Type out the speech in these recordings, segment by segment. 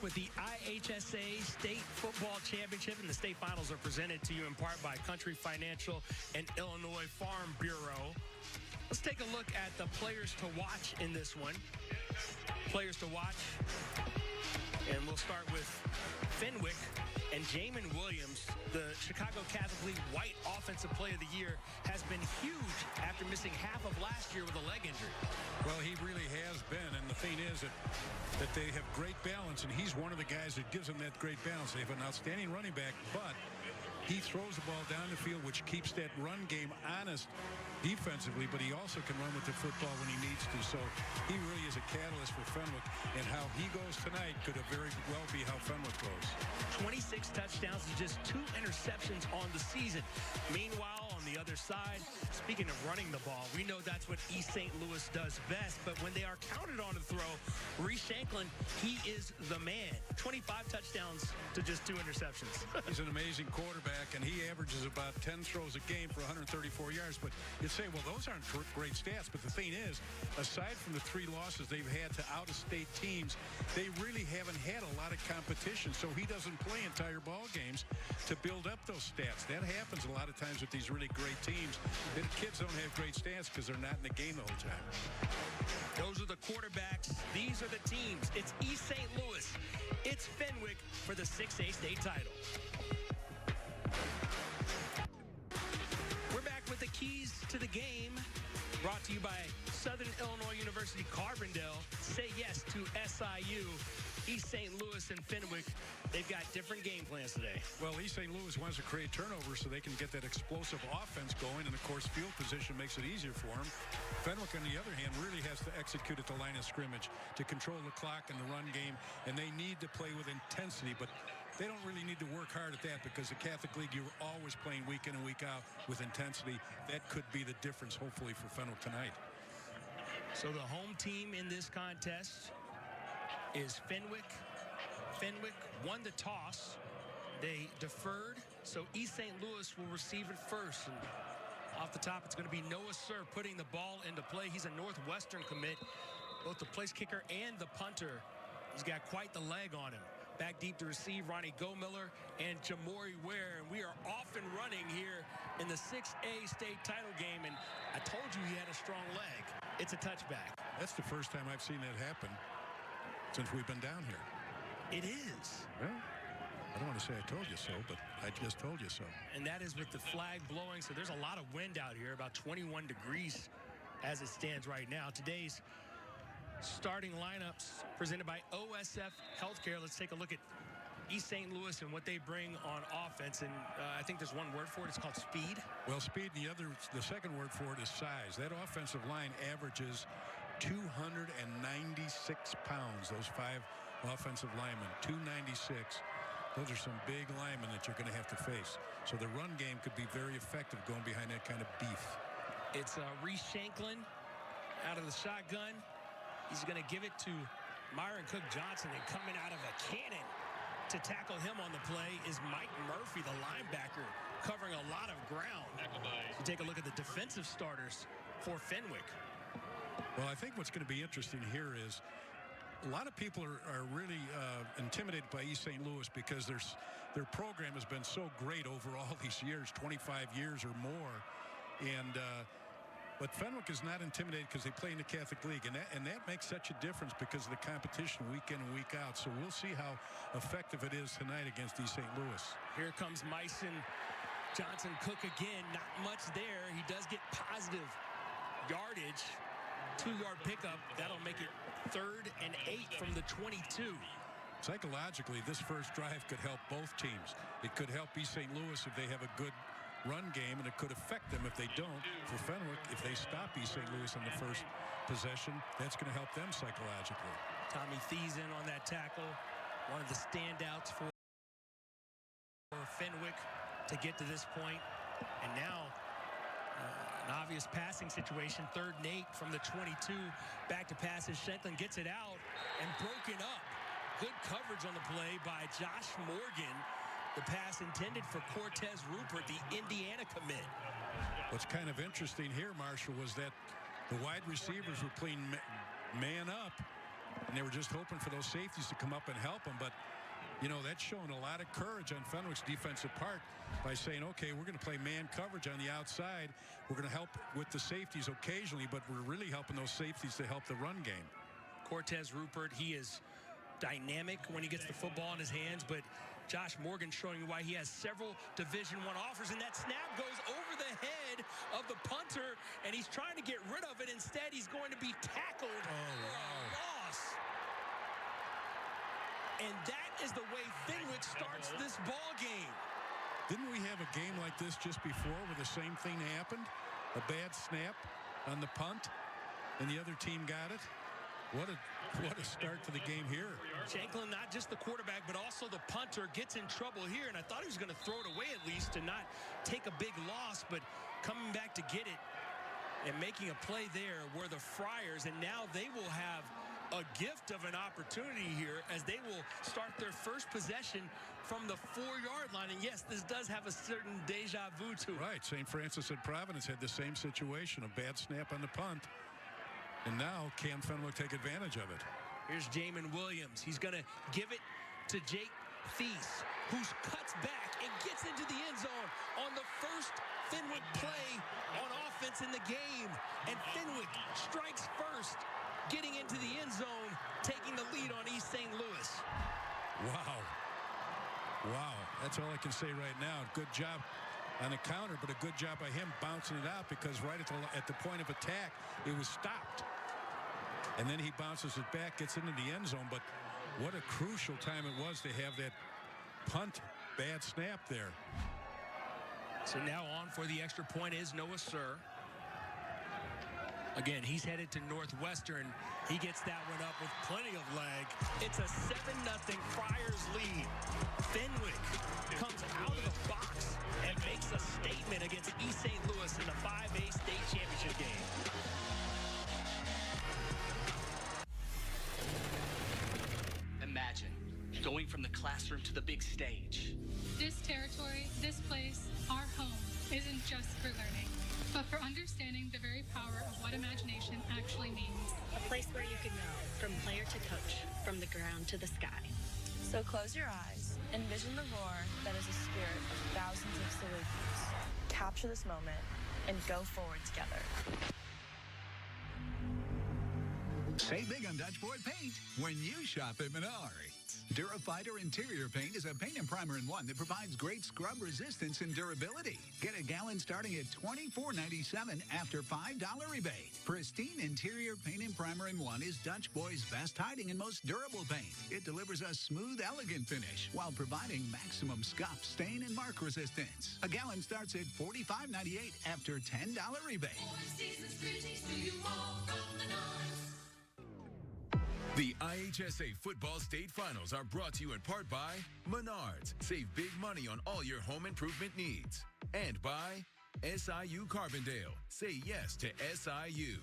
back with the IHSA State Football Championship, and the state finals are presented to you in part by Country Financial and Illinois Farm Bureau. Let's take a look at the players to watch in this one. Players to watch, and we'll start with Fenwick and Jamin Williams. The Chicago Catholic League White Offensive Player of the Year has been huge after missing half of last year with a leg injury. Well, he really has been, and the thing is that they have great balance, and he's one of the guys that gives them that great balance. They have an outstanding running back, but he throws the ball down the field, which keeps that run game honest defensively, but he also can run with the football when he needs to. So he really is a catalyst for Fenwick, and how he goes tonight could very well be how Fenwick goes. 26 touchdowns and just 2 interceptions on the season. Meanwhile, on the other side, speaking of running the ball, we know that's what East St. Louis does best, but when they are counted on to throw, Reese Shanklin, he is the man. 25 touchdowns to just 2 interceptions. He's an amazing quarterback, and he averages about 10 throws a game for 134 yards. But you'd say, well, those aren't great stats. But the thing is, aside from the 3 losses they've had to out-of-state teams, they really haven't had a lot of competition. So he doesn't play entire ball games to build up those stats. That happens a lot of times with these really great teams. The kids don't have great stats because they're not in the game the whole time. Those are the quarterbacks. These are the teams. It's East St. Louis. It's Fenwick for the 6A state title. We're back with the keys to the game, brought to you by Southern Illinois University Carbondale. Say yes to SIU. East St. Louis and Fenwick, they've got different game plans today. Well, East St. Louis wants to create turnovers so they can get that explosive offense going, and of course field position makes it easier for them. Fenwick, on the other hand, really has to execute at the line of scrimmage to control the clock and the run game, and they need to play with intensity, but they don't really need to work hard at that, because the Catholic League, you're always playing week in and week out with intensity. That could be the difference, hopefully, for Fenwick tonight. So the home team in this contest is Fenwick. Fenwick won the toss. They deferred, so East St. Louis will receive it first. And off the top, it's going to be Noah Sir putting the ball into play. He's a Northwestern commit, both the place kicker and the punter. He's got quite the leg on him. Back deep to receive, Ronnie Gomiller and Jamori Ware. And we are off and running here in the 6A state title game. And I told you he had a strong leg. It's a touchback. That's the first time I've seen that happen since we've been down here. It is. Well, I don't want to say I told you so, but I just told you so. And that is with the flag blowing. So there's a lot of wind out here, about 21 degrees as it stands right now. Today's starting lineups presented by OSF Healthcare. Let's take a look at East St. Louis and what they bring on offense. And I think there's one word for it. It's called speed. Well, speed. The second word for it is size. That offensive line averages 296 pounds. Those 5 offensive linemen, 296. Those are some big linemen that you're going to have to face. So the run game could be very effective going behind that kind of beef. It's Reese Shanklin out of the shotgun. He's going to give it to Myron Cook Johnson, and coming out of a cannon to tackle him on the play is Mike Murphy, the linebacker, covering a lot of ground. So take a look at the defensive starters for Fenwick. Well, I think what's going to be interesting here is a lot of people are really intimidated by East St. Louis because their program has been so great over all these years, 25 years or more. And but Fenwick is not intimidated because they play in the Catholic League, and that makes such a difference because of the competition week in and week out. So we'll see how effective it is tonight against East St. Louis. Here comes Myson Johnson Cook again. Not much there. He does get positive yardage. 2-yard pickup. That'll make it 3rd and 8 from the 22. Psychologically, this first drive could help both teams. It could help East St. Louis if they have a good run game, and it could affect them if they don't. For Fenwick, if they stop East St. Louis on the first possession, that's going to help them psychologically. Tommy Thiessen on that tackle. One of the standouts for Fenwick to get to this point. And now an obvious passing situation, 3rd and 8 from the 22. Back to passes. Shanklin gets it out and broken up. Good coverage on the play by Josh Morgan. The pass intended for Cortez Rupert, the Indiana commit. What's kind of interesting here, Marshall, was that the wide receivers were playing man up, and they were just hoping for those safeties to come up and help them. But, you know, that's showing a lot of courage on Fenwick's defensive part by saying, okay, we're going to play man coverage on the outside. We're going to help with the safeties occasionally, but we're really helping those safeties to help the run game. Cortez Rupert, he is dynamic when he gets the football in his hands, but Josh Morgan showing you why he has several Division I offers, and that snap goes over the head of the punter, and he's trying to get rid of it. Instead, he's going to be tackled for a loss. And that is the way Fenwick starts this ball game. Didn't we have a game like this just before where the same thing happened? A bad snap on the punt, and the other team got it? What a start to the game here. Shanklin, not just the quarterback, but also the punter, gets in trouble here, and I thought he was going to throw it away at least to not take a big loss, but coming back to get it and making a play there were the Friars, and now they will have a gift of an opportunity here as they will start their first possession from the 4-yard line. And yes, this does have a certain deja vu to it. Right, St. Francis and Providence had the same situation, a bad snap on the punt. And now can Fenwick take advantage of it? Here's Jamin Williams. He's going to give it to Jake Thies, who cuts back and gets into the end zone on the first Fenwick play on offense in the game. And Fenwick strikes first, getting into the end zone, taking the lead on East St. Louis. Wow. Wow. That's all I can say right now. Good job on the counter, but a good job by him bouncing it out, because right at the point of attack, it was stopped. And then he bounces it back, gets into the end zone. But what a crucial time it was to have that punt bad snap there. So now on for the extra point is Noah Sir. Again, he's headed to Northwestern. He gets that one up with plenty of leg. It's a 7-0 Friars lead. Fenwick comes out of the box and makes a statement against East St. Louis in the 5A state championship game. Imagine going from the classroom to the big stage. This territory, this place, our home, isn't just for learning, but for understanding the very power of what imagination actually means. A place where you can go from player to coach, from the ground to the sky. So close your eyes, envision the roar that is a spirit of thousands of Salukis. Capture this moment and go forward together. Save big on Dutch Boy paint when you shop at Menards. Durafighter Interior Paint is a paint and primer in one that provides great scrub resistance and durability. Get a gallon starting at $24.97 after $5 rebate. Pristine Interior Paint and Primer in one is Dutch Boy's best hiding and most durable paint. It delivers a smooth, elegant finish while providing maximum scuff, stain, and mark resistance. A gallon starts at $45.98 after $10 rebate. The IHSA Football State Finals are brought to you in part by Menards. Save big money on all your home improvement needs. And by SIU Carbondale. Say yes to SIU.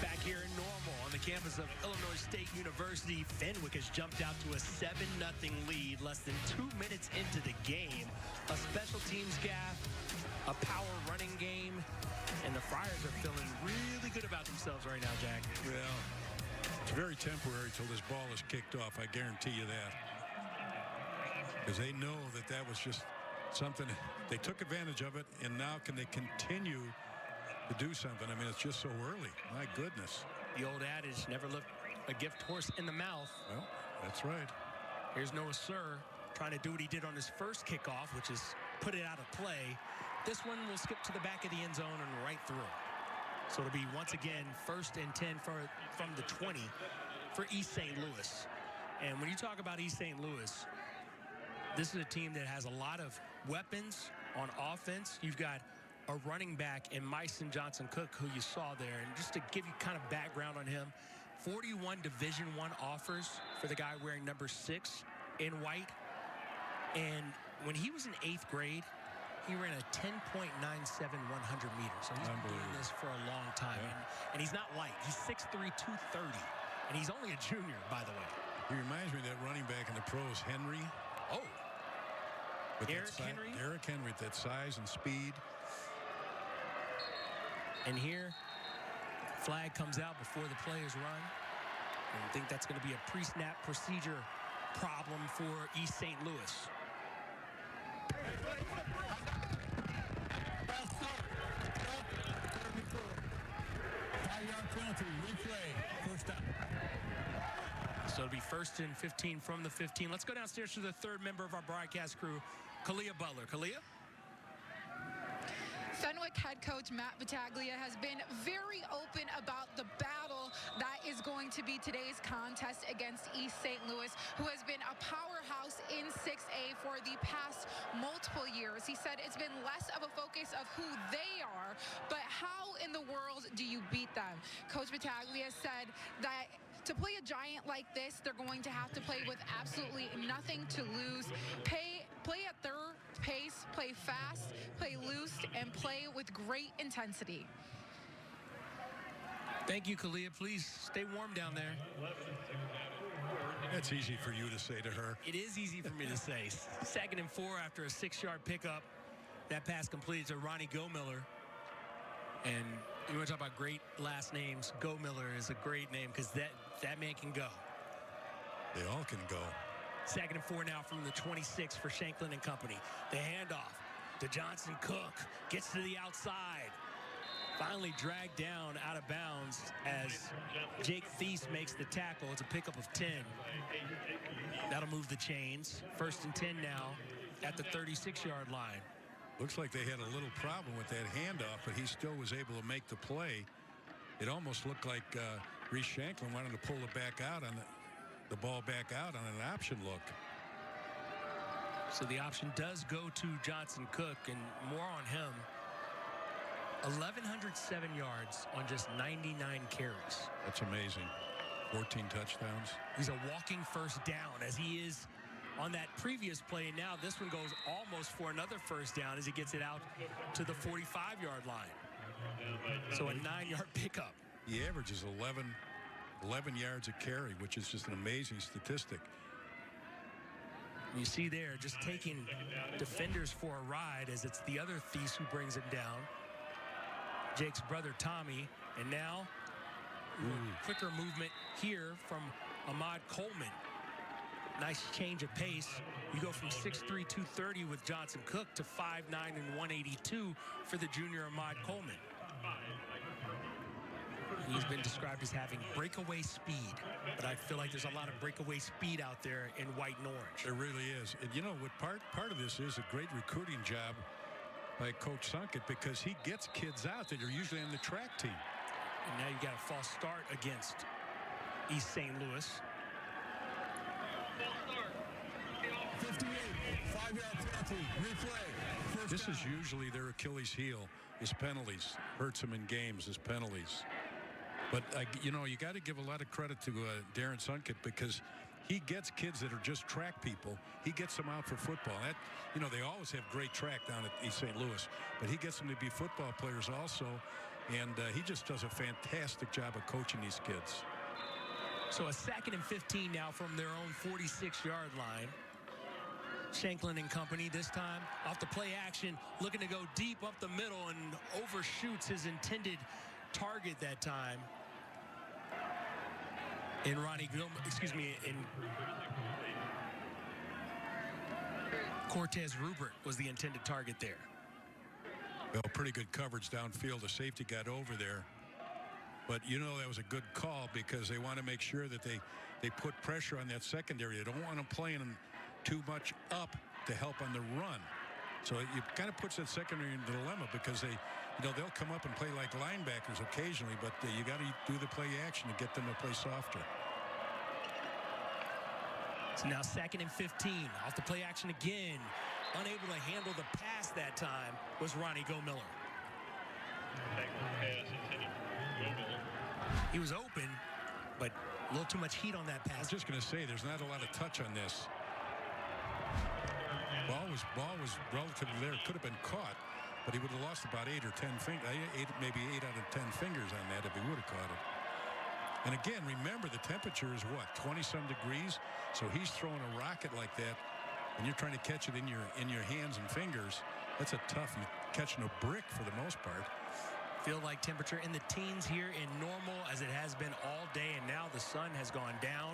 Back here in Normal on the campus of Illinois State University, Fenwick has jumped out to a 7-0 lead less than 2 minutes into the game. A special teams gaffe, a power running game, and the Friars are feeling really good about themselves right now, Jack. Well, it's very temporary till this ball is kicked off. I guarantee you that. Because they know that that was just something. They took advantage of it, and now can they continue to do something? I mean, it's just so early. My goodness. The old adage, never lift a gift horse in the mouth. Well, that's right. Here's Noah Sir trying to do what he did on his first kickoff, which is put it out of play. This one will skip to the back of the end zone and right through. So it'll be, once again, 1st and 10 from the 20 for East St. Louis. And when you talk about East St. Louis, this is a team that has a lot of weapons on offense. You've got a running back in Myson Johnson-Cook, who you saw there. And just to give you kind of background on him, 41 Division I offers for the guy wearing number 6 in white. And when he was in 8th grade, he ran a 10.97 100 meters. So he's been doing this for a long time. Yeah. And he's not light. He's 6'3", 230. And he's only a junior, by the way. He reminds me of that running back in the pros, Henry. Oh. Eric Henry? Eric Henry, that size and speed. And here, flag comes out before the play is run. And I think that's going to be a pre-snap procedure problem for East St. Louis. So it'll be 1st and 15 from the 15. Let's go downstairs to the third member of our broadcast crew, Kalia Butler. Kalia? Fenwick head coach Matt Battaglia has been very open about the battle that is going to be today's contest against East St. Louis, who has been a powerhouse in 6A for the past multiple years. He said it's been less of a focus of who they are, but how in the world do you beat them? Coach Battaglia said that to play a giant like this, they're going to have to play with absolutely nothing to lose. Play at their pace, play fast, play loose, and play with great intensity. Thank you, Kalia. Please stay warm down there. That's easy for you to say to her. It is easy for me to say. 2nd and 4 after a 6-yard pickup. That pass completed to Ronnie Gomiller. And you want to talk about great last names. Gomiller is a great name because that man can go. They all can go. 2nd and 4 now from the 26 for Shanklin and company. The handoff to Johnson Cook. Gets to the outside. Finally dragged down out of bounds as Jake Thies makes the tackle. It's a pickup of 10. That'll move the chains. 1st and 10 now at the 36-yard line. Looks like they had a little problem with that handoff, but he still was able to make the play. It almost looked like Reese Shanklin wanted to pull it back out on the ball back out on an option look. So the option does go to Johnson Cook, and more on him. 1,107 yards on just 99 carries. That's amazing. 14 touchdowns. He's a walking first down as he is on that previous play. And now this one goes almost for another first down as he gets it out to the 45-yard line. So a 9-yard pickup. He averages 11 yards a carry, which is just an amazing statistic. You see there, just taking defenders for a ride as it's the other Thies who brings him down. Jake's brother, Tommy. And now, quicker movement here from Ahmad Coleman. Nice change of pace. You go from 6'3", 230 with Johnson Cook to 5'9", and 182 for the junior Ahmad Coleman. He's been described as having breakaway speed, but I feel like there's a lot of breakaway speed out there in white and orange. There really is. And you know what part of this is a great recruiting job by Coach Sunkett, because he gets kids out that are usually on the track team. And now you got a false start against East St. Louis. 58, 5-yard penalty, replay. This is usually their Achilles heel, is penalties. Hurts them in games as penalties. But, you know, you got to give a lot of credit to Darren Sunkett, because he gets kids that are just track people. He gets them out for football. That, you know, they always have great track down at East St. Louis, but he gets them to be football players also, and he just does a fantastic job of coaching these kids. So a 2nd and 15 now from their own 46-yard line. Shanklin and company this time off the play action, looking to go deep up the middle and overshoots his intended target that time. In Cortez Rupert was the intended target there. Well, pretty good coverage downfield. The safety got over there. But, you know, that was a good call because they want to make sure that they put pressure on that secondary. They don't want them playing too much up to help on the run. So it kind of puts that secondary in a dilemma because they'll come up and play like linebackers occasionally, but you got to do the play action to get them to play softer. So now 2nd and 15 off the play action again. Unable to handle the pass that time was Ronnie Gomiller. He was open, but a little too much heat on that pass. I was just going to say, there's not a lot of touch on this. Ball was relatively there. Could have been caught, but he would have lost about 8 or 10 fingers, maybe 8 out of 10 fingers on that if he would have caught it. And again, remember the temperature is what, 20-some degrees? So he's throwing a rocket like that, and you're trying to catch it in your hands and fingers. That's a tough. You're catching a brick for the most part. Feel like temperature in the teens here in Normal as it has been all day, and now the sun has gone down.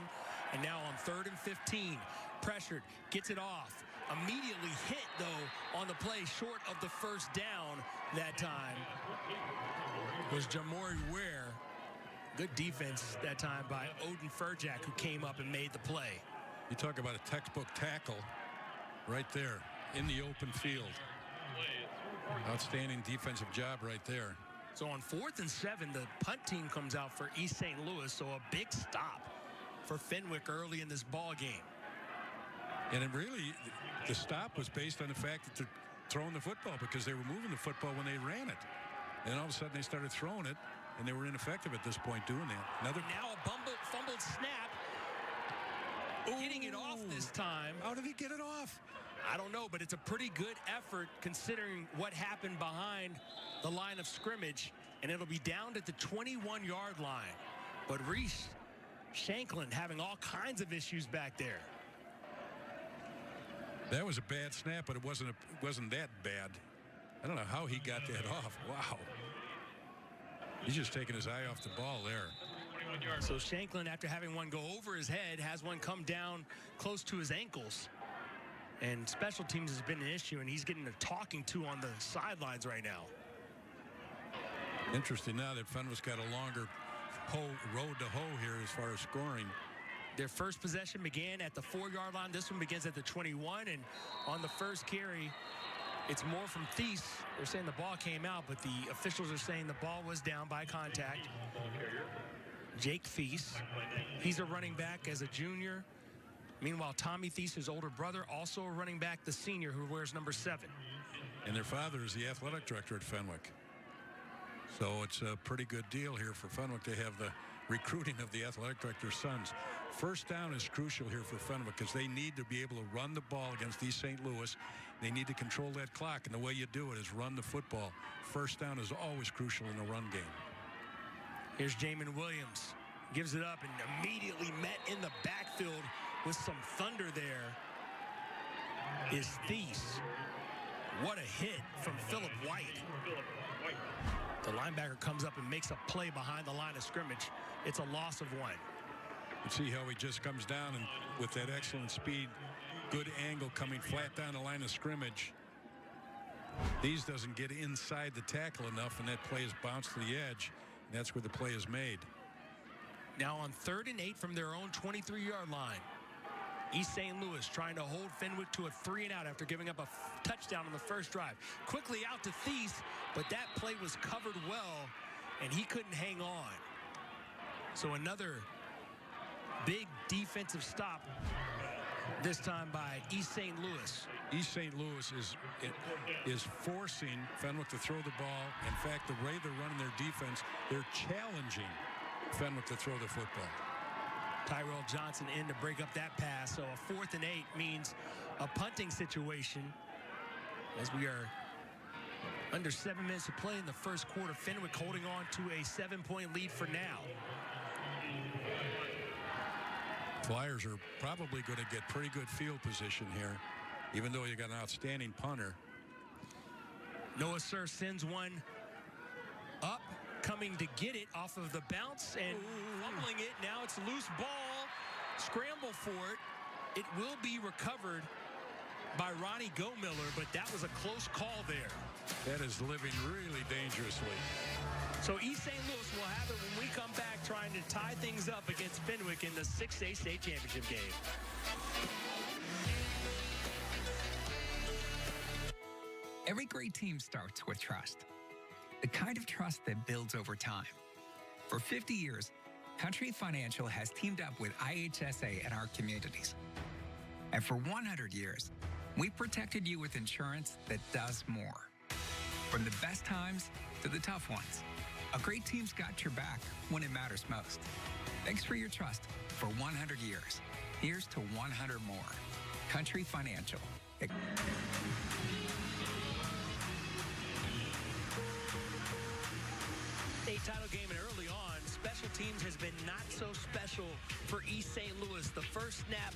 And now on 3rd and 15, pressured, gets it off. Immediately hit, though, on the play short of the first down that time was Jamori Ware. Good defense that time by Odin Furjak, who came up and made the play. You talk about a textbook tackle right there in the open field. Outstanding defensive job right there. So on 4th and 7, the punt team comes out for East St. Louis, so a big stop for Fenwick early in this ball game. And it really, the stop was based on the fact that they're throwing the football because they were moving the football when they ran it. And all of a sudden they started throwing it, and they were ineffective at this point doing that. Now a fumbled snap. Getting it off this time. How did he get it off? I don't know, but it's a pretty good effort considering what happened behind the line of scrimmage, and it'll be down at the 21-yard line. But Reese Shanklin having all kinds of issues back there. That was a bad snap, but it wasn't that bad. I don't know how he got that off. Wow. He's just taking his eye off the ball there. So Shanklin, after having one go over his head, has one come down close to his ankles. And special teams has been an issue, and he's getting a talking to on the sidelines right now. Interesting now that Fenwick's got a longer road to hoe here as far as scoring. Their first possession began at the 4-yard line. This one begins at the 21, and on the first carry, it's more from Thies. They're saying the ball came out, but the officials are saying the ball was down by contact. Jake Thies, he's a running back as a junior. Meanwhile, Tommy Thies, his older brother, also a running back, the senior, who wears number 7. And their father is the athletic director at Fenwick. So it's a pretty good deal here for Fenwick to have the recruiting of the athletic director's sons. First down is crucial here for Fenwick because they need to be able to run the ball against East St. Louis. They need to control that clock, and the way you do it is run the football. First down is always crucial in a run game. Here's Jamin Williams. Gives it up and immediately met in the backfield with some thunder there is Thies. What a hit from Phillip White. The linebacker comes up and makes a play behind the line of scrimmage. It's a loss of 1. You see how he just comes down and with that excellent speed, good angle coming flat down the line of scrimmage. Thies doesn't get inside the tackle enough, and that play is bounced to the edge. And that's where the play is made. Now on 3rd and 8 from their own 23-yard line. East St. Louis trying to hold Fenwick to a 3-and-out after giving up a touchdown on the first drive. Quickly out to Thies, but that play was covered well, and he couldn't hang on. So another big defensive stop, this time by East St. Louis. East St. Louis is forcing Fenwick to throw the ball. In fact, the way they're running their defense, they're challenging Fenwick to throw the football. Tyrell Johnson in to break up that pass. So a 4th and 8 means a punting situation as we are under 7 minutes to play in the first quarter. Fenwick holding on to a 7-point lead for now. Flyers are probably going to get pretty good field position here, even though you got an outstanding punter. Noah Sir sends one up, coming to get it off of the bounce and fumbling it. Now it's a loose ball. Scramble for it. It will be recovered by Ronnie Gomiller, but that was a close call there. That is living really dangerously. So East St. Louis will have it when we come back, trying to tie things up against Fenwick in the 6A state championship game. Every great team starts with trust. The kind of trust that builds over time. For 50 years, Country Financial has teamed up with IHSA in our communities. And for 100 years, we've protected you with insurance that does more. From the best times to the tough ones, a great team's got your back when it matters most. Thanks for your trust for 100 years. Here's to 100 more. Country Financial. State title game, and early on, special teams has been not so special for East St. Louis. The first snap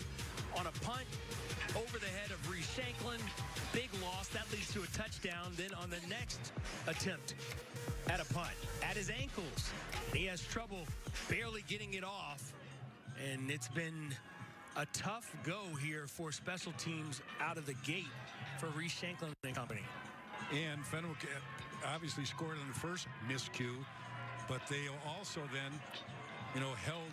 on a punt over the head of Reese Shanklin. Big loss. That leads to a touchdown. Then on the next attempt, at a punt, at his ankles. He has trouble barely getting it off, and it's been a tough go here for special teams out of the gate for Reese Shanklin and company. And Fenwick obviously scored on the first miscue, but they also then, held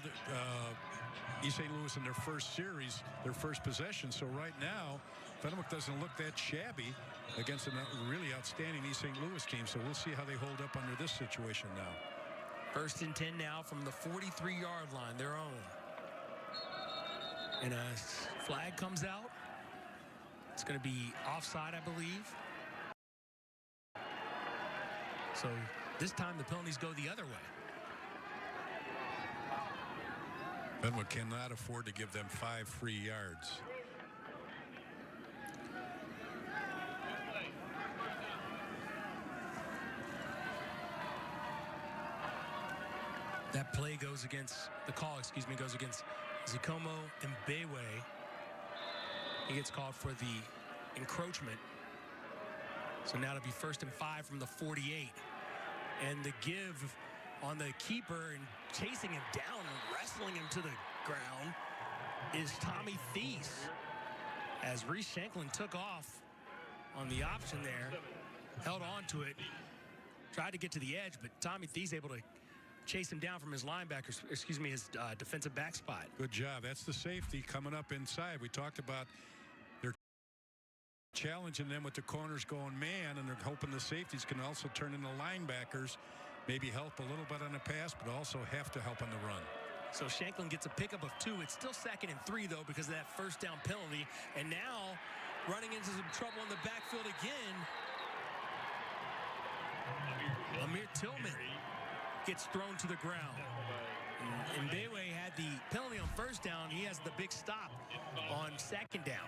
East St. Louis in their first series, their first possession. So right now, Fenwick doesn't look that shabby against a really outstanding East St. Louis team. So we'll see how they hold up under this situation now. 1st and 10 now from the 43-yard line, their own. And a flag comes out. It's going to be offside, I believe. So this time the penalties go the other way. Fenwick cannot afford to give them 5 free yards. That play goes against, goes against Zikomo and Bayway. He gets called for the encroachment. So now it'll be 1st and 5 from the 48. And the give on the keeper and chasing him down and wrestling him to the ground is Tommy Thies. As Reese Shanklin took off on the option there, held on to it, tried to get to the edge, but Tommy Thies able to chase him down from his his defensive back spot. Good job. That's the safety coming up inside. We talked about they're challenging them with the corners going man, and they're hoping the safeties can also turn into linebackers, maybe help a little bit on the pass, but also have to help on the run. So Shanklin gets a pickup of 2. It's still 2nd and 3, though, because of that first down penalty. And now running into some trouble in the backfield again. Amir Tillman gets thrown to the ground. And Bayway had the penalty on 1st down. He has the big stop on 2nd down.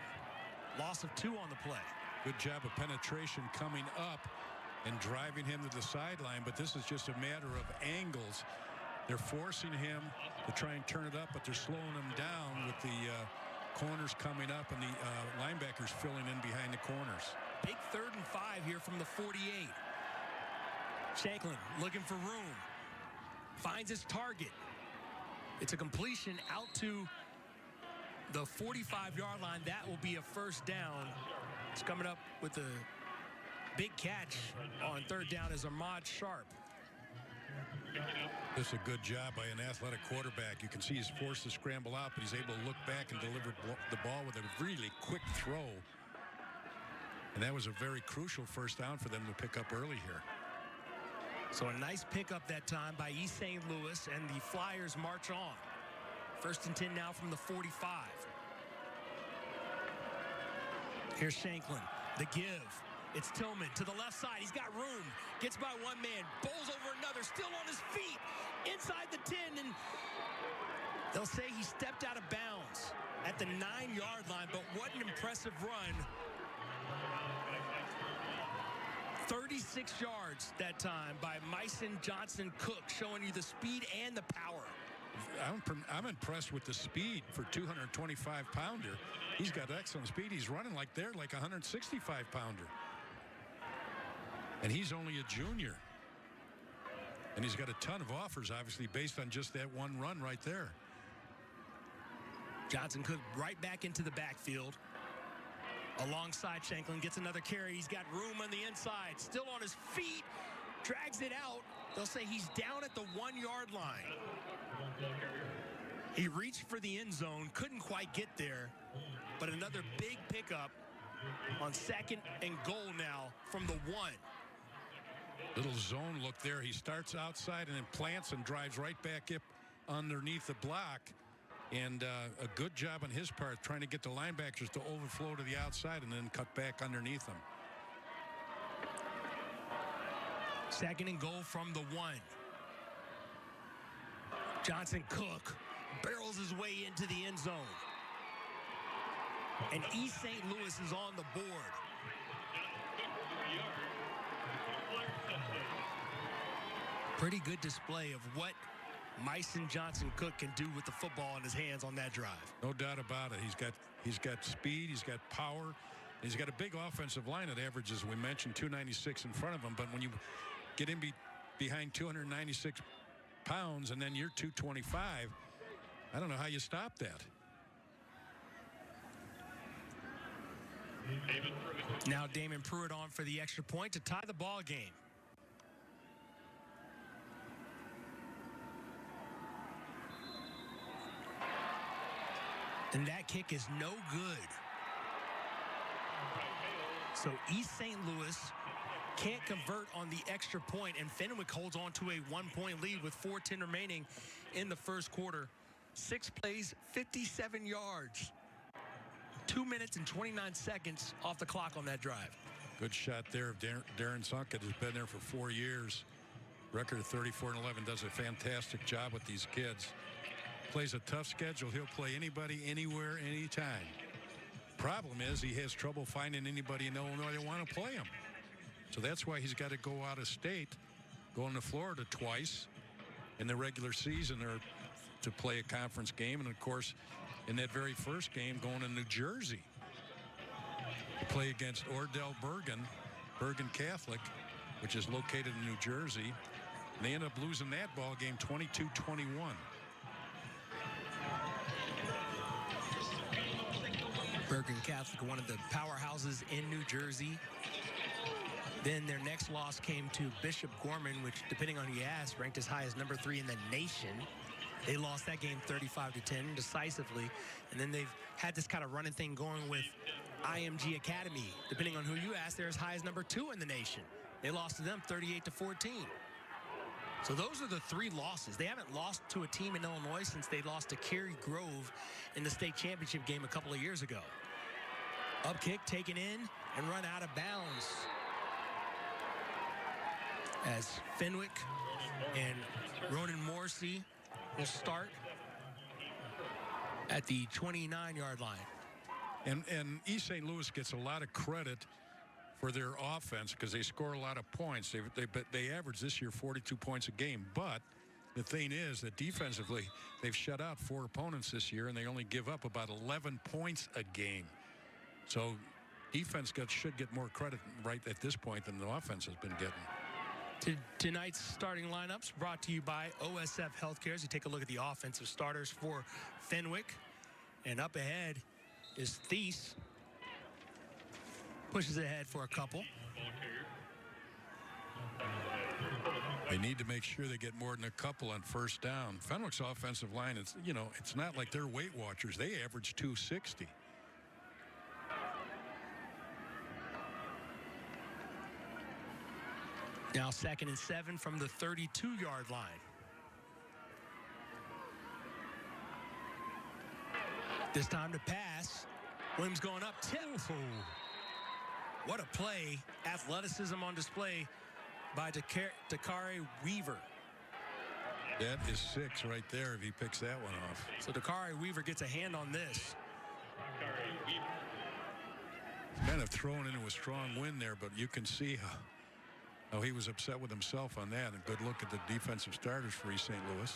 Loss of 2 on the play. Good job of penetration coming up and driving him to the sideline, but this is just a matter of angles. They're forcing him to try and turn it up, but they're slowing him down with the corners coming up and the linebackers filling in behind the corners. Big 3rd and 5 here from the 48. Shanklin looking for room. Finds his target. It's a completion out to the 45-yard line. That will be a 1st down. It's coming up with a big catch on 3rd down is Ahmad Sharp. This is a good job by an athletic quarterback. You can see he's forced to scramble out, but he's able to look back and deliver the ball with a really quick throw. And that was a very crucial 1st down for them to pick up early here. So a nice pickup that time by East St. Louis, and the Flyers march on. 1st and 10 now from the 45. Here's Shanklin, the give. It's Tillman to the left side. He's got room. Gets by one man. Bowls over another. Still on his feet. Inside the 10. And they'll say he stepped out of bounds at the 9-yard line. But what an impressive run. 36 yards that time by Myson Johnson Cook, showing you the speed and the power. I'm impressed with the speed for 225-pounder. He's got excellent speed. He's running like a 165-pounder. And he's only a junior. And he's got a ton of offers, obviously, based on just that one run right there. Johnson Cook right back into the backfield. Alongside Shanklin, gets another carry. He's got room on the inside. Still on his feet. Drags it out. They'll say he's down at the 1-yard line. He reached for the end zone. Couldn't quite get there. But another big pickup on 2nd and goal now from the 1. Little zone look there. He starts outside and then plants and drives right back up underneath the block. And a good job on his part trying to get the linebackers to overflow to the outside and then cut back underneath them. 2nd and goal from the 1. Johnson Cook barrels his way into the end zone. And East St. Louis is on the board. Pretty good display of what Myson Johnson Cook can do with the football in his hands on that drive. No doubt about it. He's got speed, he's got power, he's got a big offensive line that averages, we mentioned, 296 in front of him. But when you get in behind 296 pounds, and then you're 225. I don't know how you stop that. Now Damon Pruitt on for the extra point to tie the ball game. And that kick is no good. So East St. Louis can't convert on the extra point, and Fenwick holds on to a 1-point lead with 4:10 remaining in the first quarter. 6 plays, 57 yards. 2 minutes and 29 seconds off the clock on that drive. Good shot there. Darren Sunkett has been there for 4 years. Record of 34-11. Does a fantastic job with these kids. Plays a tough schedule. He'll play anybody, anywhere, anytime. Problem is he has trouble finding anybody in Illinois that want to play him. So that's why he's got to go out of state, going to Florida twice in the regular season or to play a conference game. And, of course, in that very first game, going to New Jersey to play against Ordell Bergen Catholic, which is located in New Jersey. And they end up losing that ball game 22-21. Bergen Catholic, one of the powerhouses in New Jersey. Then their next loss came to Bishop Gorman, which, depending on who you ask, ranked as high as number 3 in the nation. They lost that game 35-10 decisively. And then they've had this kind of running thing going with IMG Academy. Depending on who you ask, they're as high as number 2 in the nation. They lost to them 38-14. So those are the 3 losses. They haven't lost to a team in Illinois since they lost to Cary Grove in the state championship game a couple of years ago. Up kick taken in and run out of bounds. As Fenwick and Ronan Morrissey will start at the 29-yard line. And East St. Louis gets a lot of credit for their offense because they score a lot of points. They average this year 42 points a game. But the thing is that defensively, they've shut out 4 opponents this year, and they only give up about 11 points a game. So defense should get more credit right at this point than the offense has been getting. Tonight's starting lineups brought to you by OSF Healthcare. As you take a look at the offensive starters for Fenwick. And up ahead is Thies. Pushes ahead for a couple. They need to make sure they get more than a couple on first down. Fenwick's offensive line, it's not like they're Weight Watchers. They average 260. Now 2nd and 7 from the 32-yard line. This time to pass. Williams going up. What a play. Athleticism on display by Dakari Weaver. That is 6 right there if he picks that one off. So Dakari Weaver gets a hand on this. Kind of thrown into a strong wind there, but you can see how he was upset with himself on that. A good look at the defensive starters for East St. Louis.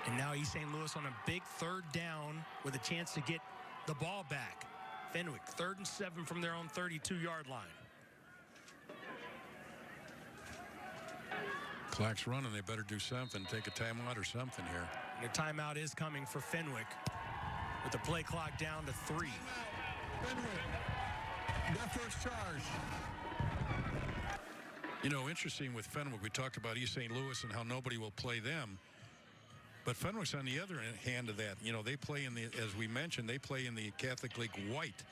And now East St. Louis on a big 3rd down with a chance to get the ball back. Fenwick, 3rd and 7 from their own 32-yard line. Clock's running. They better do something. Take a timeout or something here. And a timeout is coming for Fenwick with the play clock down to 3. Fenwick, their first charge. Interesting with Fenwick, we talked about East St. Louis and how nobody will play them. But Fenwick's on the other hand of that. They play as we mentioned, they play in the Catholic League White.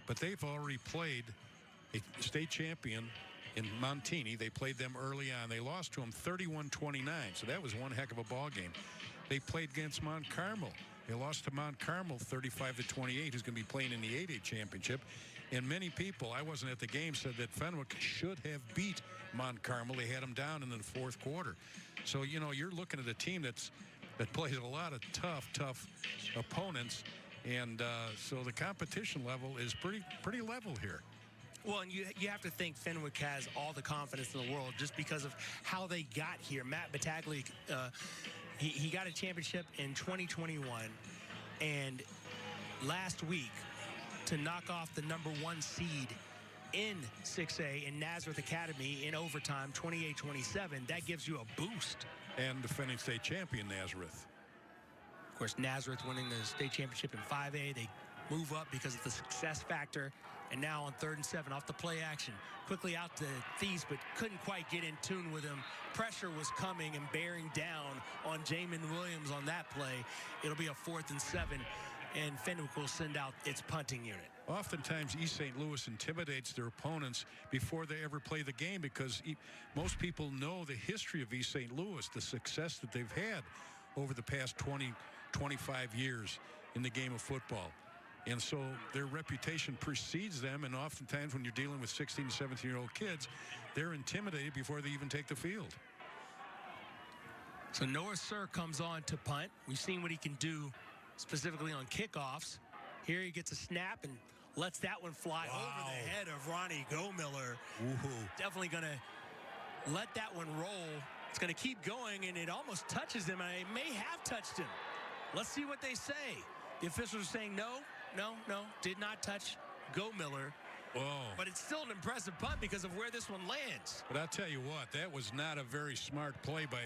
But they've already played a state champion in Montini. They played them early on. They lost to them 31-29. So that was one heck of a ball game. They played against Mount Carmel. They lost to Mount Carmel 35-28, who's going to be playing in the 8A championship. And many people, I wasn't at the game, said that Fenwick should have beat Mount Carmel. They had them down in the 4th quarter. So, you're looking at a team that plays a lot of tough opponents. And so the competition level is pretty level here. Well, and you have to think Fenwick has all the confidence in the world just because of how they got here. Matt Battaglia, he got a championship in 2021. And last week, to knock off the #1 seed in 6A in Nazareth Academy in overtime, 28-27. That gives you a boost. And defending state champion Nazareth. Of course, Nazareth winning the state championship in 5A. They move up because of the success factor. And now on 3rd and 7 off the play action. Quickly out to Thies, but couldn't quite get in tune with him. Pressure was coming and bearing down on Jamin Williams on that play. It'll be a 4th and 7, and Fenwick will send out its punting unit. Oftentimes, East St. Louis intimidates their opponents before they ever play the game because most people know the history of East St. Louis, the success that they've had over the past 20, 25 years in the game of football. And so their reputation precedes them, and oftentimes when you're dealing with 16 to 17-year-old kids, they're intimidated before they even take the field. So Noah Sir comes on to punt. We've seen what he can do specifically on kickoffs. Here he gets a snap and lets that one fly over the head of Ronnie Gomiller. Definitely going to let that one roll. It's going to keep going, and it almost touches him. It may have touched him. Let's see what they say. The officials are saying no, did not touch Gomiller. Whoa. But it's still an impressive punt because of where this one lands. But I'll tell you what, that was not a very smart play by...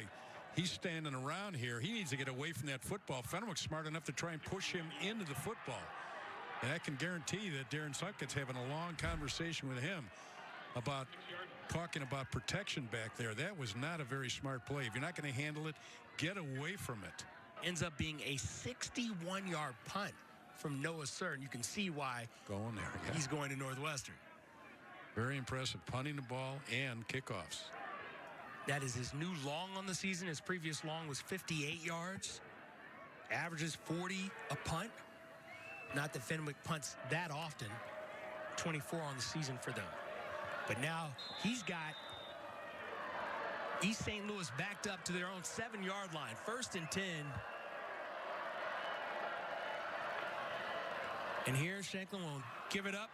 He's standing around here. He needs to get away from that football. Fenwick's smart enough to try and push him into the football. And I can guarantee that Darren Suckett's having a long conversation with him about talking about protection back there. That was not a very smart play. If you're not going to handle it, get away from it. Ends up being a 61-yard punt from Noah Sir, and you can see why he's going to Northwestern. Very impressive, punting the ball and kickoffs. That is his new long on the season. His previous long was 58 yards. Averages 40 a punt. Not that Fenwick punts that often. 24 on the season for them. But now he's got East St. Louis backed up to their own 7-yard line. 1st and 10. And here Shanklin will give it up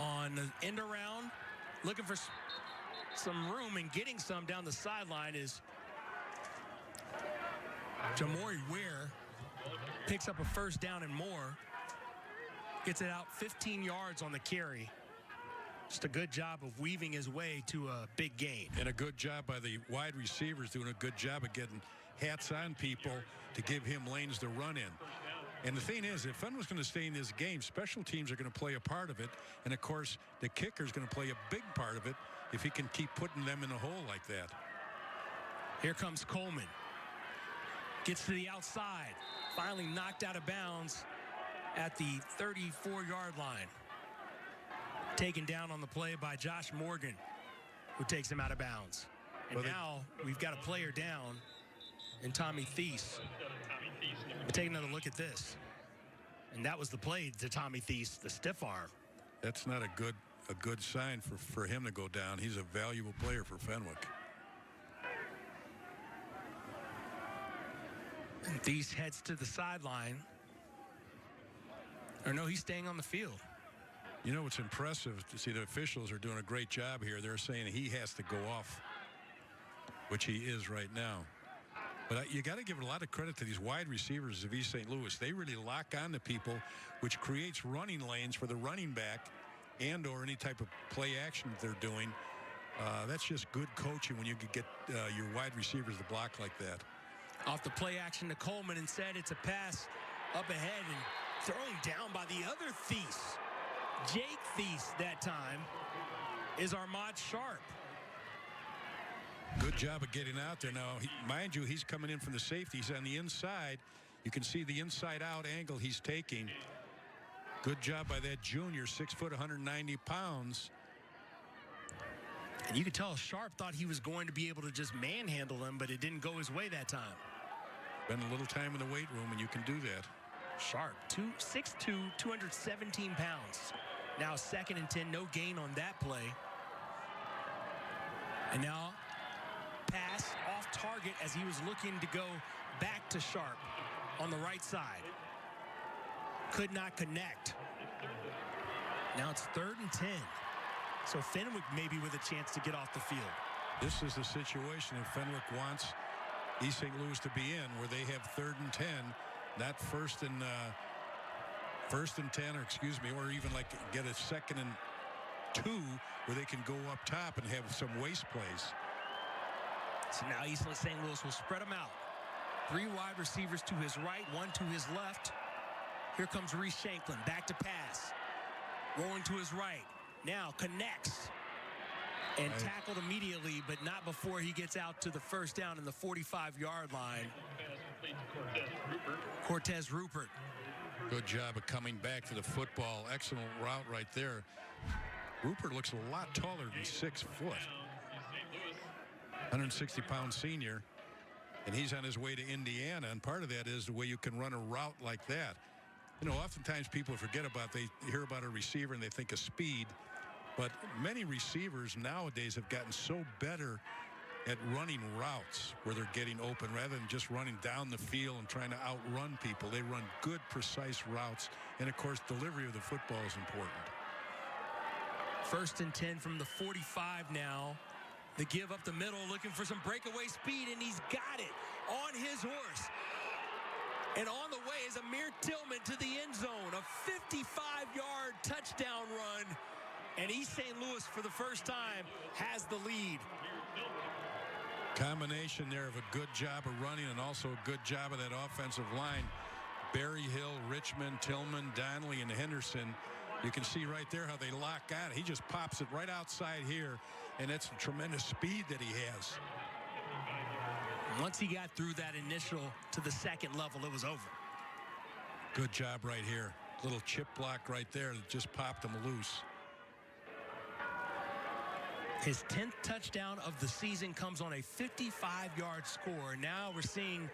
on the end around. Looking for some room and getting some down the sideline is Jamori Ware. Picks up a 1st down and more. Gets it out 15 yards on the carry. Just a good job of weaving his way to a big gain. And a good job by the wide receivers doing a good job of getting hats on people to give him lanes to run in. And the thing is, if Fenwick's going to stay in this game, special teams are going to play a part of it. And, of course, the kicker's going to play a big part of it if he can keep putting them in the hole like that. Here comes Coleman. Gets to the outside. Finally knocked out of bounds at the 34-yard line. Taken down on the play by Josh Morgan, who takes him out of bounds. And now we've got a player down in Tommy Thies. Take another look at this. And that was the play to Tommy Thies, the stiff arm. That's not a good sign for him to go down. He's a valuable player for Fenwick. And Thies heads to the sideline. Or no, he's staying on the field. You know, it's impressive to see the officials are doing a great job here. They're saying he has to go off, which he is right now. But you got to give a lot of credit to these wide receivers of East St. Louis. They really lock on to people, which creates running lanes for the running back and or any type of play action that they're doing. That's just good coaching when you can get your wide receivers to block like that. Off the play action to Coleman, instead it's a pass up ahead and thrown down by the other Thies. Jake Thies that time is Armand Sharp. Good job of getting out there. Now, mind you, he's coming in from the safety. He's on the inside. You can see the inside-out angle he's taking. Good job by that junior, 6 foot, 190 pounds. And you could tell Sharp thought he was going to be able to just manhandle him, but it didn't go his way that time. Spend a little time in the weight room, and you can do that. Sharp, 6'2", 217 pounds. Now 2nd and 10, no gain on that play. And now pass off target as he was looking to go back to Sharp on the right side. Could not connect. Now it's 3rd and 10. So Fenwick maybe with a chance to get off the field. This is the situation if Fenwick wants East St. Louis to be in, where they have 3rd and 10, not first and 10, or excuse me, or even like get a 2nd and two where they can go up top and have some waste plays. So now East St. Louis will spread them out. 3 wide receivers to his right, 1 to his left. Here comes Reese Shanklin, back to pass. Rolling to his right. Now connects. And tackled immediately, but not before he gets out to the first down in the 45-yard line. Cortez Rupert. Good job of coming back to the football. Excellent route right there. Rupert looks a lot taller than 6 foot. 160-pound senior. And he's on his way to Indiana. And part of that is the way you can run a route like that. You know, oftentimes people forget about, they hear about a receiver and they think of speed. But many receivers nowadays have gotten so better at running routes where they're getting open rather than just running down the field and trying to outrun people. They run good, precise routes. And, of course, delivery of the football is important. 1st and 10 from the 45 now. The give up the middle, looking for some breakaway speed, and he's got it on his horse. And on the way is Amir Tillman to the end zone. A 55-yard touchdown run. And East St. Louis, for the first time, has the lead. Combination there of a good job of running and also a good job of that offensive line. Berryhill, Richmond, Tillman, Donnelly, and Henderson. You can see right there how they lock on it. He just pops it right outside here, and that's a tremendous speed that he has. Once he got through that initial to the second level, it was over. Good job right here. Little chip block right there that just popped him loose. His 10th touchdown of the season comes on a 55-yard score. Now we're seeing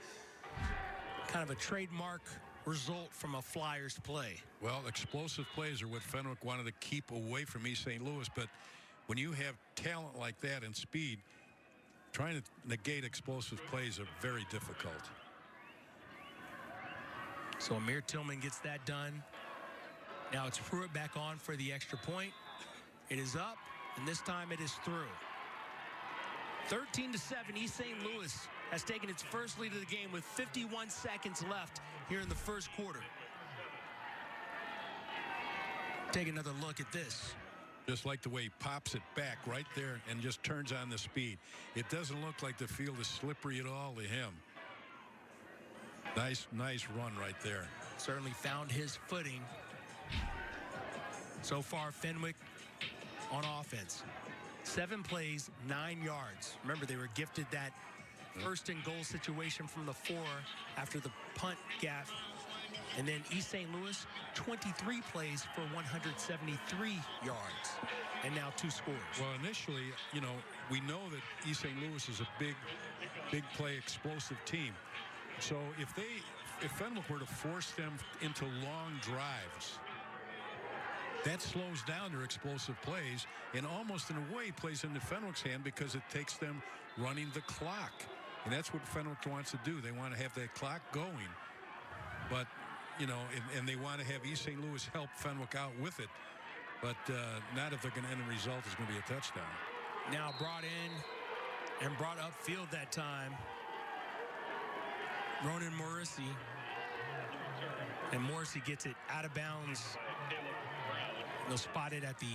kind of a trademark result from a Flyers play. Well, explosive plays are what Fenwick wanted to keep away from East St. Louis, but when you have talent like that and speed, trying to negate explosive plays are very difficult. So Amir Tillman gets that done. Now it's Pruitt back on for the extra point. It is up, and this time it is through. 13-7, East St. Louis has taken its first lead of the game with 51 seconds left here in the first quarter. Take another look at this. Just like the way he pops it back right there and just turns on the speed. It doesn't look like the field is slippery at all to him. Nice run right there. Certainly found his footing. So far, Fenwick on offense. 7 plays, 9 yards. Remember, they were gifted that first and goal situation from the 4 after the punt gaffe. And then East St. Louis, 23 plays for 173 yards. And now 2 scores. Well, initially, you know, we know that East St. Louis is a big play explosive team. So if Fenwick were to force them into long drives, that slows down their explosive plays and almost in a way plays into Fenwick's hand because it takes them running the clock. And that's what Fenwick wants to do. They want to have that clock going. But, you know, and they want to have East St. Louis help Fenwick out with it. But not if they're going to end the result is going to be a touchdown. Now brought in and brought upfield that time. Ronan Morrissey. And Morrissey gets it out of bounds. They'll spot it at the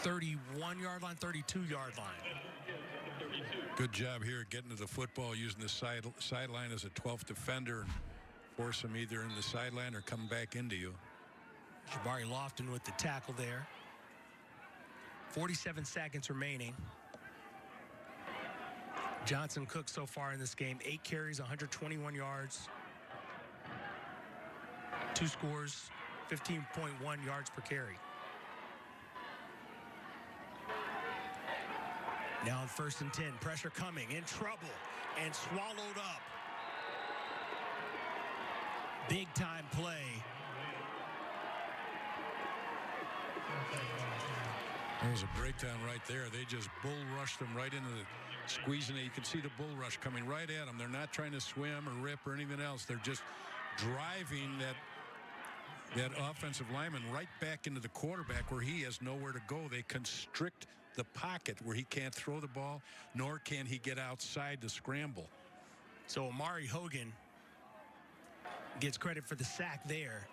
31-yard line, 32-yard line. Good job here getting to the football, using the sideline as a 12th defender and force them either in the sideline or come back into you. Jabari Lofton with the tackle there. 47 seconds remaining. Johnson Cook so far in this game, 8 carries, 121 yards. 2 scores, 15.1 yards per carry. Now on 1st and 10, pressure coming, in trouble, and swallowed up. Big time play. There was a breakdown right there. They just bull rushed them right into the squeezing it. You can see the bull rush coming right at them. They're not trying to swim or rip or anything else. They're just driving that offensive lineman right back into the quarterback where he has nowhere to go. They constrict the pocket where he can't throw the ball, nor can he get outside to scramble. So Amari Hogan gets credit for the sack there.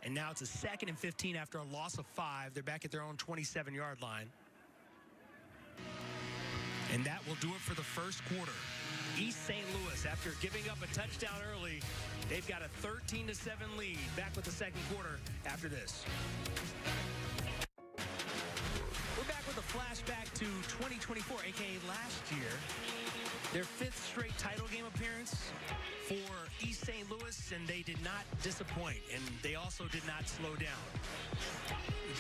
And now it's a 2nd and 15 after a loss of 5. They're back at their own 27-yard line. And that will do it for the first quarter. East St. Louis, after giving up a touchdown early, they've got a 13-7 lead. Back with the second quarter after this. We're back with a flashback to 2024, a.k.a. last year. Their 5th straight title game appearance for East St. Louis, and they did not disappoint, and they also did not slow down.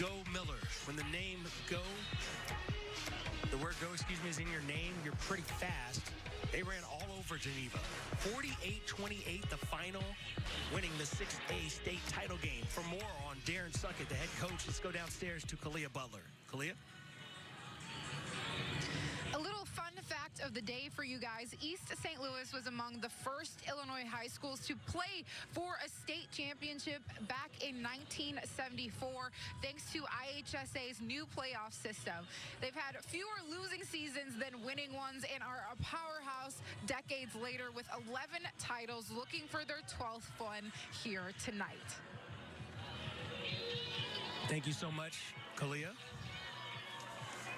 Go Miller. When the name go, the word go, is in your name, you're pretty fast. They ran all over Geneva. 48-28 the final, winning the 6A state title game. For more on Darren Suckett, the head coach, let's go downstairs to Kalia Butler. Kalia? A little fun fact of the day for you guys. East St. Louis was among the first Illinois high schools to play for a state championship back in 1974, thanks to IHSA's new playoff system. They've had fewer losing seasons than winning ones and are a powerhouse decades later with 11 titles, looking for their 12th one here tonight. Thank you so much, Kalia.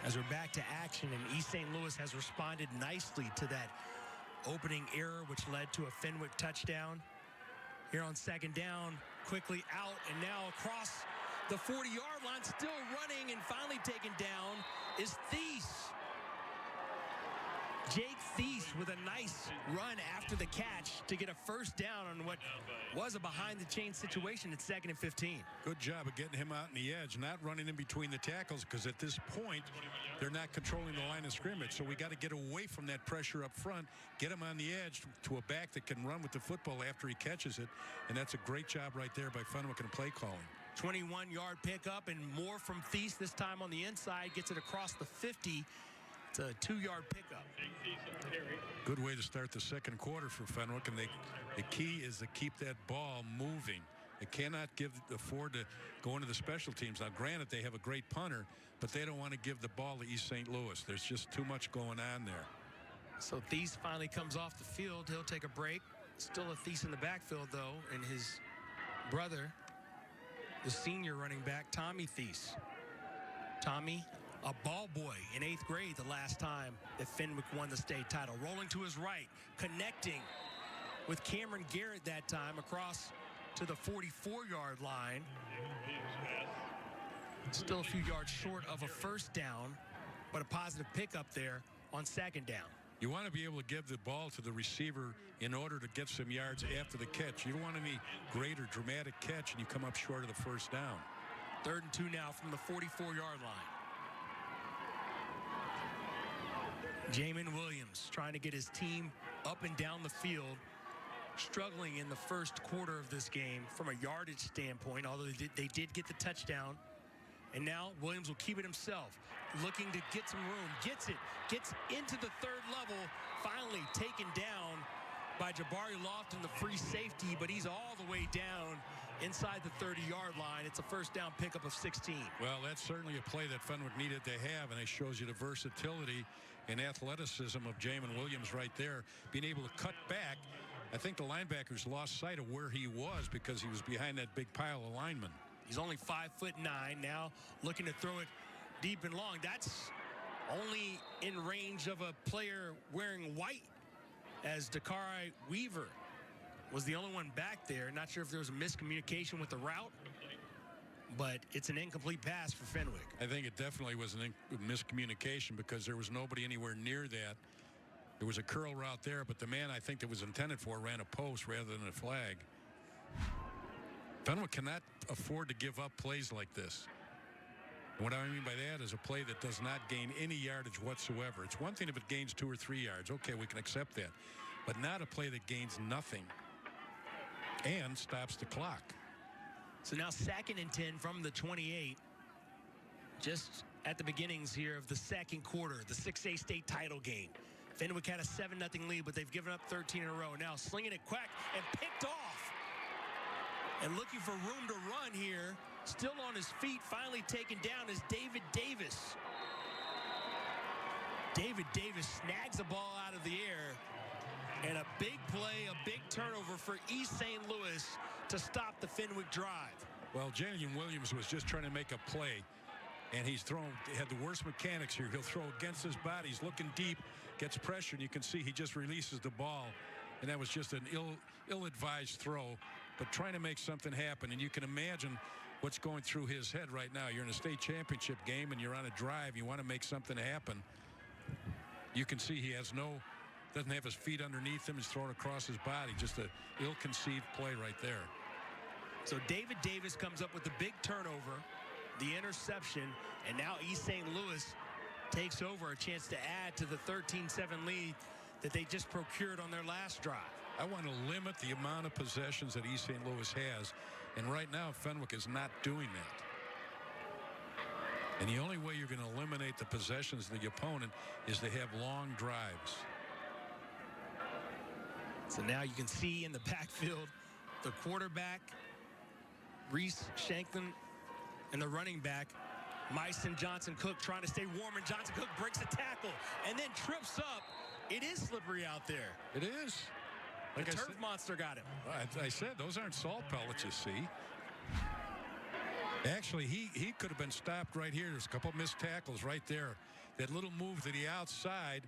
As we're back to action, and East St. Louis has responded nicely to that opening error, which led to a Fenwick touchdown. Here on second down, quickly out, and now across the 40-yard line, still running and finally taken down is Thies. Jake Thies with a nice run after the catch to get a first down on what was a behind-the-chain situation at 2nd and 15. Good job of getting him out in the edge, not running in between the tackles, because at this point, they're not controlling the line of scrimmage. So we got to get away from that pressure up front, get him on the edge to a back that can run with the football after he catches it. And that's a great job right there by Fenwick and play calling. 21-yard pickup and more from Thies this time on the inside. Gets it across the 50. It's a 2-yard pickup. Good way to start the second quarter for Fenwick, and the key is to keep that ball moving. They cannot afford to go into the special teams. Now, granted, they have a great punter, but they don't want to give the ball to East St. Louis. There's just too much going on there. So Thies finally comes off the field. He'll take a break. Still a Thies in the backfield, though, and his brother, the senior running back, Tommy Thies. Tommy, a ball boy in 8th grade the last time that Fenwick won the state title. Rolling to his right, connecting with Cameron Garrett that time across to the 44-yard line. Still a few yards short of a first down, but a positive pickup there on second down. You want to be able to give the ball to the receiver in order to get some yards after the catch. You don't want any great or dramatic catch and you come up short of the first down. 3rd and 2 now from the 44-yard line. Jamin Williams trying to get his team up and down the field, struggling in the first quarter of this game from a yardage standpoint, although they did get the touchdown. And now Williams will keep it himself, looking to get some room, gets into the 3rd level, finally taken down by Jabari Lofton, the free safety, but he's all the way down inside the 30-yard line. It's a first down pickup of 16. Well, that's certainly a play that Fenwick needed to have, and it shows you the versatility and athleticism of Jamin Williams right there, being able to cut back. I think the linebackers lost sight of where he was because he was behind that big pile of linemen. He's only 5'9", now looking to throw it deep and long. That's only in range of a player wearing white, as Dakari Weaver was the only one back there. Not sure if there was a miscommunication with the route, but it's an incomplete pass for Fenwick. I think it definitely was a miscommunication because there was nobody anywhere near that. There was a curl route there, but the man I think that was intended for ran a post rather than a flag. Fenwick cannot afford to give up plays like this. What I mean by that is a play that does not gain any yardage whatsoever. It's one thing if it gains 2 or 3 yards. Okay, we can accept that. But not a play that gains nothing and stops the clock. So now 2nd and 10 from the 28. Just at the beginnings here of the second quarter, the 6A state title game. Fenwick had a 7-0 lead, but they've given up 13 in a row. Now slinging it quick and picked off. And looking for room to run here. Still on his feet, finally taken down is David Davis. David Davis snags the ball out of the air. And a big play, a big turnover for East St. Louis to stop the Fenwick drive. Well, Jalen Williams was just trying to make a play, and had the worst mechanics here. He'll throw against his body. He's looking deep, gets pressure, and you can see he just releases the ball. And that was just an ill-advised throw, but trying to make something happen. And you can imagine what's going through his head right now. You're in a state championship game, and you're on a drive. You want to make something happen. You can see he doesn't have his feet underneath him. He's throwing across his body. Just an ill-conceived play right there. So David Davis comes up with the big turnover, the interception, and now East St. Louis takes over, a chance to add to the 13-7 lead that they just procured on their last drive. I want to limit the amount of possessions that East St. Louis has, and right now Fenwick is not doing that. And the only way you're going to eliminate the possessions of the opponent is to have long drives. So now you can see in the backfield the quarterback, Reese Shanklin, and the running back, Myson Johnson-Cook, trying to stay warm, and Johnson-Cook breaks a tackle and then trips up. It is slippery out there. It is. Like the turf monster got him. I said, those aren't salt pellets, you see. Actually, he could have been stopped right here. There's a couple missed tackles right there. That little move to the outside,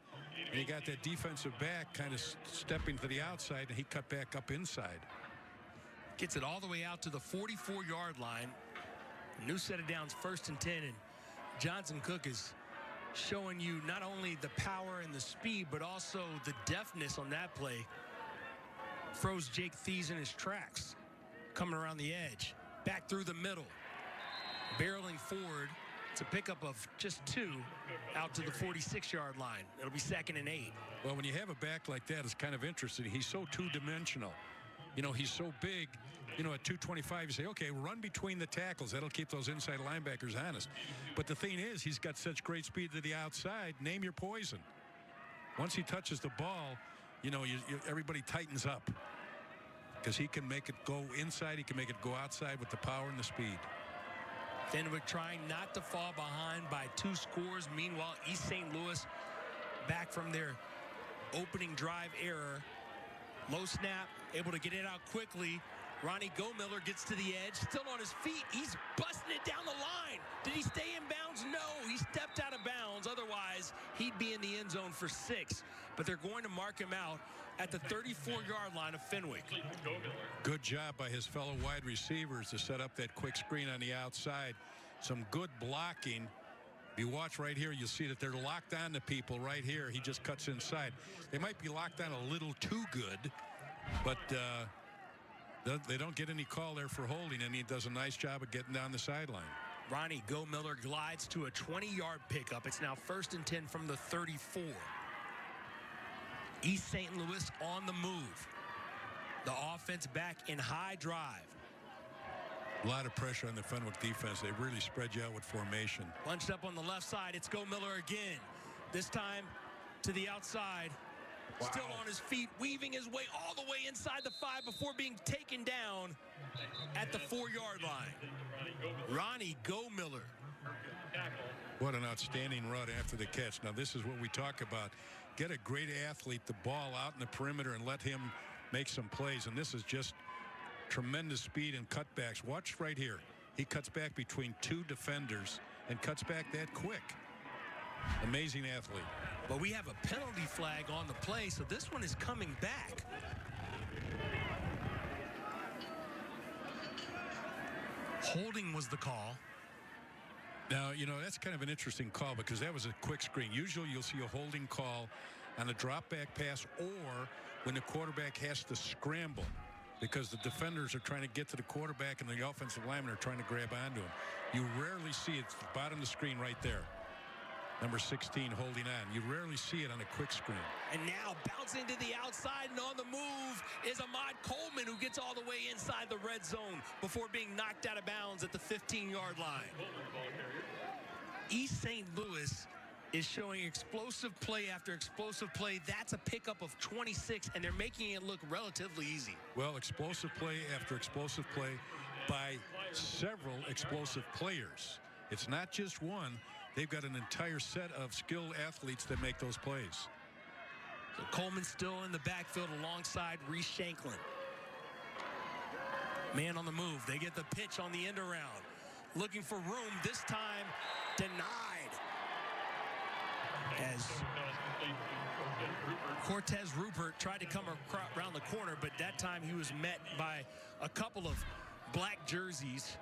and he got that defensive back kind of stepping to the outside, and he cut back up inside. Gets it all the way out to the 44-yard line. New set of downs, 1st and 10, and Johnson-Cook is showing you not only the power and the speed, but also the deftness on that play. Froze Jake Thies in his tracks. Coming around the edge. Back through the middle. Barreling forward. It's a pickup of just 2 out to the 46-yard line. It'll be 2nd and 8. Well, when you have a back like that, it's kind of interesting. He's so two-dimensional. You know, he's so big. You know, at 225, you say, okay, run between the tackles. That'll keep those inside linebackers honest. But the thing is, he's got such great speed to the outside. Name your poison. Once he touches the ball, you know, everybody tightens up. Because he can make it go inside. He can make it go outside with the power and the speed. Fenwick trying not to fall behind by 2 scores. Meanwhile, East St. Louis back from their opening drive error. Low snap, able to get it out quickly. Ronnie Gomiller gets to the edge, still on his feet. He's busting it down the line. Did he stay in bounds? No, he stepped out of bounds. Otherwise, he'd be in the end zone for 6. But they're going to mark him out at the 34-yard line of Fenwick. Good job by his fellow wide receivers to set up that quick screen on the outside. Some good blocking. If you watch right here, you'll see that they're locked on to people right here. He just cuts inside. They might be locked on a little too good, but they don't get any call there for holding, and he does a nice job of getting down the sideline. Ronnie Gomiller glides to a 20-yard pickup. It's now 1st and 10 from the 34. East St. Louis on the move. The offense back in high drive. A lot of pressure on the Fenwick defense. They really spread you out with formation. Bunched up on the left side. It's Gomiller again. This time to the outside. Wow. Still on his feet, weaving his way all the way inside the 5 before being taken down at the 4-yard line. Ronnie Gomiller. What an outstanding run after the catch. Now, this is what we talk about. Get a great athlete the ball out in the perimeter and let him make some plays. And this is just tremendous speed and cutbacks. Watch right here. He cuts back between 2 defenders and cuts back that quick. Amazing athlete. But we have a penalty flag on the play, so this one is coming back. Holding was the call. Now, you know, that's kind of an interesting call because that was a quick screen. Usually you'll see a holding call on a drop back pass or when the quarterback has to scramble because the defenders are trying to get to the quarterback and the offensive linemen are trying to grab onto him. You rarely see it. It's the bottom of the screen right there. Number 16 holding on. You rarely see it on a quick screen. And now bouncing to the outside and on the move is Ahmad Coleman, who gets all the way inside the red zone before being knocked out of bounds at the 15-yard line. East St. Louis is showing explosive play after explosive play. That's a pickup of 26, and they're making it look relatively easy. Well, explosive play after explosive play by several explosive players. It's not just one. They've got an entire set of skilled athletes that make those plays. So Coleman still in the backfield alongside Reese Shanklin. Man on the move. They get the pitch on the end around. Looking for room. This time denied. As Cortez Rupert tried to come around the corner, but that time he was met by a couple of black jerseys.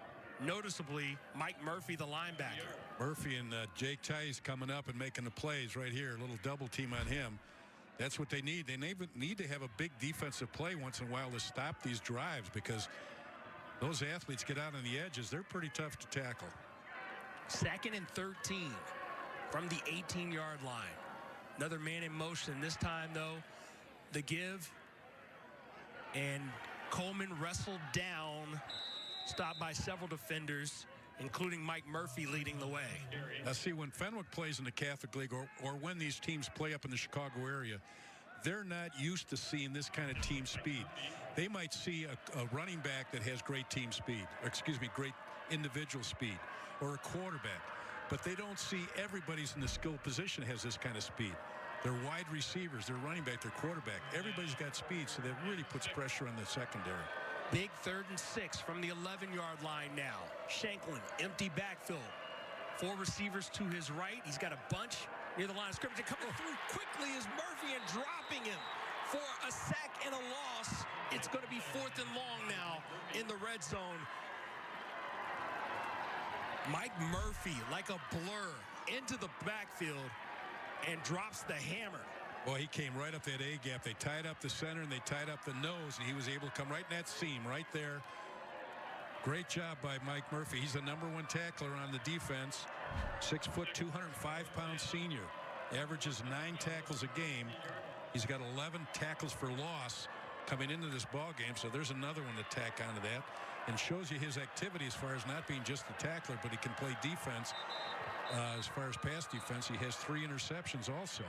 Noticeably, Mike Murphy, the linebacker. Murphy and Jake Tice coming up and making the plays right here. A little double team on him. That's what they need. They need to have a big defensive play once in a while to stop these drives, because those athletes get out on the edges. They're pretty tough to tackle. 2nd and 13 from the 18-yard line. Another man in motion. This time, though, the give. And Coleman wrestled down, stopped by several defenders, including Mike Murphy leading the way. Now, see, when Fenwick plays in the Catholic League, or when these teams play up in the Chicago area, they're not used to seeing this kind of team speed. They might see a running back that has great team speed, or great individual speed, or a quarterback. But they don't see everybody's in the skilled position has this kind of speed. They're wide receivers, they're running back, they're quarterback. Everybody's got speed, so that really puts pressure on the secondary. Big 3rd and 6 from the 11-yard line now. Shanklin, empty backfield. 4 receivers to his right. He's got a bunch near the line of scrimmage. And coming through quickly is Murphy, and dropping him for a sack and a loss. It's going to be 4th and long now in the red zone. Mike Murphy, like a blur, into the backfield and drops the hammer. Well, he came right up that A-gap. They tied up the center and they tied up the nose, and he was able to come right in that seam right there. Great job by Mike Murphy. He's the #1 tackler on the defense. 6 foot, 205-pound senior. Averages 9 tackles a game. He's got 11 tackles for loss coming into this ball game, so there's another one to tack onto that, and shows you his activity as far as not being just a tackler, but he can play defense. As far as pass defense, he has 3 interceptions also.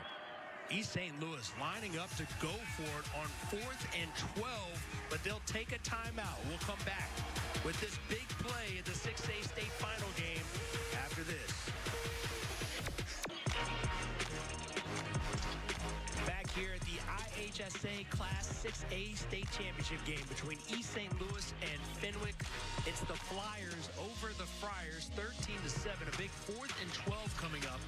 East St. Louis lining up to go for it on 4th and 12, but they'll take a timeout. We'll come back with this big play at the 6A state final game after this. Back here at the IHSA Class 6A state championship game between East St. Louis and Fenwick. It's the Flyers over the Friars, 13-7. A big 4th and 12 coming up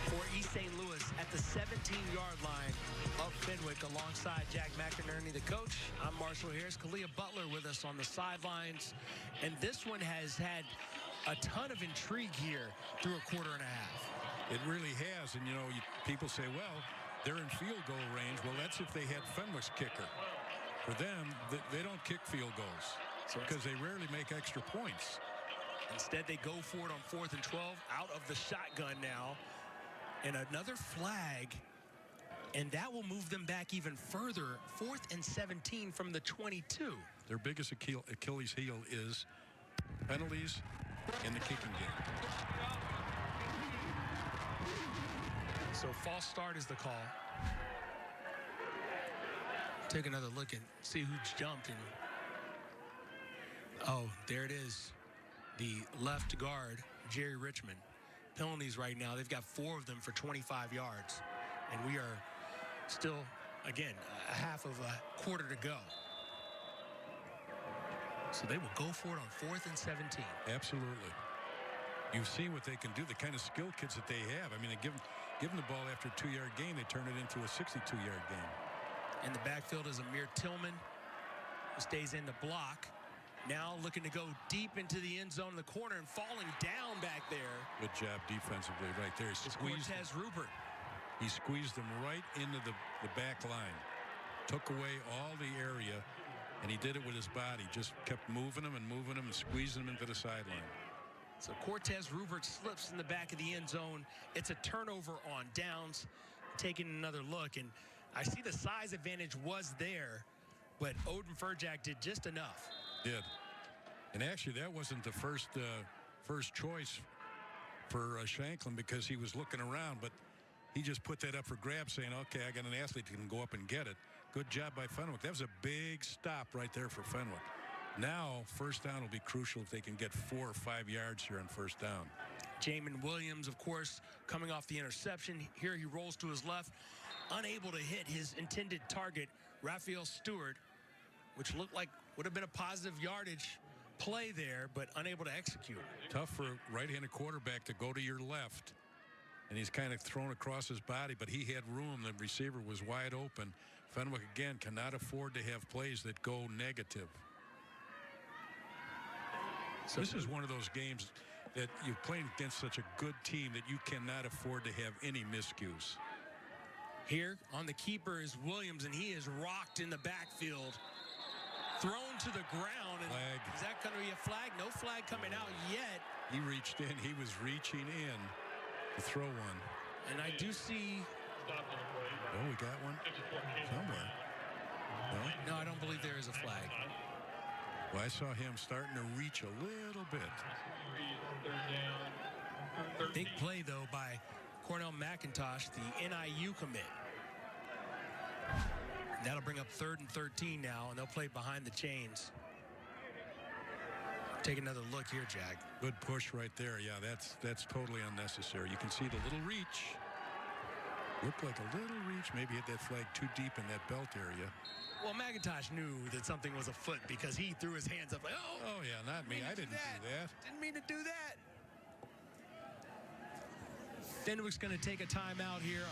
for East St. Louis at the 17-yard line of Fenwick, alongside Jack McInerney, the coach. I'm Marshall Harris. Kalia Butler with us on the sidelines. And this one has had a ton of intrigue here through a quarter and a half. It really has. And, you know, people say, well, they're in field goal range. Well, that's if they had Fenwick's kicker. For them, they don't kick field goals because they rarely make extra points. Instead, they go for it on 4th and 12 out of the shotgun now. And another flag, and that will move them back even further. 4th and 17 from the 22. Their biggest Achilles heel is penalties in the kicking game. So false start is the call. Take another look and see who jumped. And oh, there it is. The left guard, Jerry Richmond. Penalties right now. They've got 4 of them for 25 yards. And we are still, again, a half of a quarter to go. So they will go for it on 4th and 17. Absolutely. You've seen what they can do, the kind of skill kids that they have. I mean, they give them the ball after a 2-yard game, they turn it into a 62-yard game. In the backfield is Amir Tillman, who stays in the block. Now looking to go deep into the end zone in the corner and falling down back there. Good job defensively right there. He squeezed Cortez Rupert. He squeezed them right into the back line. Took away all the area, and he did it with his body. Just kept moving them and squeezing them into the sideline. So Cortez Rupert slips in the back of the end zone. It's a turnover on downs. Taking another look, and I see the size advantage was there, but Odin Furjak did just enough. Did. And actually, that wasn't the first choice for Shanklin, because he was looking around, but he just put that up for grabs, saying, okay, I got an athlete who can go up and get it. Good job by Fenwick. That was a big stop right there for Fenwick. Now, first down will be crucial if they can get 4 or 5 yards here on first down. Jamin Williams, of course, coming off the interception. Here he rolls to his left, unable to hit his intended target, Raphael Stewart. which looked like would have been a positive yardage play there, but unable to execute. Tough for a right-handed quarterback to go to your left. And he's kind of thrown across his body, but he had room. The receiver was wide open. Fenwick, again, cannot afford to have plays that go negative. So this is one of those games that you're playing against such a good team that you cannot afford to have any miscues. Here on the keeper is Williams, and he is rocked in the backfield. Thrown to the ground. And flag. Is that going to be a flag? No flag coming out yet. He reached in. He was reaching in to throw one. And I do see... Oh, we got one somewhere. No, I don't believe there is a flag. Well, I saw him starting to reach a little bit. Big play, though, by Cornell McIntosh, the NIU commit. That'll bring up 3rd and 13 now, and they'll play behind the chains. Take another look here, Jack. Good push right there. Yeah, that's totally unnecessary. You can see the little reach. Looked like a little reach. Maybe hit that flag too deep in that belt area. Well, McIntosh knew that something was afoot because he threw his hands up like, oh yeah, not me. I didn't do that. Didn't mean to do that. Fenwick's going to take a timeout here.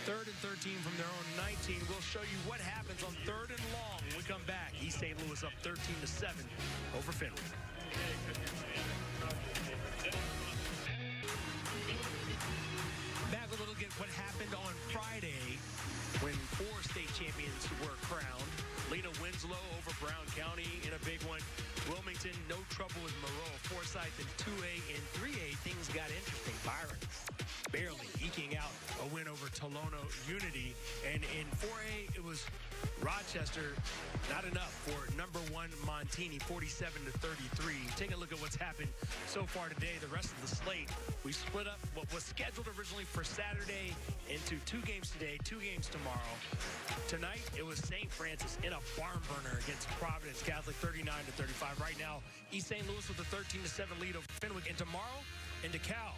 3rd and 13 from their own 19. We'll show you what happens on 3rd and long when we come back. East St. Louis up 13-7 over Fenwick. Back with a look at what happened on Friday when 4 state champions were crowned. Lena Winslow over Brown County in a big one. Wilmington, no trouble with Moreau. Forsyth in 2A and 3A. Things got interesting. Byron barely eking out a win over Tolono Unity. And in 4A, it was Rochester, not enough for number 1 Montini, 47-33. Take a look at what's happened so far today. The rest of the slate, we split up what was scheduled originally for Saturday into 2 games today, 2 games tomorrow. Tonight, it was St. Francis in a barn burner against Providence Catholic, 39-35. Right now, East St. Louis with a 13-7 lead over Fenwick. And tomorrow in DeKalb,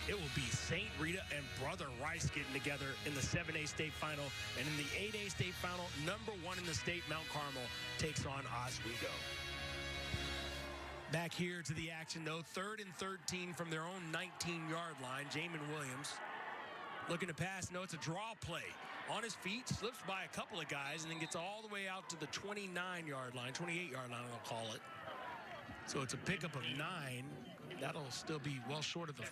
it will be St. Rita and Brother Rice getting together in the 7A state final. And in the 8A state final, number 1 in the state, Mount Carmel, takes on Oswego. Back here to the action, though. 3rd and 13 from their own 19-yard line. Jamin Williams looking to pass. No, it's a draw play. On his feet, slips by a couple of guys, and then gets all the way out to the 29-yard line, 28-yard line, I'll call it. So it's a pickup of 9. That'll still be well short of the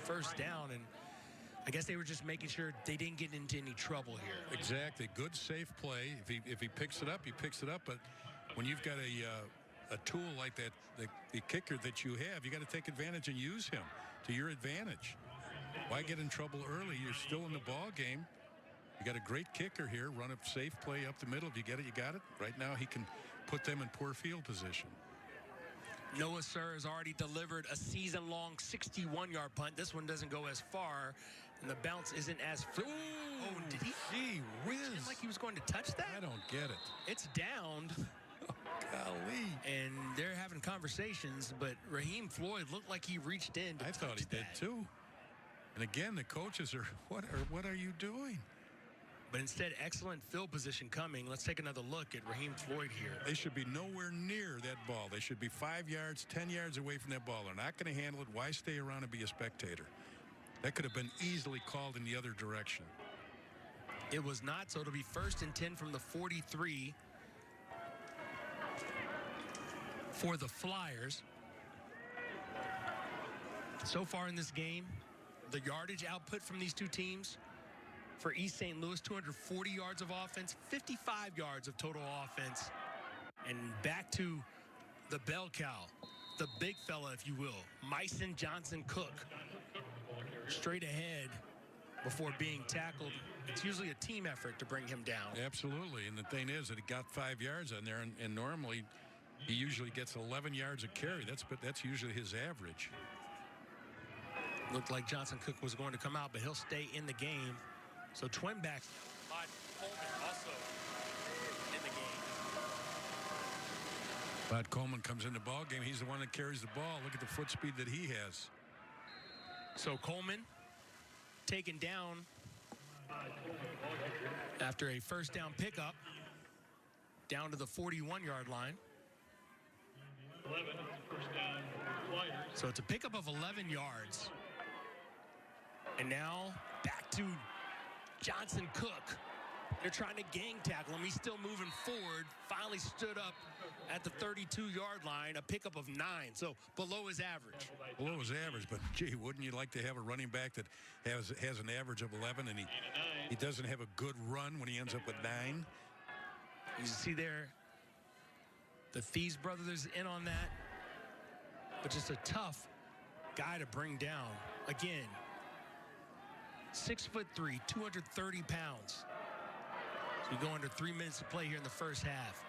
first down, and I guess they were just making sure they didn't get into any trouble here. Exactly. Good, safe play. If he picks it up, he picks it up. But when you've got a tool like that, the kicker that you have, you got to take advantage and use him to your advantage. Why get in trouble early? You're still in the ball game. You got a great kicker here. Run a safe play up the middle. If you get it, you got it. Right now, he can put them in poor field position. Noah Sir has already delivered a season-long 61-yard punt. This one doesn't go as far, and the bounce isn't as... Oh, did he? Gee whiz. Seemed like he was going to touch that? I don't get it. It's downed. Oh, golly. And they're having conversations, but Raheem Floyd looked like he reached in to I thought he did, too. And again, the coaches are, what are you doing? But instead, excellent field position coming. Let's take another look at Raheem Floyd here. They should be nowhere near that ball. They should be 5 yards, 10 yards away from that ball. They're not going to handle it. Why stay around and be a spectator? That could have been easily called in the other direction. It was not, so it'll be 1st and 10 from the 43 for the Flyers. So far in this game, the yardage output from these two teams: for East St. Louis, 240 yards of offense, 55 yards of total offense. And back to the bell cow, the big fella, if you will, Myson Johnson Cook. Straight ahead before being tackled. It's usually a team effort to bring him down. Absolutely, and the thing is that he got 5 yards on there, and normally he usually gets 11 yards a carry. That's usually his average. Looked like Johnson Cook was going to come out, but he'll stay in the game. So twin back, Coleman also in the game. Bud Coleman comes in the ball game. He's the one that carries the ball. Look at the foot speed that he has. So Coleman taken down after a first down pickup. down to the 41-yard line. 11, first down, Flyers. So it's a pickup of 11 yards. And now back to Johnson Cook. They're trying to gang tackle him. He's still moving forward. Finally stood up at the 32-yard line, a pickup of 9. So below his average. Below his average, but gee, wouldn't you like to have a running back that has an average of 11 and he doesn't have a good run when he ends up with 9? You see there, the Thies brothers in on that. But just a tough guy to bring down. Again, 6'3", 230 pounds. So you go under 3 minutes to play here in the first half.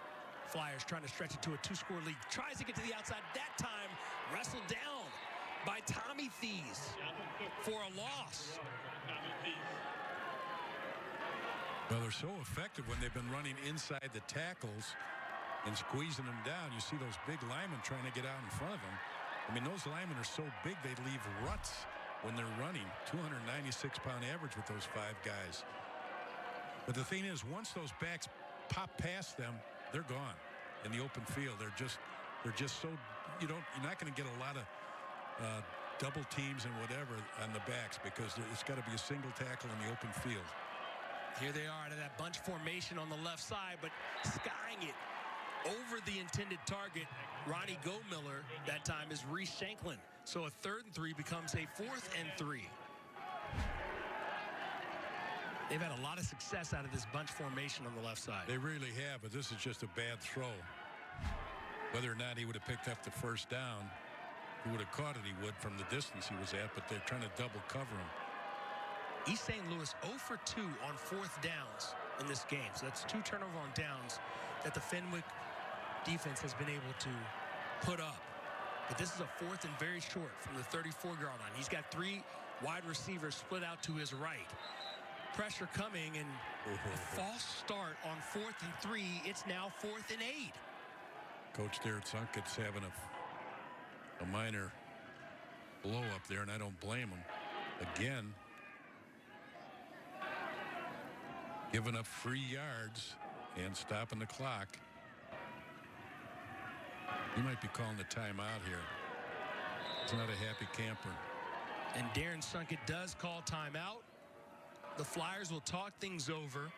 Flyers trying to stretch it to a 2-score lead. Tries to get to the outside. That time wrestled down by Tommy Thies for a loss. Well, they're so effective when they've been running inside the tackles and squeezing them down. You see those big linemen trying to get out in front of them. I mean, those linemen are so big they leave ruts when they're running. 296-pound average with those 5 guys. But the thing is, once those backs pop past them, they're gone in the open field. They're just so you're not going to get a lot of double teams and whatever on the backs because it's got to be a single tackle in the open field. Here they are out of that bunch formation on the left side, but skying it over the intended target. Ronnie Gomiller that time is Reese Shanklin. So a 3rd and 3 becomes a 4th and 3. They've had a lot of success out of this bunch formation on the left side. They really have, but this is just a bad throw. Whether or not he would have picked up the first down, he would have caught it, he would, from the distance he was at, but they're trying to double cover him. East St. Louis 0 for 2 on 4th downs in this game. So that's 2 turnover on downs that the Fenwick defense has been able to put up. But this is a 4th and very short from the 34-yard line. He's got 3 wide receivers split out to his right. Pressure coming and a false start on 4th and 3. It's now 4th and 8. Coach Darren Sunkett's having a minor blow up there, and I don't blame him. Again, giving up 3 yards and stopping the clock. You might be calling the timeout here. It's not a happy camper. And Darren Sunkett does call timeout. The Flyers will talk things over.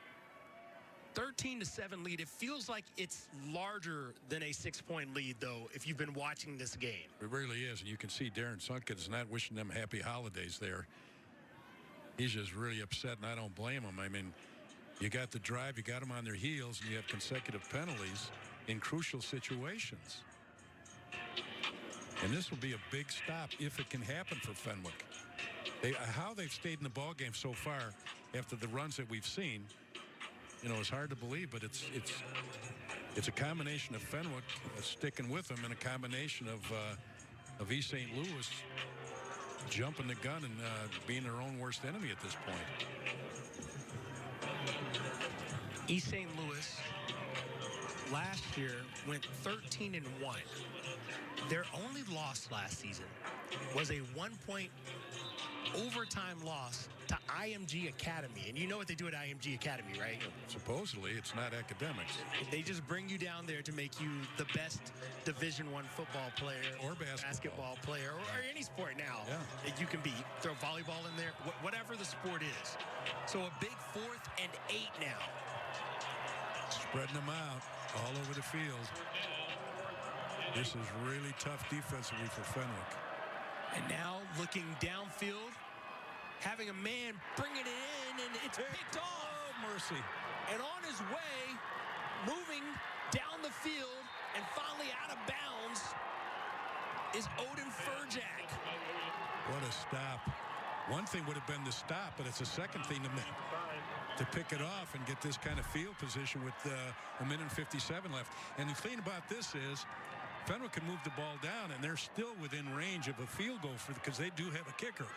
13-7 lead. It feels like it's larger than a 6-point lead, though, if you've been watching this game. It really is, and you can see Darren Sunkett is not wishing them happy holidays there. He's just really upset, and I don't blame him. I mean, you got the drive, you got them on their heels, and you have consecutive penalties in crucial situations. And this will be a big stop if it can happen for Fenwick. How they've stayed in the ball game so far after the runs that we've seen, it's hard to believe, but it's a combination of Fenwick sticking with them and a combination of East St. Louis jumping the gun and being their own worst enemy at this point. East St. Louis last year went 13-1. Their only loss last season was a 1-point overtime loss to IMG Academy. And you know what they do at IMG Academy, right? Supposedly, it's not academics. They just bring you down there to make you the best Division I football player or basketball player or any sport now that you can be. Throw volleyball in there, whatever the sport is. So a big 4th and 8 now. Spreading them out all over the field. This is really tough defensively for Fenwick. And now looking downfield, having a man bringing it in, and it's picked off. Oh, mercy. And on his way, moving down the field, and finally out of bounds is Odin Furjak. What a stop. One thing would have been the stop, but it's a second thing to pick it off and get this kind of field position with a minute and 57 left. And the thing about this is Fenwick can move the ball down, and they're still within range of a field goal because they do have a kicker.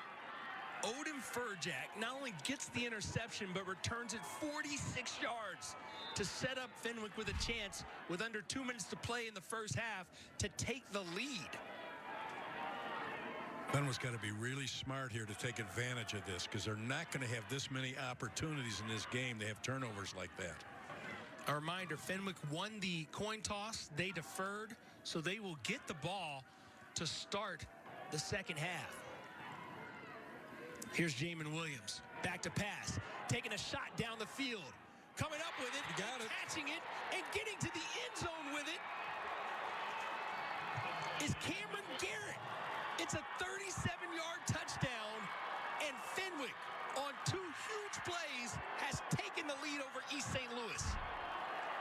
Odin Furjak not only gets the interception, but returns it 46 yards to set up Fenwick with a chance with under 2 minutes to play in the first half to take the lead. Fenwick's got to be really smart here to take advantage of this because they're not going to have this many opportunities in this game to have turnovers like that. A reminder, Fenwick won the coin toss. They deferred, so they will get the ball to start the second half. Here's Jamin Williams. Back to pass. Taking a shot down the field. Coming up with it. Catching it. And getting to the end zone with it is Cameron Garrett. It's a 37-yard touchdown. And Fenwick, on 2 huge plays, has taken the lead over East St. Louis.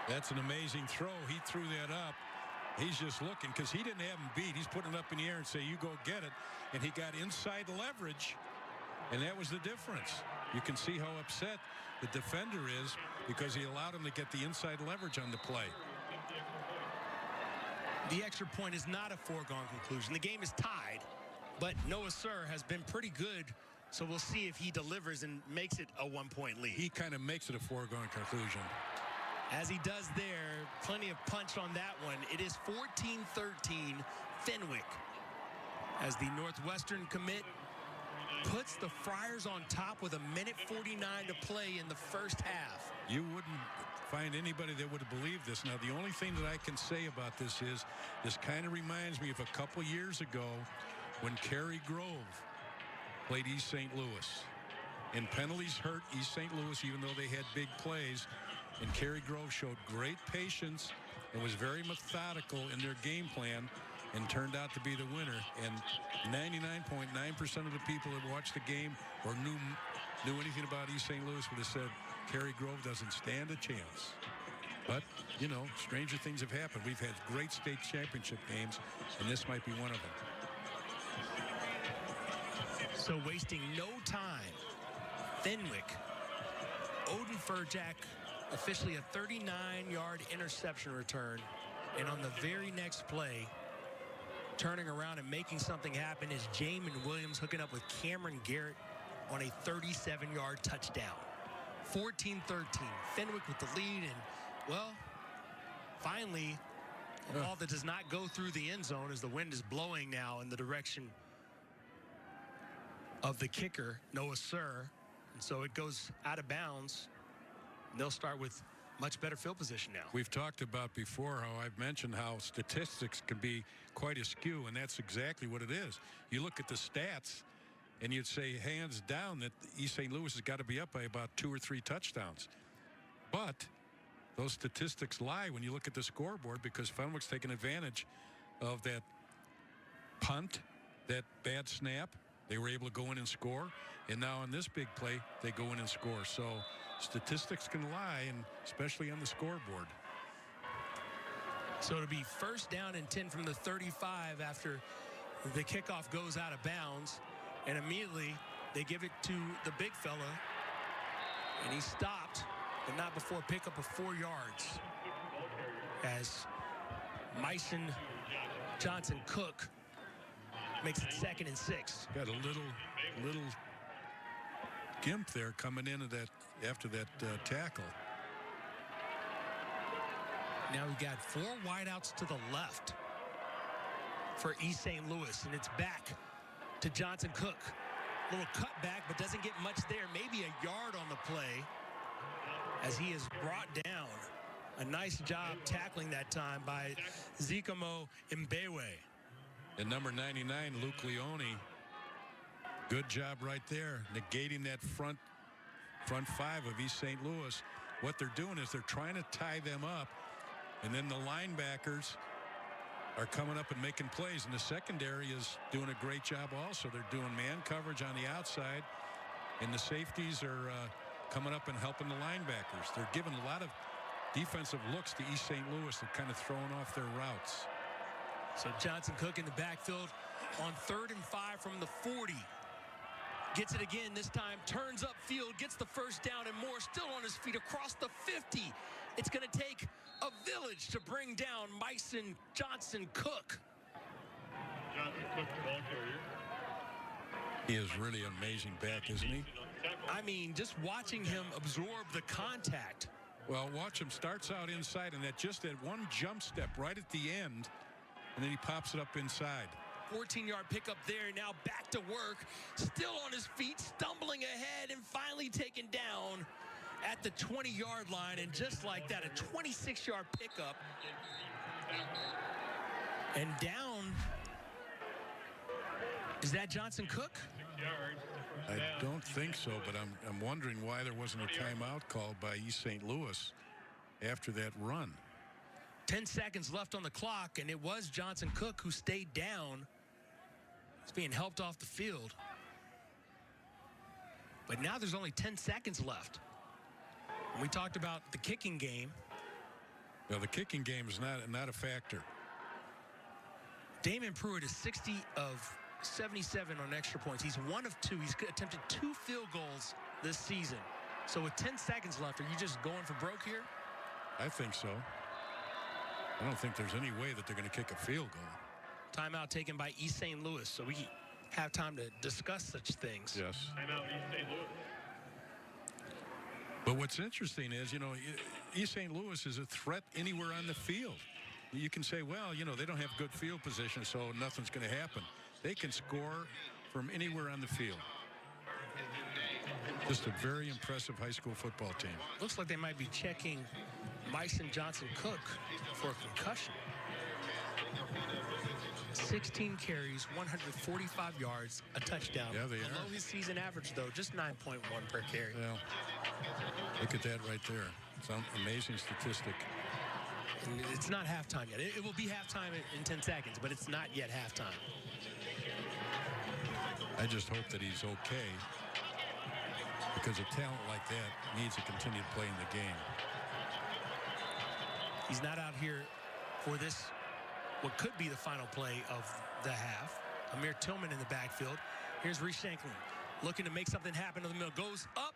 That's an amazing throw. He threw that up. He's just looking because he didn't have him beat. He's putting it up in the air and say, you go get it. And he got inside leverage, and that was the difference. You can see how upset the defender is because he allowed him to get the inside leverage on the play. The extra point is not a foregone conclusion. The game is tied, but Noah Sir has been pretty good, so we'll see if he delivers and makes it a 1-point lead. He kind of makes it a foregone conclusion. As he does there, plenty of punch on that one. It is 14-13 Fenwick as the Northwestern commit puts the Friars on top with 1:49 to play in the first half. You wouldn't find anybody that would have believed this. Now, the only thing that I can say about this is this kind of reminds me of a couple years ago when Cary Grove played East St. Louis. And penalties hurt East St. Louis even though they had big plays. And Cary Grove showed great patience and was very methodical in their game plan and turned out to be the winner. And 99.9% of the people that watched the game or knew anything about East St. Louis would have said Cary Grove doesn't stand a chance. But, you know, stranger things have happened. We've had great state championship games, and this might be one of them. So wasting no time, Fenwick, Odin Furjack, officially a 39-yard interception return. And on the very next play, turning around and making something happen is Jamin Williams hooking up with Cameron Garrett on a 37-yard touchdown. 14-13, Fenwick with the lead, and, well, finally, a ball that does not go through the end zone as the wind is blowing now in the direction of the kicker, Noah Sir. And so it goes out of bounds. They'll start with much better field position now. We've talked about before how I've mentioned how statistics can be quite askew, and that's exactly what it is. You look at the stats, and you'd say hands down that East St. Louis has got to be up by about 2 or 3 touchdowns. But those statistics lie when you look at the scoreboard because Fenwick's taken advantage of that punt, that bad snap. They were able to go in and score, and now on this big play, they go in and score. So statistics can lie, and especially on the scoreboard. So it'll be first down and 10 from the 35 after the kickoff goes out of bounds. And immediately they give it to the big fella. And he stopped, but not before pickup of 4 yards. As Myson Johnson Cook makes it 2nd and 6. Got a little gimp there coming into that after that tackle. Now we got 4 wideouts to the left for East St. Louis, and it's back to Johnson Cook. Little cutback, but doesn't get much there. Maybe a yard on the play as he is brought down. A nice job tackling that time by Zikomo Mbewe. And number 99, Luke Leone. Good job right there, negating that front 5 of East St. Louis. What they're doing is they're trying to tie them up, and then the linebackers are coming up and making plays, and the secondary is doing a great job also. They're doing man coverage on the outside, and the safeties are coming up and helping the linebackers. They're giving a lot of defensive looks to East St. Louis and kind of throwing off their routes. So Johnson Cook in the backfield on 3rd and 5 from the 40. Gets it again this time, turns upfield, gets the first down, and more still on his feet across the 50. It's going to take a village to bring down Myson Johnson Cook. Johnson Cook, the ball carrier. He is really an amazing back, isn't he? I mean, just watching him absorb the contact. Well, watch him. Starts out inside, and that one jump step right at the end, and then he pops it up inside. 14-yard pickup there, now back to work, still on his feet, stumbling ahead, and finally taken down at the 20-yard line, and just like that, a 26-yard pickup. And down, is that Johnson Cook? I don't think so, but I'm wondering why there wasn't a timeout called by East St. Louis after that run. 10 seconds left on the clock, and it was Johnson Cook who stayed down. He's being helped off the field. But now there's only 10 seconds left. We talked about the kicking game. Well, the kicking game is not a factor. Damon Pruitt is 60 of 77 on extra points. He's 1 of 2. He's attempted 2 field goals this season. So with 10 seconds left, are you just going for broke here? I think so. I don't think there's any way that they're going to kick a field goal. Timeout taken by East St. Louis, so we have time to discuss such things. Yes. Timeout East St. Louis. But what's interesting is, East St. Louis is a threat anywhere on the field. You can say, well, they don't have good field position, so nothing's going to happen. They can score from anywhere on the field. Just a very impressive high school football team. Looks like they might be checking Myson Johnson Cook for a concussion. 16 carries, 145 yards, a touchdown. Yeah, they Below are. his season average, though, just 9.1 per carry. Yeah. Look at that right there. It's an amazing statistic. And it's not halftime yet. It will be halftime in 10 seconds, but it's not yet halftime. I just hope that he's okay, because a talent like that needs to continue playing the game. He's not out here for this, what could be the final play of the half. Amir Tillman in the backfield. Here's Reese Shanklin looking to make something happen in the middle. Goes up,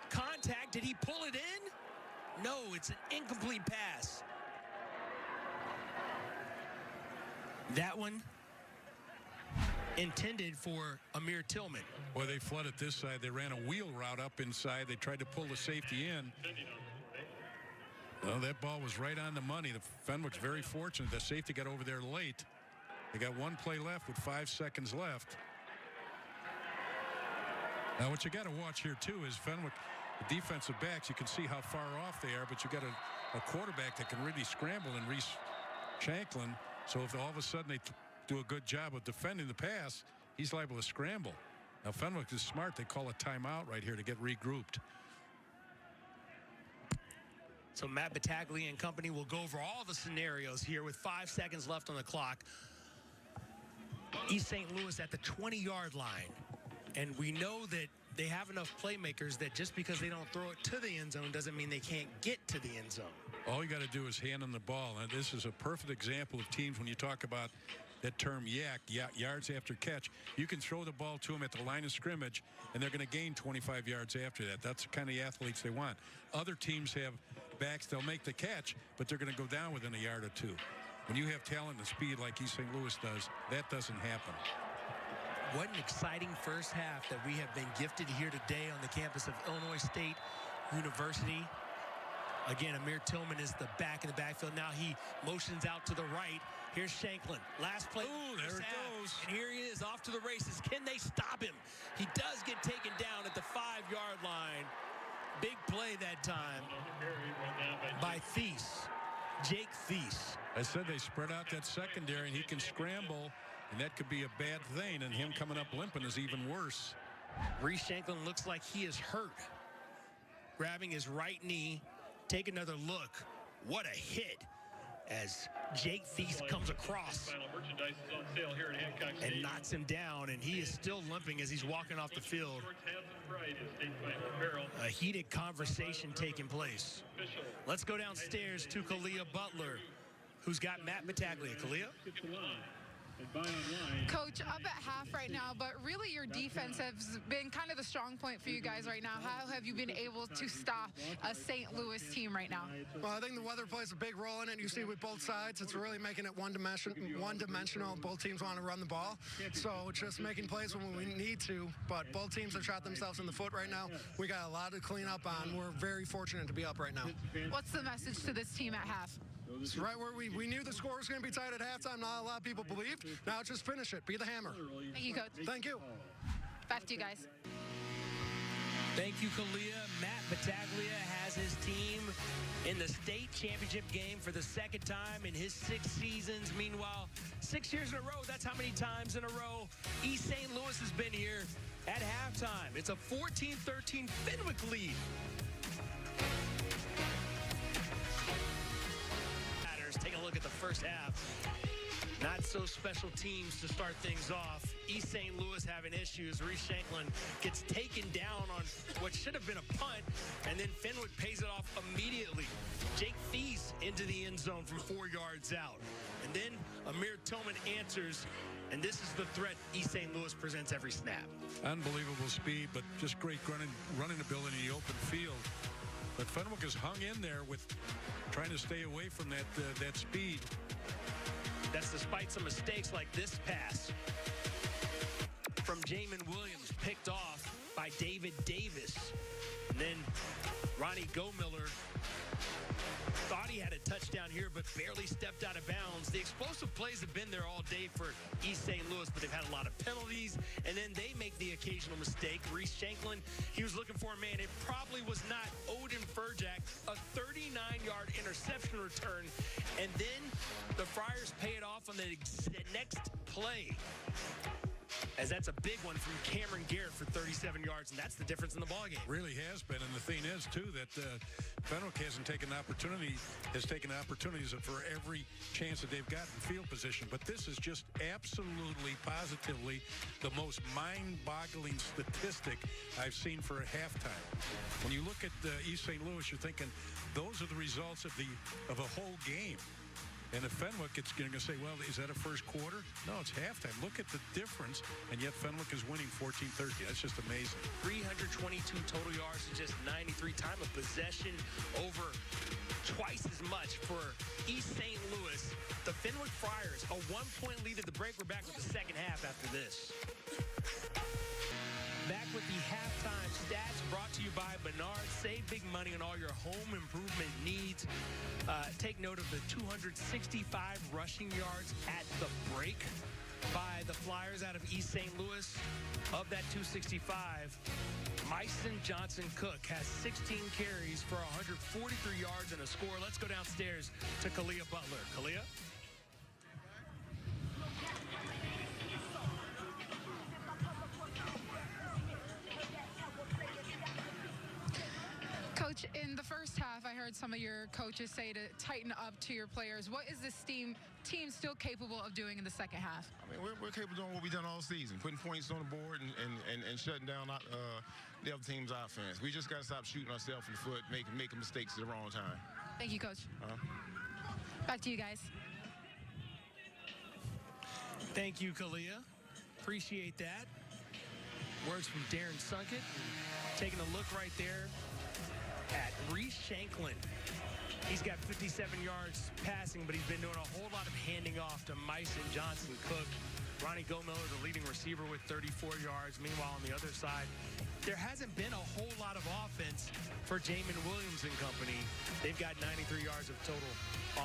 contact. Did he pull it in? No, it's an incomplete pass. That one intended for Amir Tillman. Boy, they flooded this side. They ran a wheel route up inside. They tried to pull the safety in. Well, that ball was right on the money. The Fenwick's very fortunate. The safety got over there late. They got one play left with 5 seconds left. Now, what you got to watch here, too, is Fenwick, the defensive backs, you can see how far off they are, but you got a quarterback that can really scramble in Reese Shanklin. So if all of a sudden they do a good job of defending the pass, he's liable to scramble. Now, Fenwick is smart. They call a timeout right here to get regrouped. So Matt Battaglia and company will go over all the scenarios here with 5 seconds left on the clock. East St. Louis at the 20-yard line. And we know that they have enough playmakers that just because they don't throw it to the end zone doesn't mean they can't get to the end zone. All you got to do is hand them the ball. And this is a perfect example of teams when you talk about that term yards after catch. You can throw the ball to them at the line of scrimmage, and they're going to gain 25 yards after that. That's the kind of athletes they want. Other teams have backs, they'll make the catch, but they're going to go down within a yard or two. When you have talent and speed like East St. Louis does, that doesn't happen. What an exciting first half that we have been gifted here today on the campus of Illinois State University. Again, Amir Tillman is the back in the backfield. Now he motions out to the right. Here's Shanklin. Last play. Oh, there it goes. And here he is off to the races. Can they stop him? He does get taken down at the 5-yard line. Big play that time by Thies. Jake Thies. I said they spread out that secondary, and he can scramble, and that could be a bad thing, and him coming up limping is even worse. Reese Shanklin looks like he is hurt. Grabbing his right knee. Take another look. What a hit as Jake Thies comes across and knocks him down, and he is still limping as he's walking off the field. A heated conversation taking place. Let's go downstairs to Kalia Butler, who's got Matt Battaglia. Kalia? Coach, up at half right now, but really your defense has been kind of the strong point for you guys right now. How have you been able to stop a St. Louis team right now? Well, I think the weather plays a big role in it. You see with both sides, it's really making it one-dimensional. Both teams want to run the ball. So just making plays when we need to, but both teams have shot themselves in the foot right now. We got a lot to clean up on. We're very fortunate to be up right now. What's the message to this team at half? It's right where we knew the score was going to be tight at halftime. Not a lot of people believed. Now just finish it. Be the hammer. Thank you, Coach. Thank you. Back to you guys. Thank you, Kalia. Matt Battaglia has his team in the state championship game for the second time in his 6 seasons. Meanwhile, 6 years in a row, that's how many times in a row East St. Louis has been here at halftime. It's a 14-13 Fenwick lead. Take a look at the first half. Not so special teams to start things off. East St. Louis having issues. Reese Shanklin gets taken down on what should have been a punt, and then Fenwick pays it off immediately. Jake Fees into the end zone from 4 yards out. And then Amir Tillman answers, and this is the threat East St. Louis presents every snap. Unbelievable speed, but just great running ability in the open field. But Fenwick has hung in there with trying to stay away from that speed. That's despite some mistakes like this pass from Jamin Williams, picked off by David Davis. And then Ronnie Gomiller thought he had a touchdown here, but barely stepped out of bounds. The explosive plays have been there all day for East St. Louis, but they've had a lot of penalties, and then they make the occasional mistake. Reese Shanklin, he was looking for a man. It probably was not Odin Furjak, a 39-yard interception return, and then the Friars pay it off on the next play, as that's a big one from Cameron Garrett for 37 yards, and that's the difference in the ballgame. Really has been, and the thing is, too, that Fenwick has taken opportunities for every chance that they've gotten field position. But this is just absolutely, positively the most mind-boggling statistic I've seen for a halftime. When you look at East St. Louis, you're thinking those are the results of a whole game. And if Fenwick, it's going to say, well, is that a first quarter? No, it's halftime. Look at the difference, and yet Fenwick is winning 14-13. That's just amazing. 322 total yards and just 93 time of possession, over twice as much for East St. Louis. The Fenwick Friars, a 1-point lead at the break. We're back with the second half after this. Back with the halftime stats brought to you by Menard. Save big money on all your home improvement needs. Take note of the 265 rushing yards at the break by the Flyers out of East St. Louis. Of that 265, Myson Johnson Cook has 16 carries for 143 yards and a score. Let's go downstairs to Kalia Butler. Kalia? Coach, in the first half, I heard some of your coaches say to tighten up to your players. What is this team still capable of doing in the second half? I mean, we're capable of doing what we've done all season, putting points on the board and shutting down the other team's offense. We just got to stop shooting ourselves in the foot, making mistakes at the wrong time. Thank you, Coach. Back to you guys. Thank you, Kalia. Appreciate that. Words from Darren Sunkett. Taking a look right there at Reese Shanklin. He's got 57 yards passing, but he's been doing a whole lot of handing off to Myson Johnson Cook. Ronnie Gomiller, the leading receiver, with 34 yards. Meanwhile, on the other side, there hasn't been a whole lot of offense for Jamin Williams and company. They've got 93 yards of total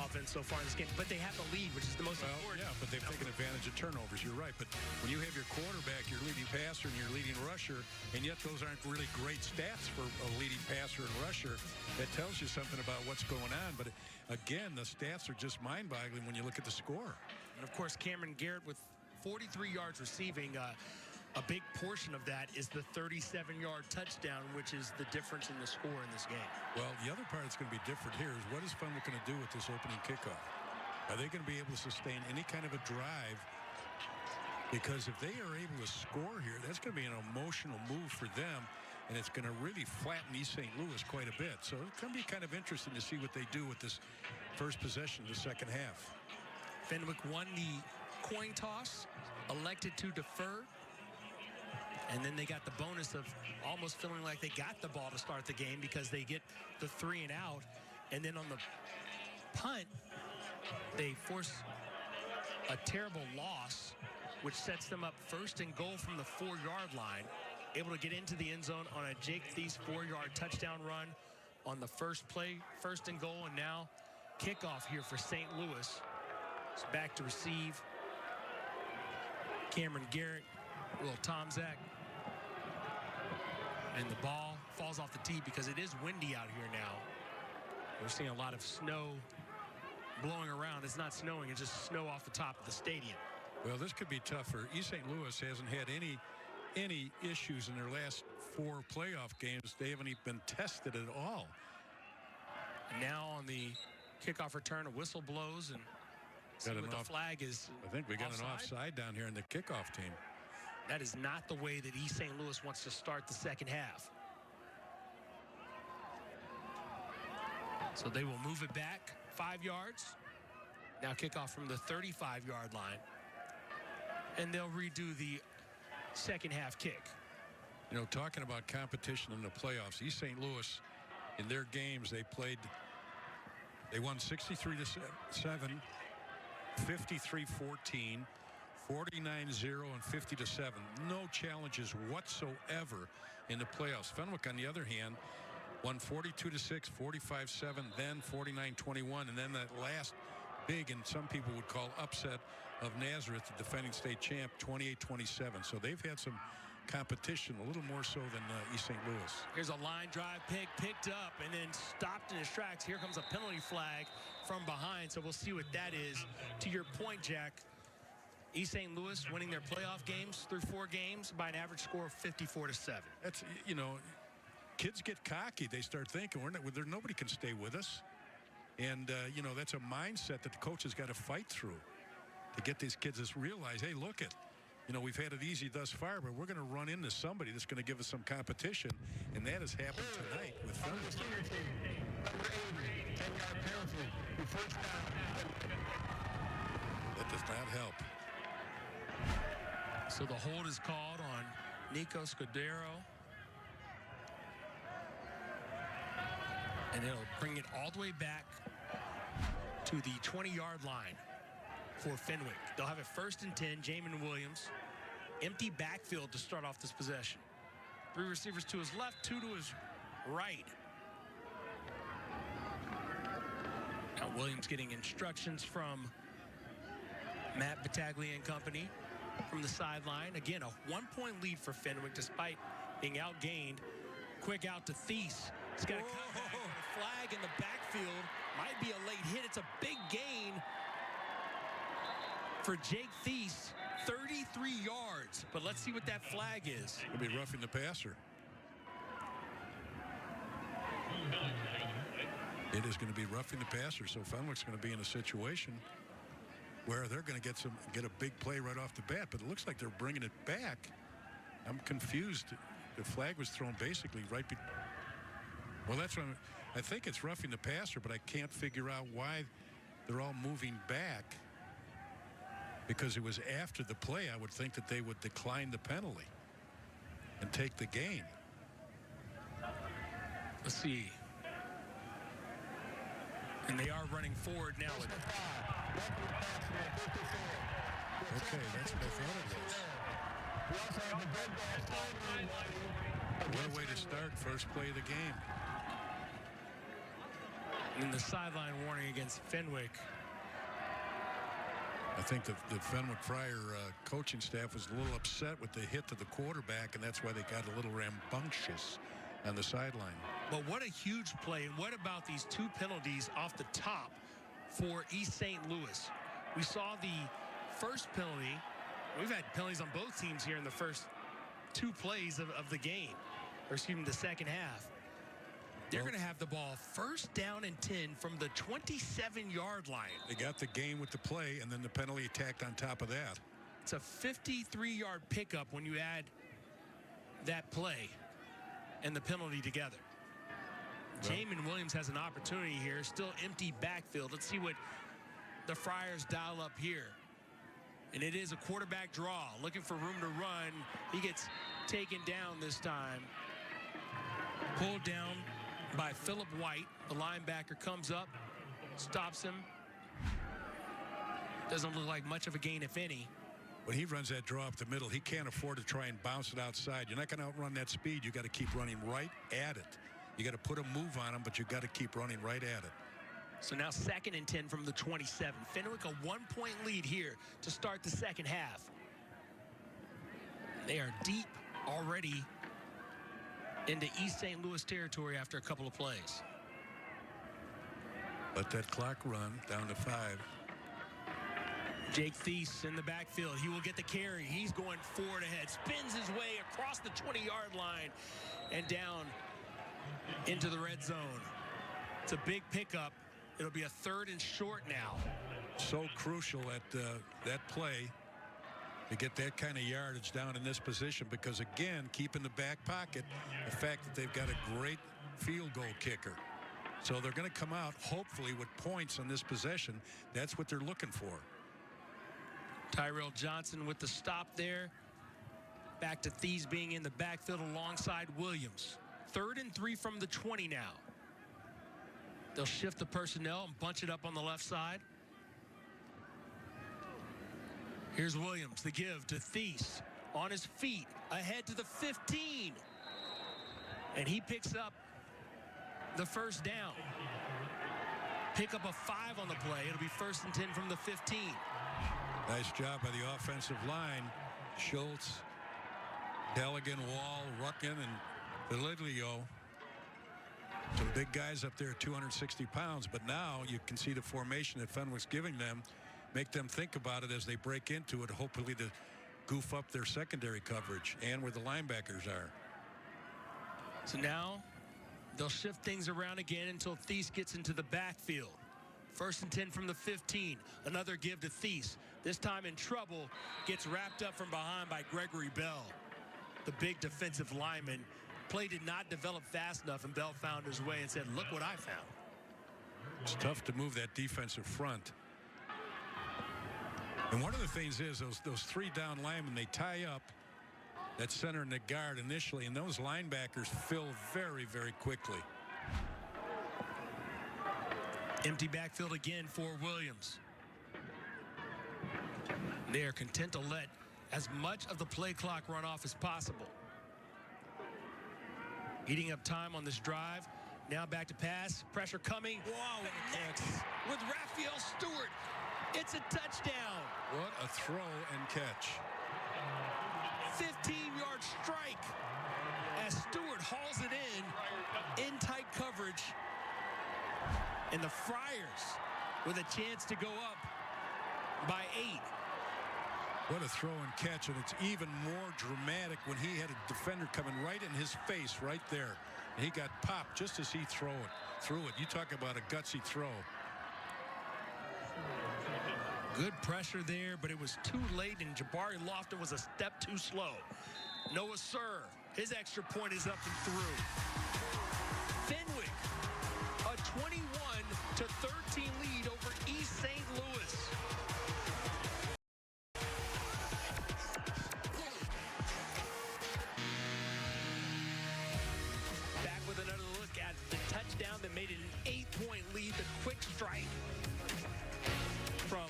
offense so far in this game, but they have the lead, which is the most important. Yeah, but they've taken advantage of turnovers. You're right, but when you have your quarterback, your leading passer, and your leading rusher, and yet those aren't really great stats for a leading passer and rusher, that tells you something about what's going on. But again, the stats are just mind-boggling when you look at the score. And of course, Cameron Garrett with 43 yards receiving. A big portion of that is the 37-yard touchdown, which is the difference in the score in this game. Well, the other part that's going to be different here is what is Fenwick going to do with this opening kickoff? Are they going to be able to sustain any kind of a drive? Because if they are able to score here, that's going to be an emotional move for them, and it's going to really flatten East St. Louis quite a bit. So it's going to be kind of interesting to see what they do with this first possession of the second half. Fenwick won the coin toss, elected to defer. And then they got the bonus of almost feeling like they got the ball to start the game because they get the 3 and out. And then on the punt, they force a terrible loss, which sets them up first and goal from the 4-yard line. Able to get into the end zone on a Jake Thies 4-yard touchdown run on the first play, first and goal. And now kickoff here for St. Louis. It's back to receive. Cameron Garrett, Will Tomzak. And the ball falls off the tee because it is windy out here now. We're seeing a lot of snow blowing around. It's not snowing, it's just snow off the top of the stadium. Well, this could be tougher. East St. Louis hasn't had any issues in their last 4 playoff games. They haven't even been tested at all. Now on the kickoff return, a whistle blows, and see what the flag is. I think we got offside? an offside down here in the kickoff team. That is not the way that East St. Louis wants to start the second half. So they will move it back 5 yards. Now kickoff from the 35-yard line. And they'll redo the second half kick. You know, talking about competition in the playoffs, East St. Louis, in their games, they won 63-7, 53-14, 49-0, and 50-7. No challenges whatsoever in the playoffs. Fenwick, on the other hand, won 42-6, 45-7, then 49-21, and then that last big, and some people would call upset, of Nazareth, the defending state champ, 28-27. So they've had some competition, a little more so than East St. Louis. Here's a line drive picked up and then stopped in his tracks. Here comes a penalty flag from behind, so we'll see what that is. To your point, Jack, East St. Louis winning their playoff games through 4 games by an average score of 54-7. That's, you know, kids get cocky. They start thinking, nobody can stay with us. And, you know, that's a mindset that the coach has got to fight through to get these kids to realize, hey, look it. You know, we've had it easy thus far, but we're going to run into somebody that's going to give us some competition, and that has happened tonight with Fenwick. That does not help. So the hold is called on Nico Scudero. And it'll bring it all the way back to the 20-yard line for Fenwick. They'll have it 1st and 10, Jamin Williams. Empty backfield to start off this possession. 3 receivers to his left, 2 to his right. Now Williams getting instructions from Matt Battaglia and company from the sideline. Again, a 1-point lead for Fenwick despite being outgained. Quick out to Thies. He's got a flag in the backfield. Might be a late hit. It's a big gain for Jake Thies. 33 yards. But let's see what that flag is. It'll be roughing the passer. It is going to be roughing the passer. So Fenwick's going to be in a situation where they're going to get a big play right off the bat. But it looks like they're bringing it back. I'm confused. The flag was thrown basically right. Well, that's what I think it's roughing the passer, but I can't figure out why they're all moving back. Because it was after the play, I would think that they would decline the penalty and take the gain. Let's see. And they are running forward now with it. Okay, that's what I thought it was. What a way to start first play of the game. And the sideline warning against Fenwick. I think the Fenwick Friar coaching staff was a little upset with the hit to the quarterback, and that's why they got a little rambunctious on the sideline. But what a huge play. And what about these 2 penalties off the top for East St. Louis? We saw the first penalty. We've had penalties on both teams here in the first 2 plays of the game, or excuse me, the second half. They're going to have the ball 1st down and 10 from the 27-yard line. They got the game with the play, and then the penalty attacked on top of that. It's a 53-yard pickup when you add that play and the penalty together. Well, Jamin Williams has an opportunity here. Still empty backfield. Let's see what the Friars dial up here. And it is a quarterback draw. Looking for room to run. He gets taken down this time. Pulled down by Philip White. The linebacker comes up, stops him. Doesn't look like much of a gain, if any. When he runs that draw up the middle, he can't afford to try and bounce it outside. You're not going to outrun that speed. You got to keep running right at it. You got to put a move on him, but you got to keep running right at it. So now 2nd and 10 from the 27. Fenwick a 1-point lead here to start the second half. They are deep already into East St. Louis territory after a couple of plays. Let that clock run down to 5. Jake Thies in the backfield. He will get the carry. He's going forward ahead. Spins his way across the 20-yard line and down into the red zone. It's a big pickup. It'll be a 3rd and short now. So crucial at that play to get that kind of yardage down in this position because, again, keep in the back pocket the fact that they've got a great field goal kicker. So they're going to come out, hopefully, with points on this possession. That's what they're looking for. Tyrell Johnson with the stop there. Back to Thies being in the backfield alongside Williams. 3rd and 3 from the 20 now. They'll shift the personnel and bunch it up on the left side. Here's Williams, the give to Thies. On his feet, ahead to the 15. And he picks up the first down. Pick up a 5 on the play. It'll be 1st and 10 from the 15. Nice job by the offensive line. Schultz, Deligan, Wall, Rucken, and Feliglio. Some big guys up there, 260 pounds. But now you can see the formation that Fenwick's giving them. Make them think about it as they break into it, hopefully to goof up their secondary coverage and where the linebackers are. So now they'll shift things around again until Thies gets into the backfield. 1st and 10 from the 15. Another give to Thies. This time in trouble, gets wrapped up from behind by Gregory Bell, the big defensive lineman. Play did not develop fast enough, and Bell found his way and said, look what I found. It's tough to move that defensive front. And one of the things is those 3 down linemen, they tie up that center and the guard initially, and those linebackers fill very, very quickly. Empty backfield again for Williams. They are content to let as much of the play clock run off as possible. Eating up time on this drive. Now back to pass. Pressure coming. Wow. Next with Raphael Stewart. It's a touchdown. What a throw and catch. 15-yard strike as Stewart hauls it in tight coverage. And the Friars with a chance to go up by 8. What a throw and catch, and it's even more dramatic when he had a defender coming right in his face right there. And he got popped just as he threw it. You talk about a gutsy throw. Good pressure there, but it was too late, and Jabari Lofton was a step too slow. Noah Sir, his extra point is up and through. Fenwick, a 21-13 lead over East St. Louis. Back with another look at the touchdown that made it an 8-point lead, the quick strike from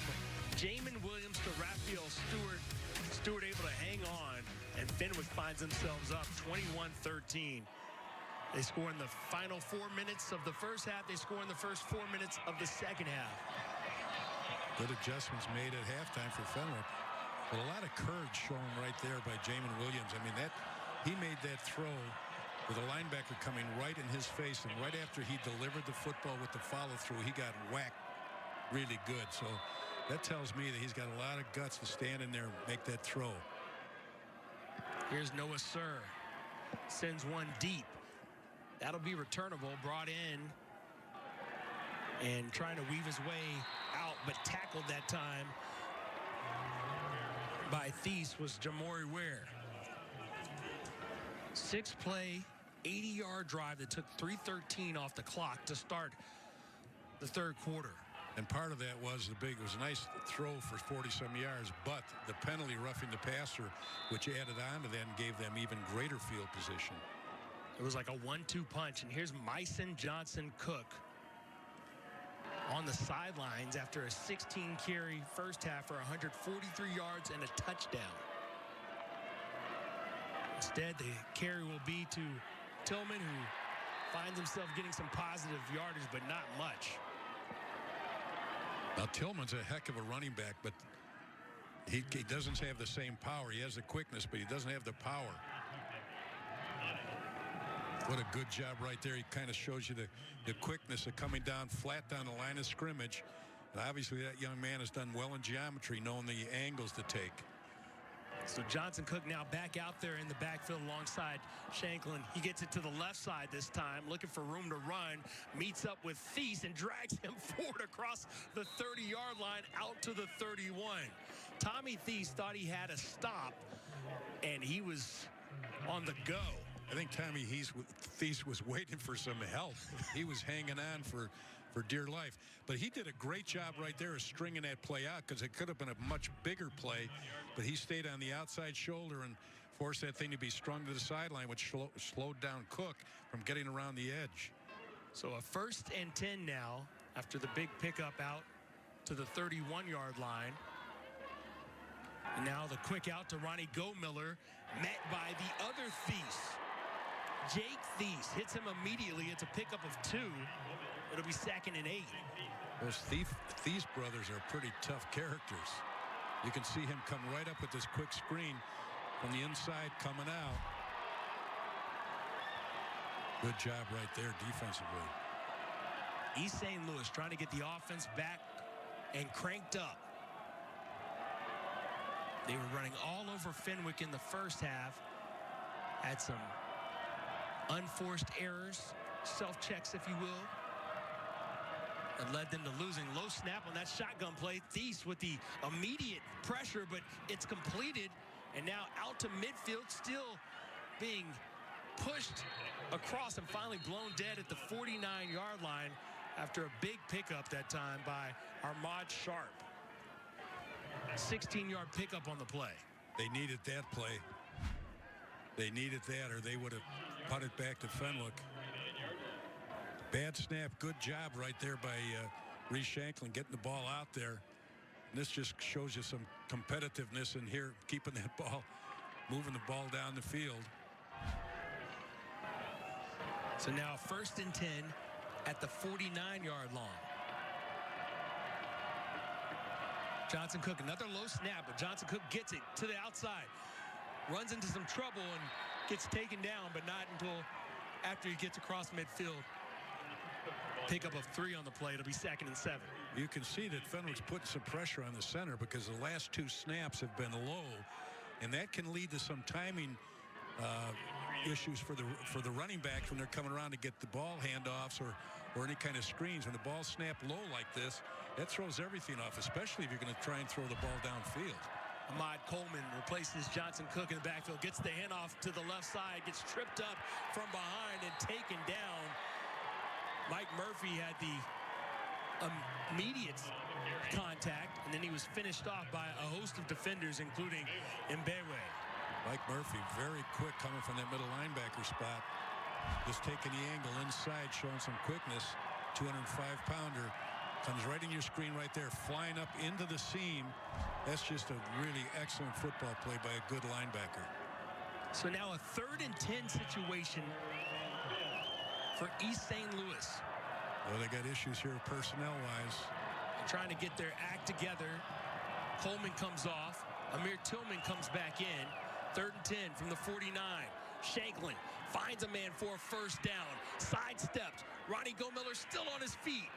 Jamin Williams to Raphael Stewart. Stewart able to hang on, and Fenwick finds themselves up 21-13. They score in the final 4 minutes of the first half. They score in the first 4 minutes of the second half. Good adjustments made at halftime for Fenwick. But a lot of courage shown right there by Jamin Williams. I mean, he made that throw with a linebacker coming right in his face, and right after he delivered the football with the follow-through, he got whacked really good. So that tells me that he's got a lot of guts to stand in there and make that throw. Here's Noah Sir. Sends one deep. That'll be returnable, brought in, and trying to weave his way out, but tackled that time by Thies was Jamori Ware. 6-play, 80-yard drive that took 3:13 off the clock to start the third quarter. And part of that was it was a nice throw for 40-some yards, but the penalty roughing the passer, which added on to that and gave them even greater field position. It was like a 1-2 punch, and here's Myson Johnson Cook on the sidelines after a 16-carry first half for 143 yards and a touchdown. Instead, the carry will be to Tillman, who finds himself getting some positive yardage, but not much. Now, Tillman's a heck of a running back, but he doesn't have the same power. He has the quickness, but he doesn't have the power. What a good job right there. He kind of shows you the quickness of coming down flat down the line of scrimmage. And obviously that young man has done well in geometry, knowing the angles to take. So Johnson Cook now back out there in the backfield alongside Shanklin. He gets it to the left side this time, looking for room to run. Meets up with Thies and drags him forward across the 30-yard line out to the 31. Tommy Thies thought he had a stop, and he was on the go. I think Tommy Thies was waiting for some help. He was hanging on for dear life. But he did a great job right there of stringing that play out, because it could have been a much bigger play. But he stayed on the outside shoulder and forced that thing to be strung to the sideline, which slowed down Cook from getting around the edge. So a 1st and 10 now after the big pickup out to the 31-yard line. And now the quick out to Ronnie Gomiller, met by the other Thies. Jake Thies hits him immediately. It's a pickup of 2. It'll be 2nd and 8. Those Thies brothers are pretty tough characters. You can see him come right up with this quick screen from the inside coming out. Good job right there defensively. East St. Louis trying to get the offense back and cranked up. They were running all over Fenwick in the first half. Had some unforced errors, self-checks, if you will, that led them to losing. Low snap on that shotgun play. Thies with the immediate pressure, but it's completed. And now out to midfield, still being pushed across and finally blown dead at the 49-yard line after a big pickup that time by Ahmad Sharp. 16-yard pickup on the play. They needed that play. They needed that, or they would have punted back to Fenwick. Bad snap, good job right there by Reese Shanklin getting the ball out there. And this just shows you some competitiveness in here, keeping that ball, moving the ball down the field. So now 1st and 10 at the 49-yard line. Johnson Cook, another low snap, but Johnson Cook gets it to the outside. Runs into some trouble and gets taken down, but not until after he gets across midfield. Pickup of 3 on the play. It'll be 2nd and 7. You can see that Fenwick's putting some pressure on the center because the last 2 snaps have been low, and that can lead to some timing issues for the running backs when they're coming around to get the ball handoffs or any kind of screens. When the ball's snapped low like this, that throws everything off, especially if you're going to try and throw the ball downfield. Ahmad Coleman replaces Johnson Cook in the backfield, gets the handoff to the left side, gets tripped up from behind and taken down. Mike Murphy had the immediate contact, and then he was finished off by a host of defenders, including Mbewe. Mike Murphy, very quick coming from that middle linebacker spot. Just taking the angle inside, showing some quickness. 205-pounder. Comes right in your screen right there, flying up into the seam. That's just a really excellent football play by a good linebacker. So now a 3rd and 10 situation for East St. Louis. Well, they got issues here personnel-wise. They're trying to get their act together. Coleman comes off. Amir Tillman comes back in. 3rd and 10 from the 49. Shanklin finds a man for a 1st down. Sidestepped. Ronnie Gomiller still on his feet.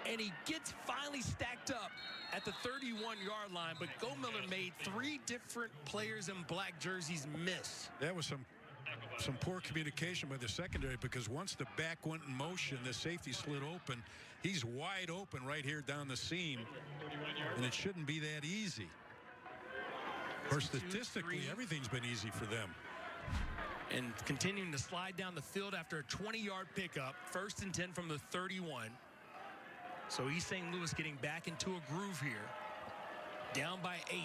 And he gets finally stacked up at the 31-yard line, but Gomiller made 3 different players in black jerseys miss. That was some poor communication by the secondary, because once the back went in motion, the safety slid open. He's wide open right here down the seam, and it shouldn't be that easy. Or statistically, everything's been easy for them. And continuing to slide down the field after a 20-yard pickup. 1st and 10 from the 31. So East St. Louis getting back into a groove here. Down by 8.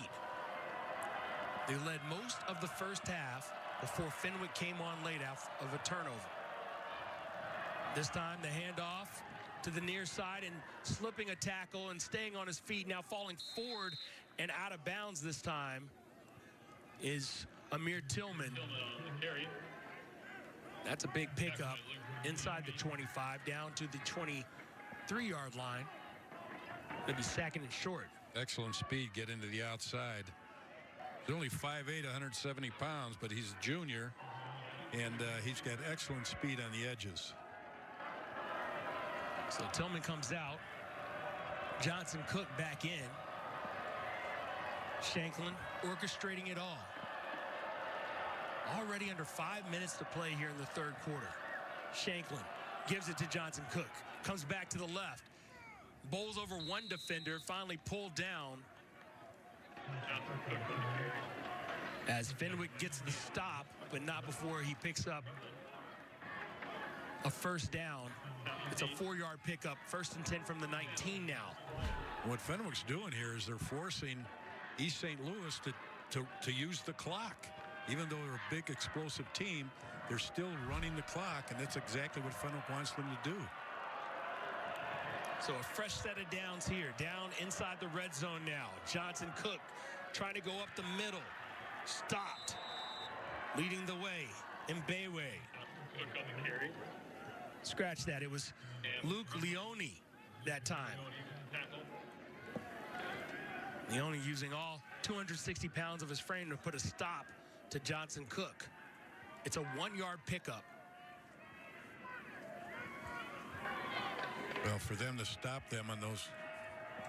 They led most of the first half before Fenwick came on late of a turnover. This time the handoff to the near side and slipping a tackle and staying on his feet, now falling forward and out of bounds this time is Amir Tillman. That's a big pickup inside the 25 down to the 23-yard line. It'll be 2nd and short. Excellent speed, get into the outside. He's only 5'8", 170 pounds, but he's a junior. and he's got excellent speed on the edges. So Tillman comes out. Johnson Cook back in. Shanklin orchestrating it all. Already under 5 minutes to play here in the third quarter. Shanklin gives it to Johnson Cook. Comes back to the left. Bowls over one defender. Finally pulled down. As Fenwick gets the stop, but not before he picks up a first down. It's a 4-yard pickup. 1st and 10 from the 19 now. What Fenwick's doing here is they're forcing East St. Louis to use the clock. Even though they're a big explosive team, they're still running the clock, and that's exactly what Fenwick wants them to do. So a fresh set of downs here. Down inside the red zone now. Johnson Cook trying to go up the middle. Stopped. Leading the way. Mbewe. Scratch that. It was Luke Leone that time. Leone using all 260 pounds of his frame to put a stop to Johnson Cook. It's a 1-yard pickup. Well, for them to stop them on those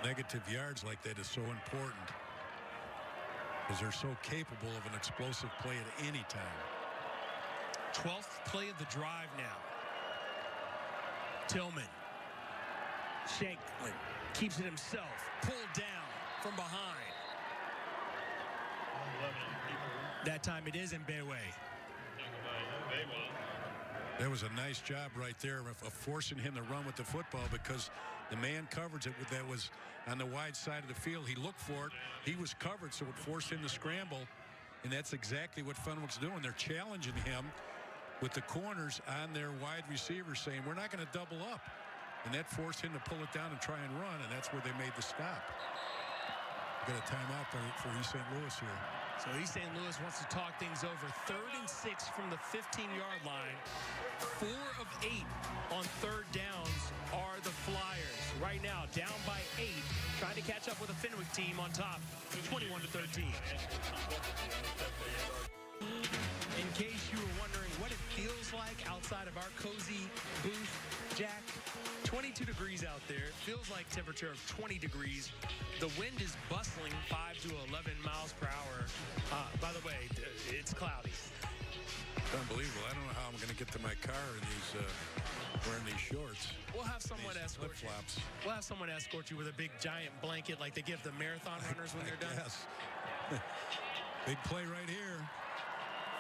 negative yards like that is so important, because they're so capable of an explosive play at any time. 12th play of the drive now. Tillman. Shanklin keeps it himself. Pulled down from behind. That time it is Mbewe. That was a nice job right there of forcing him to run with the football, because the man coverage that was on the wide side of the field, he looked for it. He was covered, so it forced him to scramble. And that's exactly what Fenwick's doing. They're challenging him with the corners on their wide receivers, saying, we're not going to double up. And that forced him to pull it down and try and run, and that's where they made the stop. Got a timeout for East St. Louis here. So East St. Louis wants to talk things over. 3rd and 6 from the 15-yard line. 4 of 8 on 3rd downs are the Flyers. Right now, down by 8, trying to catch up with a Fenwick team on top, 21-13. In case you were wondering what it feels like outside of our cozy booth, Jack, 22 degrees out there. It feels like temperature of 20 degrees. The wind is bustling 5 to 11 miles per hour. By the way, it's cloudy. Unbelievable. I don't know how I'm going to get to my car in these wearing these shorts. We'll have someone escort you. We'll have someone escort you with a big giant blanket like they give the marathon runners when they're done. Yes. Big play right here.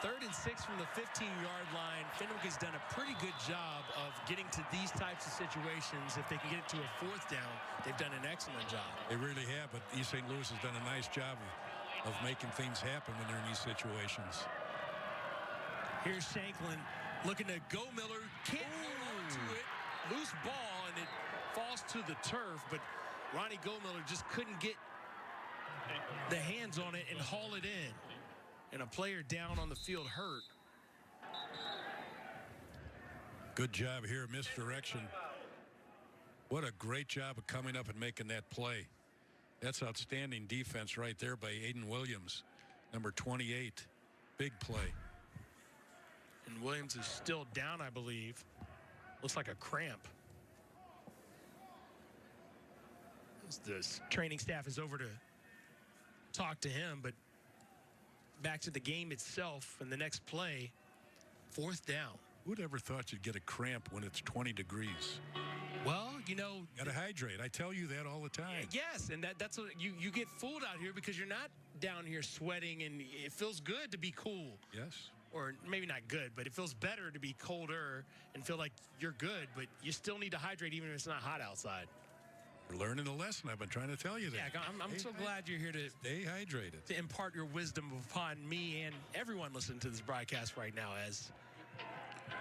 3rd and 6 from the 15-yard line. Fenwick has done a pretty good job of getting to these types of situations. If they can get it to a 4th down, they've done an excellent job. They really have, but East St. Louis has done a nice job of making things happen when they're in these situations. Here's Shanklin looking to go Miller. Can't hold on to it. Loose ball, and it falls to the turf, but Ronnie Gomiller just couldn't get the hands on it and haul it in. And a player down on the field hurt. Good job here, misdirection. What a great job of coming up and making that play. That's outstanding defense right there by Aiden Williams, number 28. Big play. And Williams is still down, I believe. Looks like a cramp. The training staff is over to talk to him, but back to the game itself and the next play, 4th down. Who'd ever thought you'd get a cramp when it's 20 degrees? Well, you know, got to hydrate. I tell you that all the time. Yes, and that's what you get fooled out here, because you're not down here sweating, and it feels good to be cool. Yes. Or maybe not good, but it feels better to be colder and feel like you're good, but you still need to hydrate even if it's not hot outside. You're learning a lesson. I've been trying to tell you that. Yeah, I'm so glad you're here to stay hydrated, to impart your wisdom upon me and everyone listening to this broadcast right now, as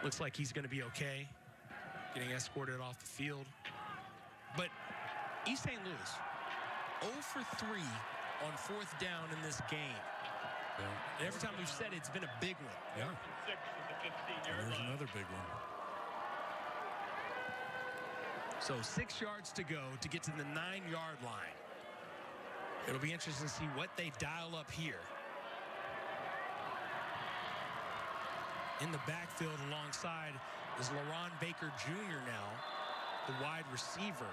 looks like he's going to be okay, getting escorted off the field. But East St. Louis, 0 for 3 on 4th down in this game. Yeah. And every time we've said it, it's been a big one. Yeah. There's another big one. So 6 yards to go to get to the 9-yard line. It'll be interesting to see what they dial up here. In the backfield alongside is LaRon Baker Jr. now. The wide receiver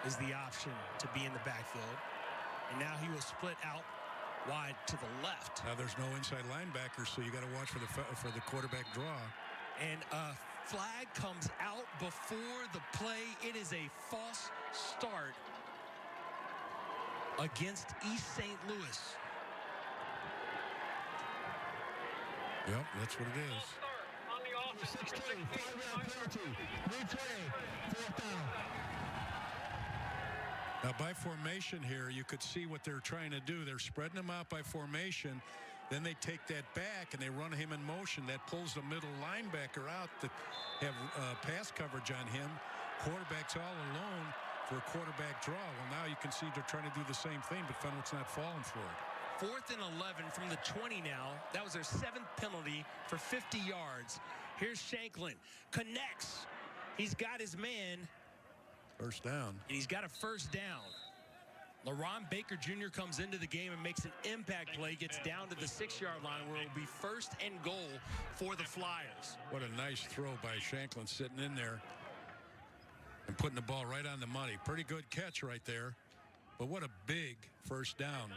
is the option to be in the backfield. And now he will split out wide to the left. Now there's no inside linebacker, so you got to watch for the quarterback draw. And a flag comes out before the play. It is a false start against East St. Louis. Yep, that's what it is. On the offense. 16, 5-yard penalty. Replay, 4th down. Now, by formation here, you could see what they're trying to do. They're spreading them out by formation. Then they take that back and they run him in motion. That pulls the middle linebacker out to have pass coverage on him. Quarterback's all alone for a quarterback draw. Well, now you can see they're trying to do the same thing, but Fenwick's not falling for it. 4th and 11 from the 20 now. That was their 7th penalty for 50 yards. Here's Shanklin. Connects. He's got his man. First down. And he's got a first down. LaRon Baker Jr. comes into the game and makes an impact play, gets down to the 6-yard line where it will be 1st and goal for the Flyers. What a nice throw by Shanklin sitting in there and putting the ball right on the money. Pretty good catch right there. But what a big first down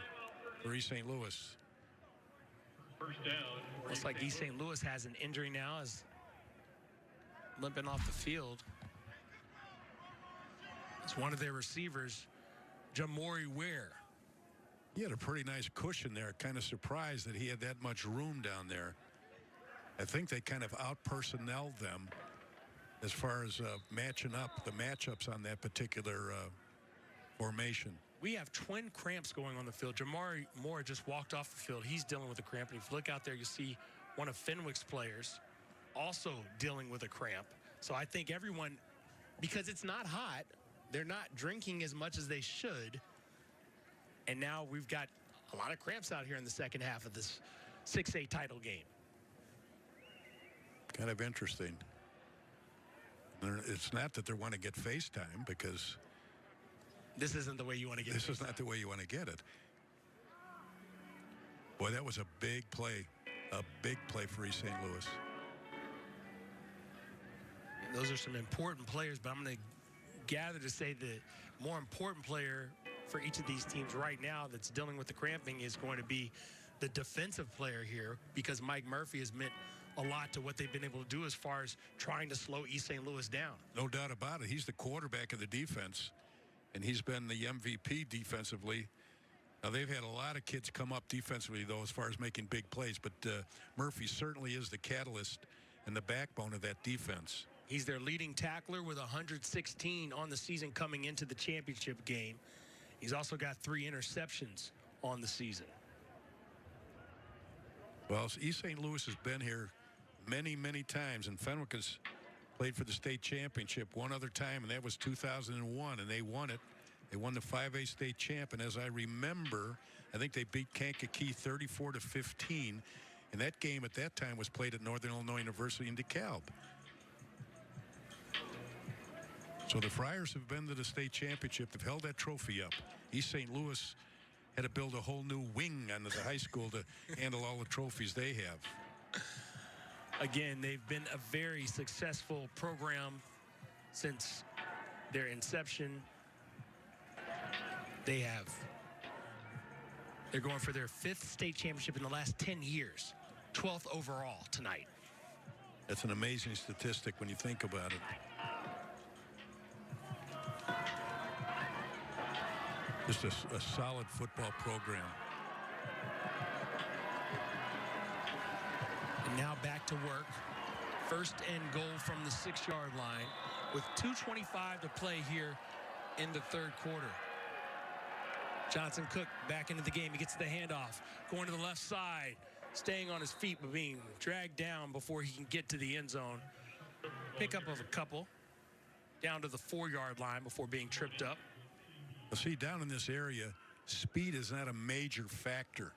for East St. Louis. First down. Looks like East St. Louis has an injury now, as limping off the field. It's one of their receivers, Jamori Ware. He had a pretty nice cushion there. Kind of surprised that he had that much room down there. I think they kind of out-personneled them as far as matching up, the matchups on that particular formation. We have twin cramps going on the field. Jamari Moore just walked off the field. He's dealing with a cramp. And if you look out there, you see one of Fenwick's players also dealing with a cramp. So I think everyone, because it's not hot, they're not drinking as much as they should. And now we've got a lot of cramps out here in the second half of this 6A title game. Kind of interesting. It's not that they want to get FaceTime, because this isn't the way you want to get it. This is not the way you want to get it. Boy, that was a big play for East St. Louis. Those are some important players, but I'm going to gather to say the more important player for each of these teams right now that's dealing with the cramping is going to be the defensive player here, because Mike Murphy has meant a lot to what they've been able to do as far as trying to slow East St. Louis down. No doubt about it. He's the quarterback of the defense, and he's been the MVP defensively. Now, they've had a lot of kids come up defensively, though, as far as making big plays, but Murphy certainly is the catalyst and the backbone of that defense. He's their leading tackler with 116 on the season coming into the championship game. He's also got 3 interceptions on the season. Well, East St. Louis has been here many, many times, and Fenwick has played for the state championship one other time, and that was 2001, and they won it. They won the 5A state champ, and as I remember, I think they beat Kankakee 34-15, and that game at that time was played at Northern Illinois University in DeKalb. So the Friars have been to the state championship. They've held that trophy up. East St. Louis had to build a whole new wing onto the high school to handle all the trophies they have. Again, they've been a very successful program since their inception. They're going for their 5th state championship in the last 10 years, 12th overall tonight. That's an amazing statistic when you think about it. Just a solid football program. And now back to work. 1st and goal from the 6-yard line with 2:25 to play here in the 3rd quarter. Johnson Cook back into the game. He gets the handoff, going to the left side, staying on his feet but being dragged down before he can get to the end zone. Pickup of a couple down to the 4-yard line before being tripped up. See, down in this area, speed is not a major factor.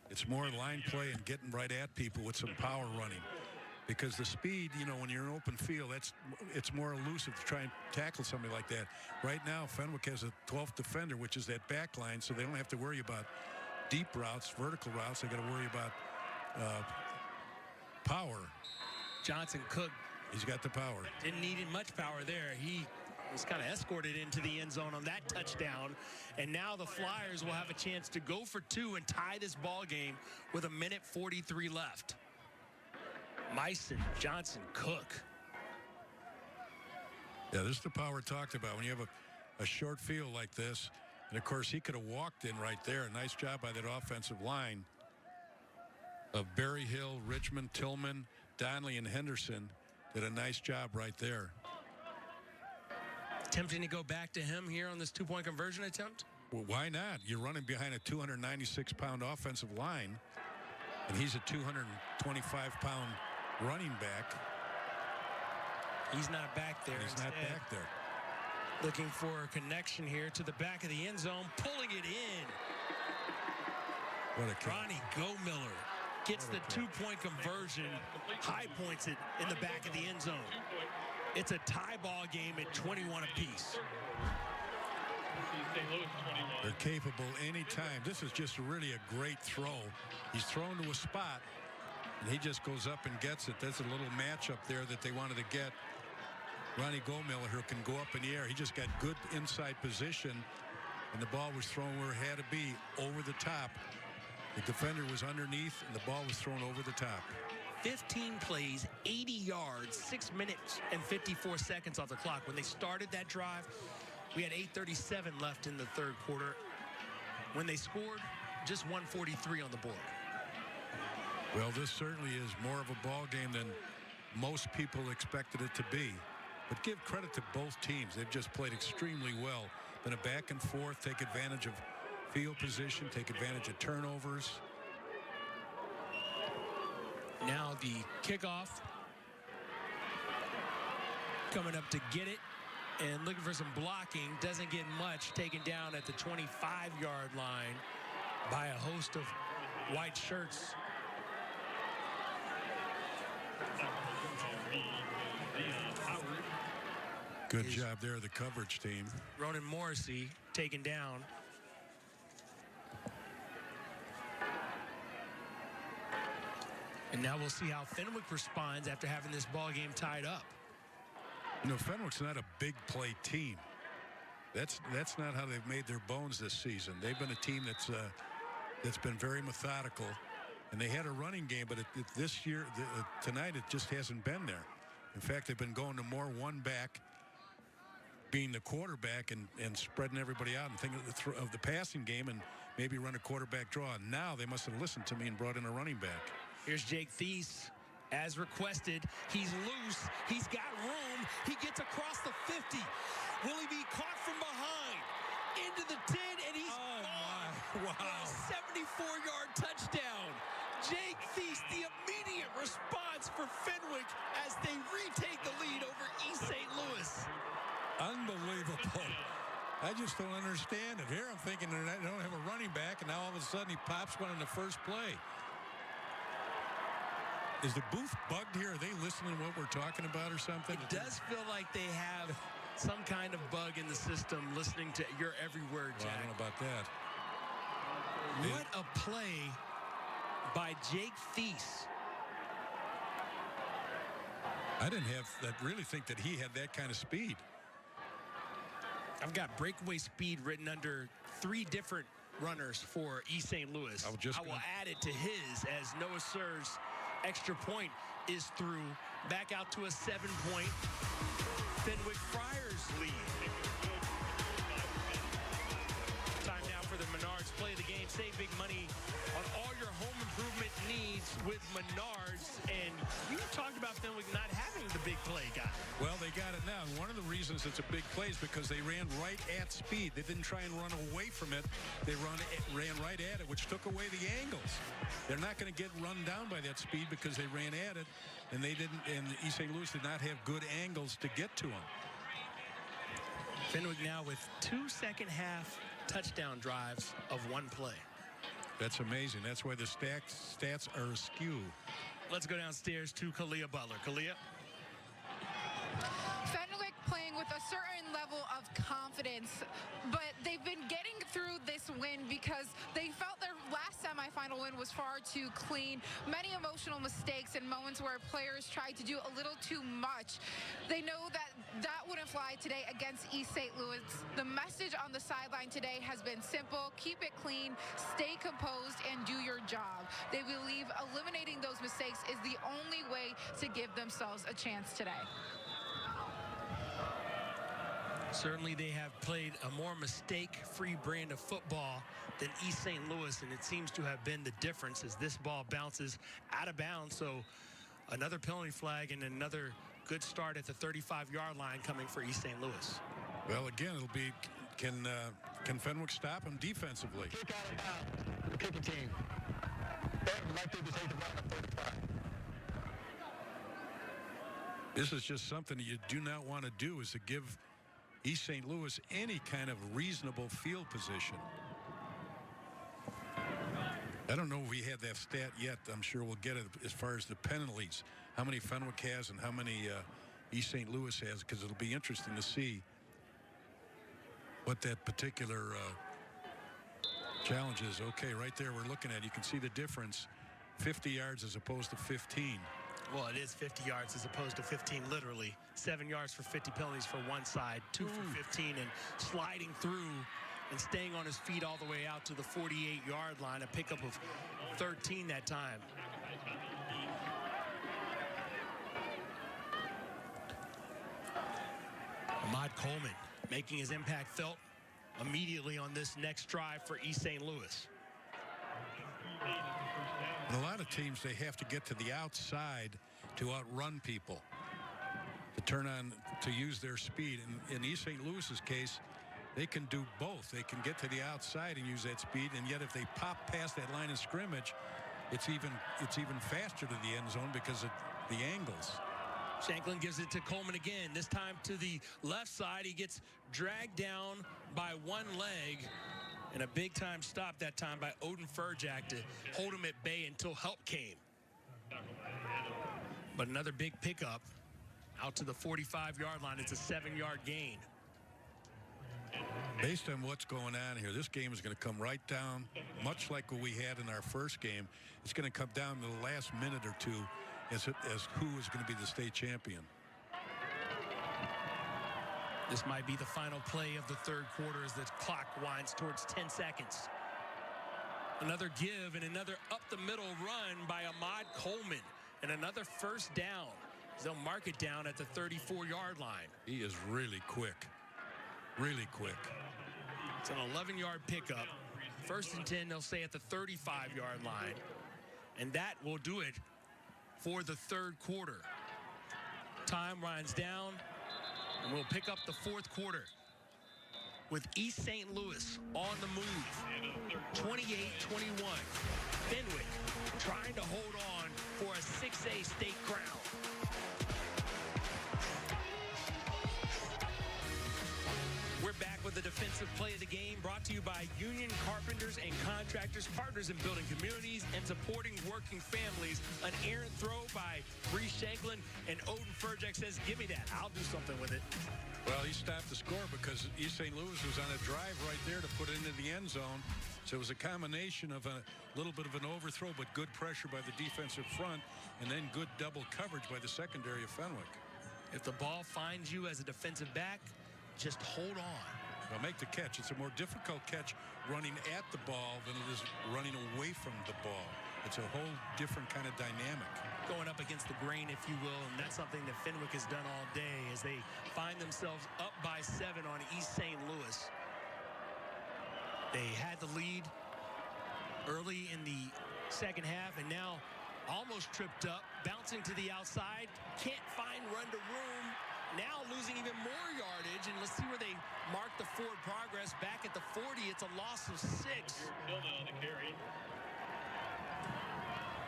It's more line play and getting right at people with some power running. Because the speed, you know, when you're in open field, it's more elusive to try and tackle somebody like that. Right now, Fenwick has a 12th defender, which is that back line, so they don't have to worry about deep routes, vertical routes. They got to worry about power. Johnson Cook. He's got the power. Didn't need much power there. He was kind of escorted into the end zone on that touchdown. And now the Flyers will have a chance to go for 2 and tie this ball game with 1:43 left. Myson, Johnson, Cook. Yeah, this is the power talked about when you have a short field like this. And, of course, he could have walked in right there. Nice job by that offensive line of Berryhill, Richmond, Tillman, Donnelly, and Henderson. Did a nice job right there. Tempting to go back to him here on this 2-point conversion attempt? Well, why not? You're running behind a 296-pound offensive line, and he's a 225-pound running back. He's not back there. He's not back there. Looking for a connection here to the back of the end zone, pulling it in. What a kick. Ronnie Gomiller gets the 2-point conversion, high points it in the back of the end zone. It's a tie ball game at 21 apiece. They're capable anytime. This is just really a great throw. He's thrown to a spot, and he just goes up and gets it. That's a little matchup there that they wanted to get. Ronnie Gomiller, who can go up in the air. He just got good inside position, and the ball was thrown where it had to be, over the top. The defender was underneath, and the ball was thrown over the top. 15 plays, 80 yards, 6 minutes and 54 seconds off the clock. When they started that drive, we had 8:37 left in the third quarter. When they scored, just 143 on the board. Well, this certainly is more of a ball game than most people expected it to be. But give credit to both teams. They've just played extremely well. Been a back and forth, take advantage of field position, take advantage of turnovers. Now the kickoff. Coming up to get it and looking for some blocking. Doesn't get much. Taken down at the 25-yard line by a host of white shirts. Good job there, the coverage team. Ronan Morrissey taken down. And now we'll see how Fenwick responds after having this ball game tied up. You know, Fenwick's not a big play team. That's not how they've made their bones this season. They've been a team that's been very methodical, and they had a running game, but this year, tonight, it just hasn't been there. In fact, they've been going to more one back, being the quarterback and spreading everybody out and thinking of the passing game and maybe run a quarterback draw. Now they must have listened to me and brought in a running back. Here's Jake Thies, as requested. He's loose. He's got room. He gets across the 50. Will he be caught from behind? Into the 10, and he's gone. Wow. A 74-yard touchdown. Jake Thies, the immediate response for Fenwick as they retake the lead over East St. Louis. Unbelievable. I just don't understand it. Here I'm thinking they don't have a running back, and now all of a sudden he pops one in the first play. Is the booth bugged here? Are they listening to what we're talking about or something? It does feel like they have some kind of bug in the system listening to your every word, Jack. Well, I don't know about that. What a play by Jake Thies. I really think that he had that kind of speed. I've got breakaway speed written under 3 different runners for East St. Louis. I will add it to his as Noah Ser's extra point is through. Back out to a 7-point Fenwick Friars lead. Time now for the Menards Play of the Game. Save big money on all your home improvement needs with Menards. And you talked about Fenwick not having the big play guy. Well, they got it now. And one of the reasons it's a big play is because they ran right at speed. They didn't try and run away from it. They ran right at it, which took away the angles. They're not going to get run down by that speed because they ran at it, and they didn't. And East St. Louis did not have good angles to get to them. Fenwick now with 2 second-half touchdown drives of 1 play. That's amazing. That's why the stats are askew. Let's go downstairs to Kalia Butler. Kalia. Fenwick playing with a certain level of confidence, but they've been getting through this win because they felt their last semifinal win was was far too clean. Many emotional mistakes and moments where players tried to do a little too much. They know that that wouldn't fly today against East St. Louis. The message on the sideline today has been simple: keep it clean, stay composed, and do your job. They believe eliminating those mistakes is the only way to give themselves a chance today. Certainly they have played a more mistake-free brand of football than East St. Louis, and it seems to have been the difference as this ball bounces out of bounds. So another penalty flag and another good start at the 35-yard line coming for East St. Louis. Well, again, it'll be, can Fenwick stop him defensively? Kick out of bounds. The kicking team. Elected to take the ball at 35. This is just something that you do not want to do, is to give East St. Louis any kind of reasonable field position. I don't know if we had that stat yet. I'm sure we'll get it as far as the penalties, how many Fenwick has and how many East St. Louis has, because it'll be interesting to see what that particular challenge is. Okay, right there we're looking at, you can see the difference, 50 yards as opposed to 15. Well, it is 50 yards as opposed to 15, literally. 7 yards for 50 penalties for one side, 2 for 15, and sliding through and staying on his feet all the way out to the 48-yard line, a pickup of 13 that time. Ahmad Coleman making his impact felt immediately on this next drive for East St. Louis. A lot of teams, they have to get to the outside to outrun people, to turn on, to use their speed. And in East St. Louis's case, they can do both. They can get to the outside and use that speed, and yet if they pop past that line of scrimmage, it's even faster to the end zone because of the angles. Shanklin gives it to Coleman again, this time to the left side. He gets dragged down by one leg, and a big-time stop that time by Odin Furjak to hold him at bay until help came. But another big pickup out to the 45-yard line. It's a 7-yard gain. Based on what's going on here, this game is going to come right down, much like what we had in our first game. It's going to come down to the last minute or two as who is going to be the state champion. This might be the final play of the third quarter as the clock winds towards 10 seconds. Another give and another up-the-middle run by Ahmad Coleman, and another first down. They'll mark it down at the 34-yard line. He is really quick. Really quick. It's an 11-yard pickup. First and 10, they'll say at the 35-yard line. And that will do it for the third quarter. Time winds down, and we'll pick up the fourth quarter with East St. Louis on the move. 28-21. Fenwick trying to hold on for a 6A state crown. We're back with the defensive play of the game, brought to you by Union Carpenters and Contractors, partners in building communities and supporting working families. An errant throw by Bree Shanklin, and Odin Furjak says, give me that. I'll do something with it. Well, he stopped the score because East St. Louis was on a drive right there to put it into the end zone. So it was a combination of a little bit of an overthrow, but good pressure by the defensive front, and then good double coverage by the secondary of Fenwick. If the ball finds you as a defensive back, just hold on. Well, make the catch. It's a more difficult catch running at the ball than it is running away from the ball. It's a whole different kind of dynamic. Going up against the grain, if you will, and that's something that Fenwick has done all day as they find themselves up by 7 on East St. Louis. They had the lead early in the second half, and now almost tripped up, bouncing to the outside, can't find run to room. Now losing even more yardage, and let's see where they mark the forward progress. Back at the 40, it's a loss of 6. Tillman on the carry.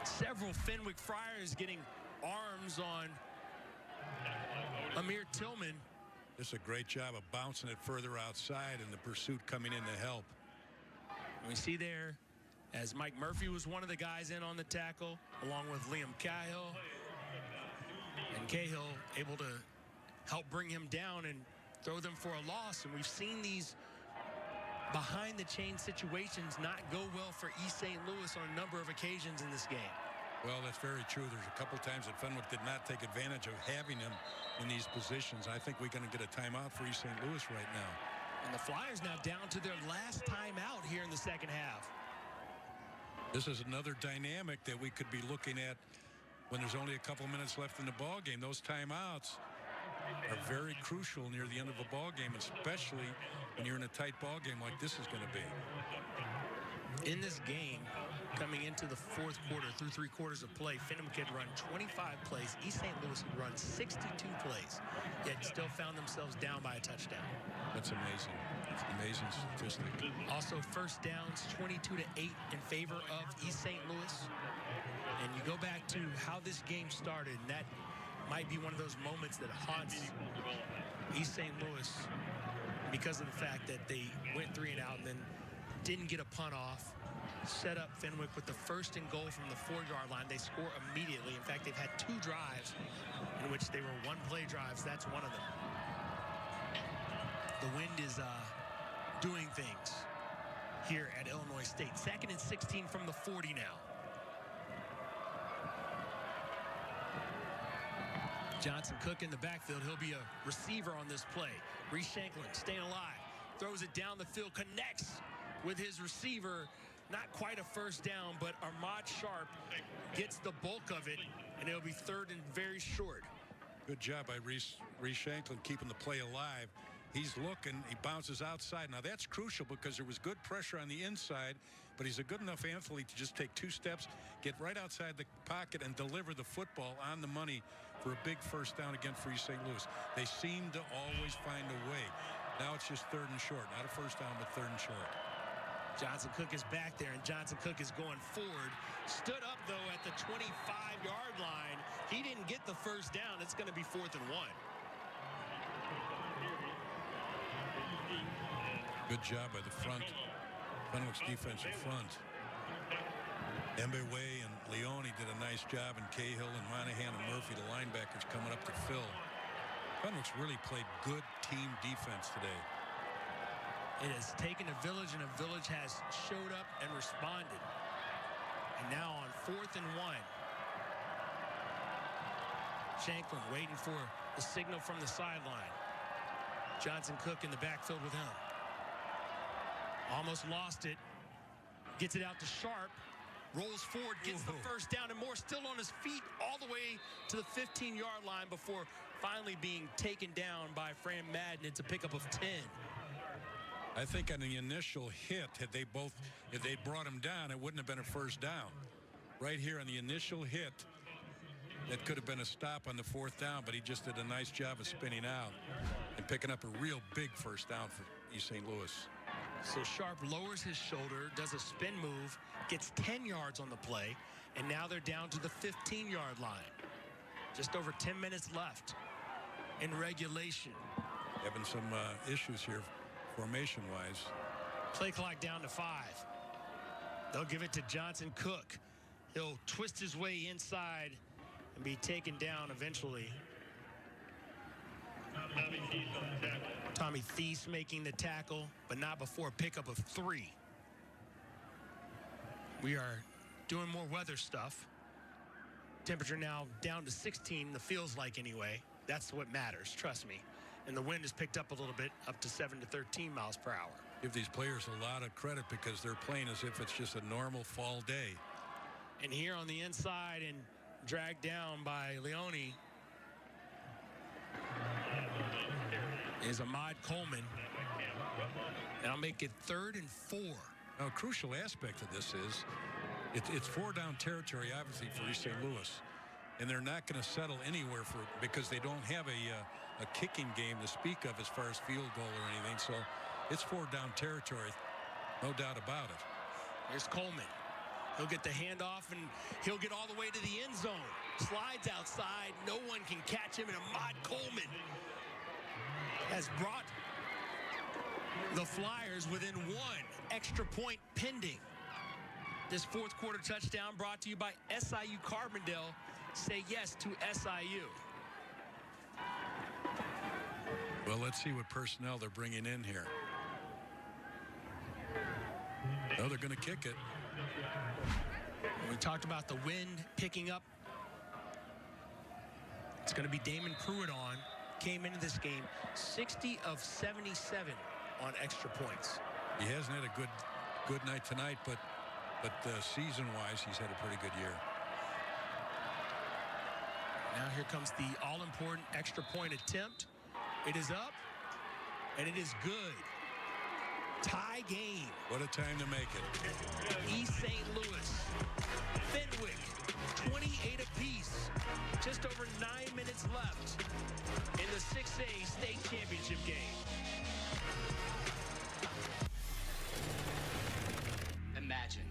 Several Fenwick Friars getting arms on Amir Tillman. This is a great job of bouncing it further outside and the pursuit coming in to help. And we see there, as Mike Murphy was one of the guys in on the tackle, along with Liam Cahill. And Cahill able to help bring him down and throw them for a loss. And we've seen these behind-the-chain situations not go well for East St. Louis on a number of occasions in this game. Well, that's very true. There's a couple times that Fenwick did not take advantage of having him in these positions. I think we're going to get a timeout for East St. Louis right now. And the Flyers now down to their last timeout here in the second half. This is another dynamic that we could be looking at when there's only a couple minutes left in the ball game. Those timeouts are very crucial near the end of a ball game, especially when you're in a tight ball game like this is going to be. In this game, coming into the fourth quarter, through 3 quarters of play, Fenwick had run 25 plays. East St. Louis had run 62 plays, yet still found themselves down by a touchdown. That's amazing. It's an amazing statistic. Also, first downs, 22-8 in favor of East St. Louis. And you go back to how this game started, and that might be one of those moments that haunts East St. Louis because of the fact that they went 3 and out and then didn't get a punt off. Set up Fenwick with the first and goal from the 4-yard line. They score immediately. In fact, they've had 2 drives in which they were one-play drives. That's one of them. The wind is doing things here at Illinois State. 2nd and 16 from the 40 now. Johnson Cook in the backfield. He'll be a receiver on this play. Reese Shanklin staying alive. Throws it down the field. Connects with his receiver. Not quite a first down, but Ahmad Sharp gets the bulk of it, and it'll be 3rd and very short. Good job by Reese Shanklin keeping the play alive. He's looking, he bounces outside. Now that's crucial because there was good pressure on the inside, but he's a good enough athlete to just take 2 steps, get right outside the pocket, and deliver the football on the money for a big first down again for East St. Louis. They seem to always find a way. Now it's just 3rd and short. Not a first down, but 3rd and short. Johnson Cook is back there, and Johnson Cook is going forward. Stood up, though, at the 25-yard line. He didn't get the first down. It's going to be 4th and 1. Good job by the front. Fenwick's defensive front. Mbwe and Leone did a nice job, and Cahill and Monahan and Murphy, the linebackers, coming up to fill. Fenwick's really played good team defense today. It has taken a village, and a village has showed up and responded. And now on 4th and 1. Shanklin waiting for the signal from the sideline. Johnson Cook in the backfield with him. Almost lost it. Gets it out to Sharp. Rolls forward, gets the first down, and Moore still on his feet all the way to the 15-yard line before finally being taken down by Fran Madden. It's a pickup of 10. I think on the initial hit, if they brought him down, it wouldn't have been a first down. Right here on the initial hit, that could have been a stop on the 4th down, but he just did a nice job of spinning out and picking up a real big first down for East St. Louis. So Sharp lowers his shoulder, does a spin move, gets 10 yards on the play, and now they're down to the 15-yard line. Just over 10 minutes left in regulation. Having some issues here formation-wise. Play clock down to 5. They'll give it to Johnson Cook. He'll twist his way inside and be taken down eventually. Tommy Thies making the tackle, but not before a pickup of 3. We are doing more weather stuff. Temperature now down to 16, the feels like anyway. That's what matters, trust me. And the wind has picked up a little bit, up to 7 to 13 miles per hour. Give these players a lot of credit because they're playing as if it's just a normal fall day. And here on the inside and dragged down by Leone is Ahmad Coleman. And I'll make it 3rd and 4. Now, a crucial aspect of this is it's 4-down territory, obviously, for East St. Louis. And they're not going to settle anywhere because they don't have a kicking game to speak of as far as field goal or anything. So it's 4-down territory, no doubt about it. Here's Coleman. He'll get the handoff, and he'll get all the way to the end zone. Slides outside. No one can catch him, and Ahmad Coleman has brought the Flyers within 1 extra point pending. This 4th quarter touchdown brought to you by SIU Carbondale. Say yes to SIU. Well, let's see what personnel they're bringing in here. Well, they're going to kick it. We talked about the wind picking up. It's going to be Damon Pruitt on. Came into this game 60 of 77 on extra points. He hasn't had a good night tonight, but season-wise, he's had a pretty good year. Now here comes the all-important extra point attempt. It is up, and it is good. Tie game. What a time to make it. East St. Louis, Fenwick, 28 apiece. Just over 9 minutes left in the 6A state championship game. Imagine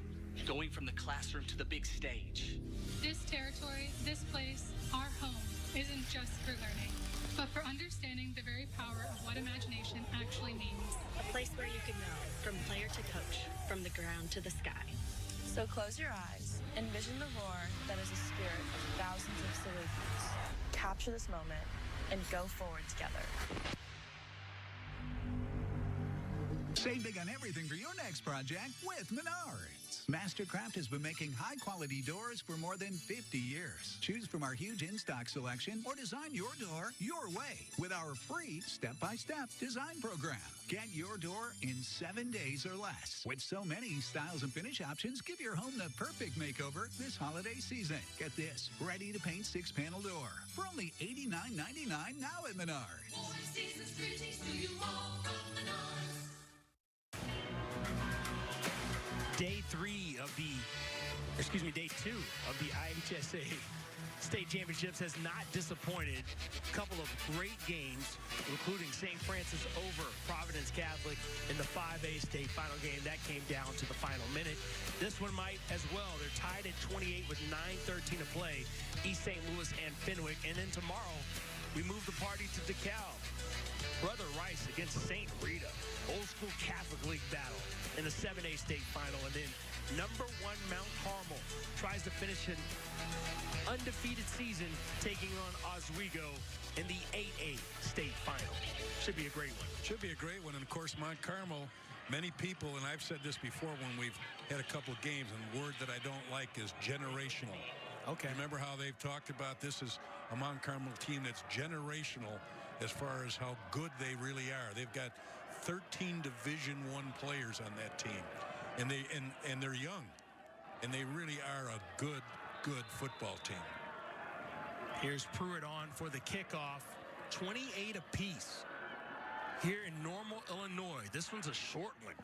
going from the classroom to the big stage. This territory, this place, our home, isn't just for learning, but for understanding the very power of what imagination actually means. A place where you can go from player to coach, from the ground to the sky. So close your eyes, envision the roar that is a spirit of thousands of Salukis. Capture this moment and go forward together. Save big on everything for your next project with Menards. Mastercraft has been making high-quality doors for more than 50 years. Choose from our huge in-stock selection or design your door your way with our free step-by-step design program. Get your door in 7 days or less. With so many styles and finish options, give your home the perfect makeover this holiday season. Get this ready-to-paint 6-panel door for only $89.99 now at Menards. Day 2 of the IHSA State Championships has not disappointed. A couple of great games, including St. Francis over Providence Catholic in the 5A state final game. That came down to the final minute. This one might as well. They're tied at 28 with 9:13 to play, East St. Louis and Fenwick. And then tomorrow, we move the party to DeKalb. Brother Rice against St. Rita. Old school Catholic League battle in the 7A state final. And then number 1 Mount Carmel tries to finish an undefeated season taking on Oswego in the 8A state final. Should be a great one. Should be a great one. And of course, Mount Carmel, many people, and I've said this before when we've had a couple games, and the word that I don't like is generational. Okay. Remember how they've talked about this as a Mount Carmel team that's generational as far as how good they really are. They've got 13 Division I players on that team, and they're young, and they really are a good football team. Here's Pruitt on for the kickoff. 28 apiece here in Normal, Illinois. This one's a short one.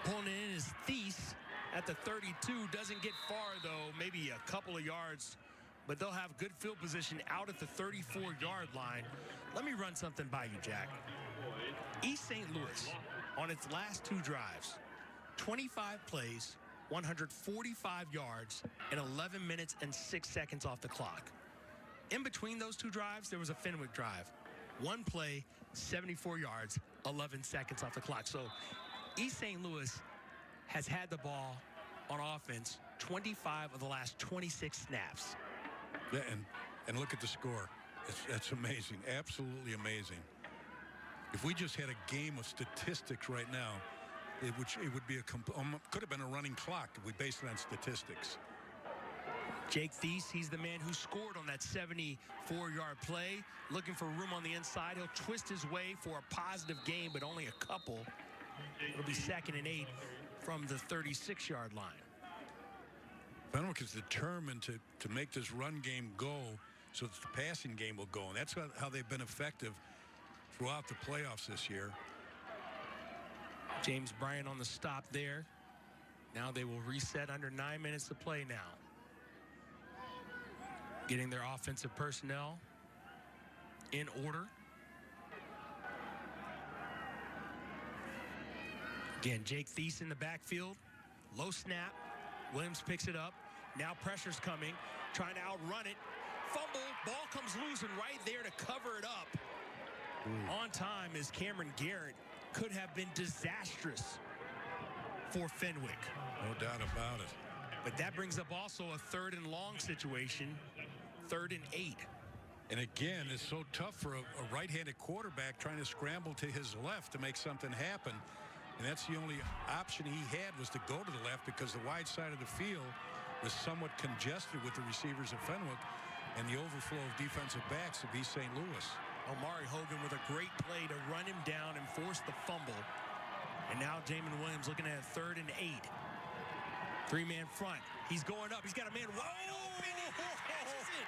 Pulling it in is Thies at the 32. Doesn't get far, though, maybe a couple of yards, but they'll have good field position out at the 34-yard line. Let me run something by you, Jack. East St. Louis, on its last 2 drives, 25 plays, 145 yards, and 11 minutes and 6 seconds off the clock. In between those 2 drives, there was a Fenwick drive. 1 play, 74 yards, 11 seconds off the clock. So East St. Louis has had the ball on offense 25 of the last 26 snaps. Yeah, and look at the score. That's amazing, absolutely amazing. If we just had a game of statistics right now, it would be could have been a running clock if we based it on statistics. Jake Thies, he's the man who scored on that 74-yard play. Looking for room on the inside. He'll twist his way for a positive gain, but only a couple. It'll be 2nd and 8 from the 36-yard line. Fenwick is determined to make this run game go so that the passing game will go, and that's how they've been effective throughout the playoffs this year. James Bryant on the stop there. Now they will reset under 9 minutes to play now. Getting their offensive personnel in order. Again, Jake Thies in the backfield. Low snap. Williams picks it up. Now pressure's coming. Trying to outrun it. Fumble. Ball comes loose, and right there to cover it up. On time is Cameron Garrett. Could have been disastrous for Fenwick. No doubt about it. But that brings up also a 3rd and long situation. 3rd and 8. And again, it's so tough for a right-handed quarterback trying to scramble to his left to make something happen. And that's the only option he had, was to go to the left, because the wide side of the field was somewhat congested with the receivers at Fenwick and the overflow of defensive backs of East St. Louis. Omari Hogan with a great play to run him down and force the fumble. And now Jamin Williams looking at 3rd and 8. 3-man front. He's going up. He's got a man wide open. He catches it.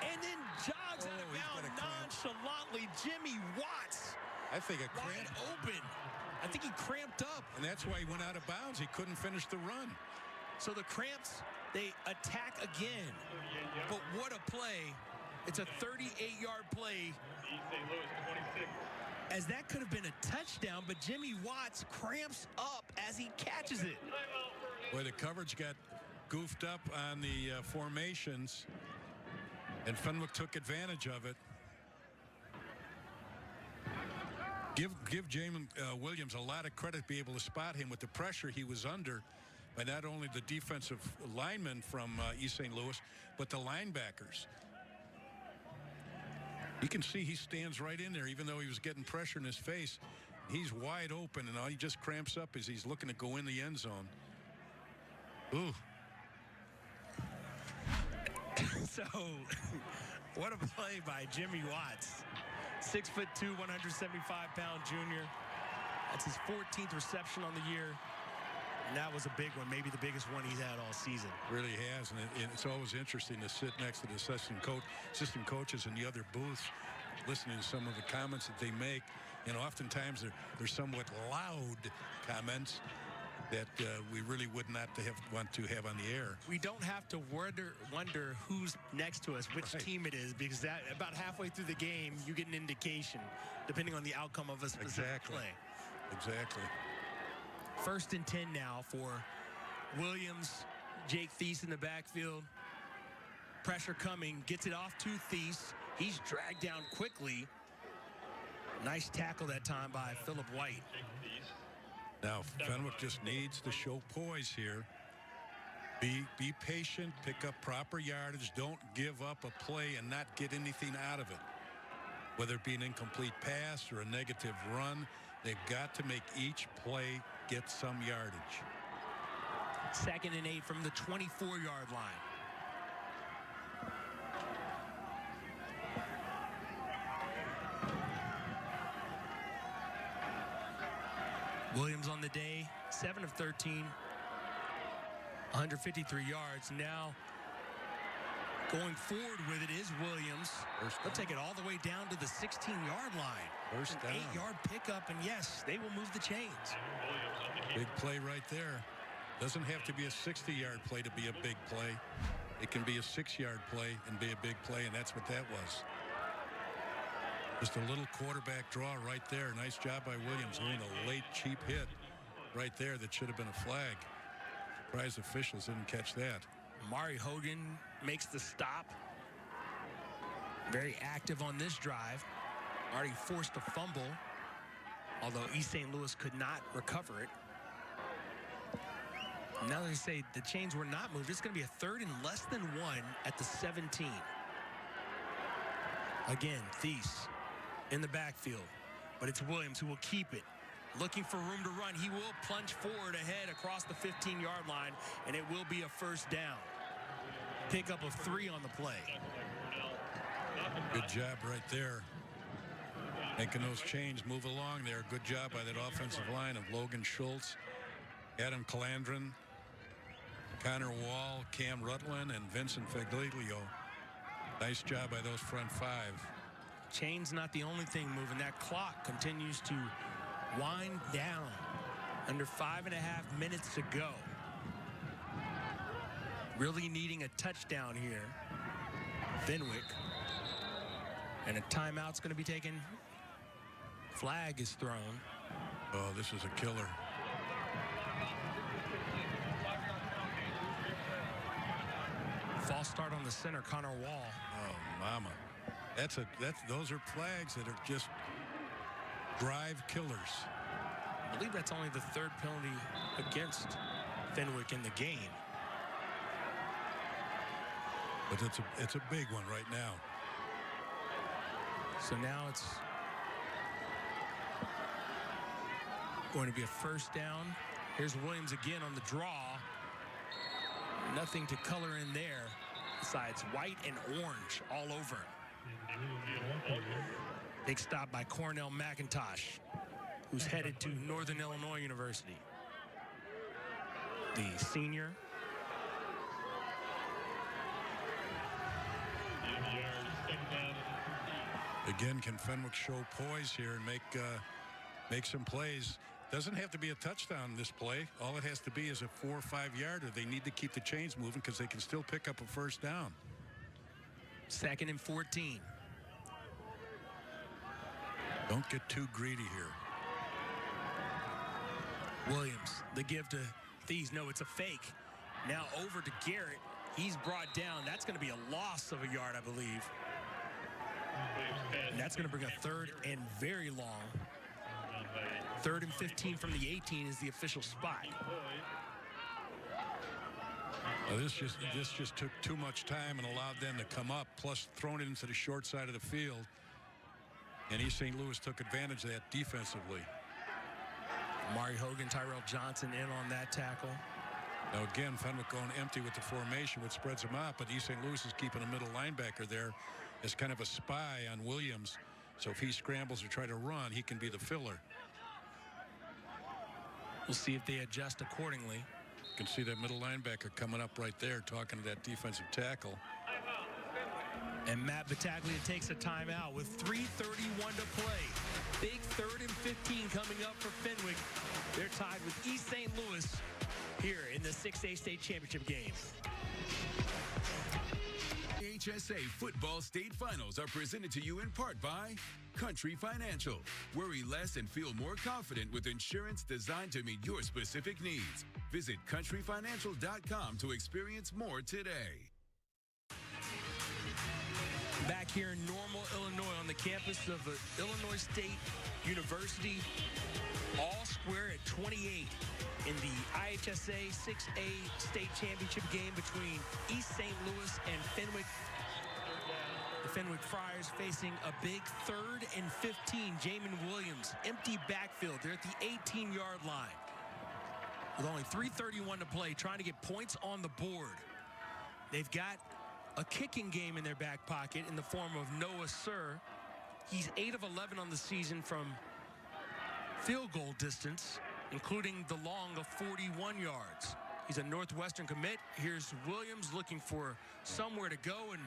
And then jogs out of bounds nonchalantly. Jimmy Watts. I think a wide open. I think he cramped up. And that's why he went out of bounds. He couldn't finish the run. So the cramps, they attack again. But what a play. It's a 38-yard play. As that could have been a touchdown, but Jimmy Watts cramps up as he catches it. Boy, the coverage got goofed up on the formations, and Fenwick took advantage of it. Give Jamin Williams a lot of credit to be able to spot him with the pressure he was under by not only the defensive linemen from East St. Louis, but the linebackers. You can see he stands right in there, even though he was getting pressure in his face. He's wide open, and all he just cramps up as he's looking to go in the end zone. Ooh. So, what a play by Jimmy Watts. 6'2", 175-pound junior. That's his 14th reception on the year. And that was a big one, maybe the biggest one he's had all season. Really has, and it's always interesting to sit next to the assistant coaches in the other booths, listening to some of the comments that they make. You know, oftentimes they're somewhat loud comments that we really would not want to have on the air. We don't have to wonder who's next to us, which team it is, because that about halfway through the game, you get an indication, depending on the outcome of a specific play. Exactly. 1st and 10 now for Williams. Jake Thies in the backfield. Pressure coming, gets it off to Thies. He's dragged down quickly. Nice tackle that time by Philip White. Now, Fenwick just needs to show poise here. Be patient, pick up proper yardage. Don't give up a play and not get anything out of it. Whether it be an incomplete pass or a negative run, they've got to make each play get some yardage. 2nd and 8 from the 24-yard line. Williams on the day, 7 of 13, 153 yards. Now going forward with it is Williams. They'll take it all the way down to the 16-yard line. First down. 8-yard pickup, and yes, they will move the chains. Big play right there. Doesn't have to be a 60-yard play to be a big play. It can be a 6-yard play and be a big play, and that's what that was. Just a little quarterback draw right there. Nice job by Williams, doing a late cheap hit right there that should have been a flag. Surprised officials didn't catch that. Omari Hogan makes the stop. Very active on this drive. Already forced a fumble, although East St. Louis could not recover it. Now they say the chains were not moved. It's going to be a 3rd and less than 1 at the 17. Again, Thies in the backfield, but it's Williams who will keep it. Looking for room to run. He will plunge forward ahead across the 15-yard line, and it will be a 1st down. Pickup of 3 on the play. Good job right there. Making those chains move along there. Good job by that offensive line of Logan Schultz, Adam Calandron, Connor Wall, Cam Rutland, and Vincent Fagliglio. Nice job by those front 5. Chain's not the only thing moving. That clock continues to wind down. Under 5.5 minutes to go. Really needing a touchdown here. Fenwick. And a timeout's going to be taken. Flag is thrown. Oh, this is a killer. False start on the center, Connor Wall. Oh, mama. Those are flags that are just drive killers. I believe that's only the 3rd penalty against Fenwick in the game. But it's a big one right now. So now it's Going to be a first down. Here's Williams again on the draw. Nothing to color in there besides white and orange all over. Big stop by Cornell McIntosh, who's headed to Northern Illinois University. The senior. Again, can Fenwick show poise here and make some plays? Doesn't have to be a touchdown this play. All it has to be is a 4 or 5 yarder. They need to keep the chains moving because they can still pick up a first down. 2nd and 14. Don't get too greedy here. Williams, the give to Thies. No, it's a fake. Now over to Garrett. He's brought down. That's going to be a loss of a yard, I believe. And that's going to bring a 3rd and very long. 3rd and 15 from the 18 is the official spot. Well, this just took too much time and allowed them to come up, plus thrown it into the short side of the field. And East St. Louis took advantage of that defensively. Mari Hogan, Tyrell Johnson in on that tackle. Now again, Fenwick going empty with the formation, which spreads them out, but East St. Louis is keeping a middle linebacker there as kind of a spy on Williams. So if he scrambles or try to run, he can be the filler. We'll see if they adjust accordingly. You can see that middle linebacker coming up right there talking to that defensive tackle. And Matt Battaglia takes a timeout with 3:31 to play. Big 3rd and 15 coming up for Fenwick. They're tied with East St. Louis here in the 6A state championship game. IHSA Football State Finals are presented to you in part by Country Financial. Worry less and feel more confident with insurance designed to meet your specific needs. Visit countryfinancial.com to experience more today. Back here in Normal, Illinois, on the campus of Illinois State University, all square at 28 in the IHSA 6A state championship game between East St. Louis and Fenwick. The Fenwick Friars facing a big 3rd and 15. Jamin Williams, empty backfield. They're at the 18-yard line. With only 3:31 to play, trying to get points on the board. They've got a kicking game in their back pocket in the form of Noah Sir. He's 8 of 11 on the season from field goal distance, including the long of 41 yards. He's a Northwestern commit. Here's Williams looking for somewhere to go and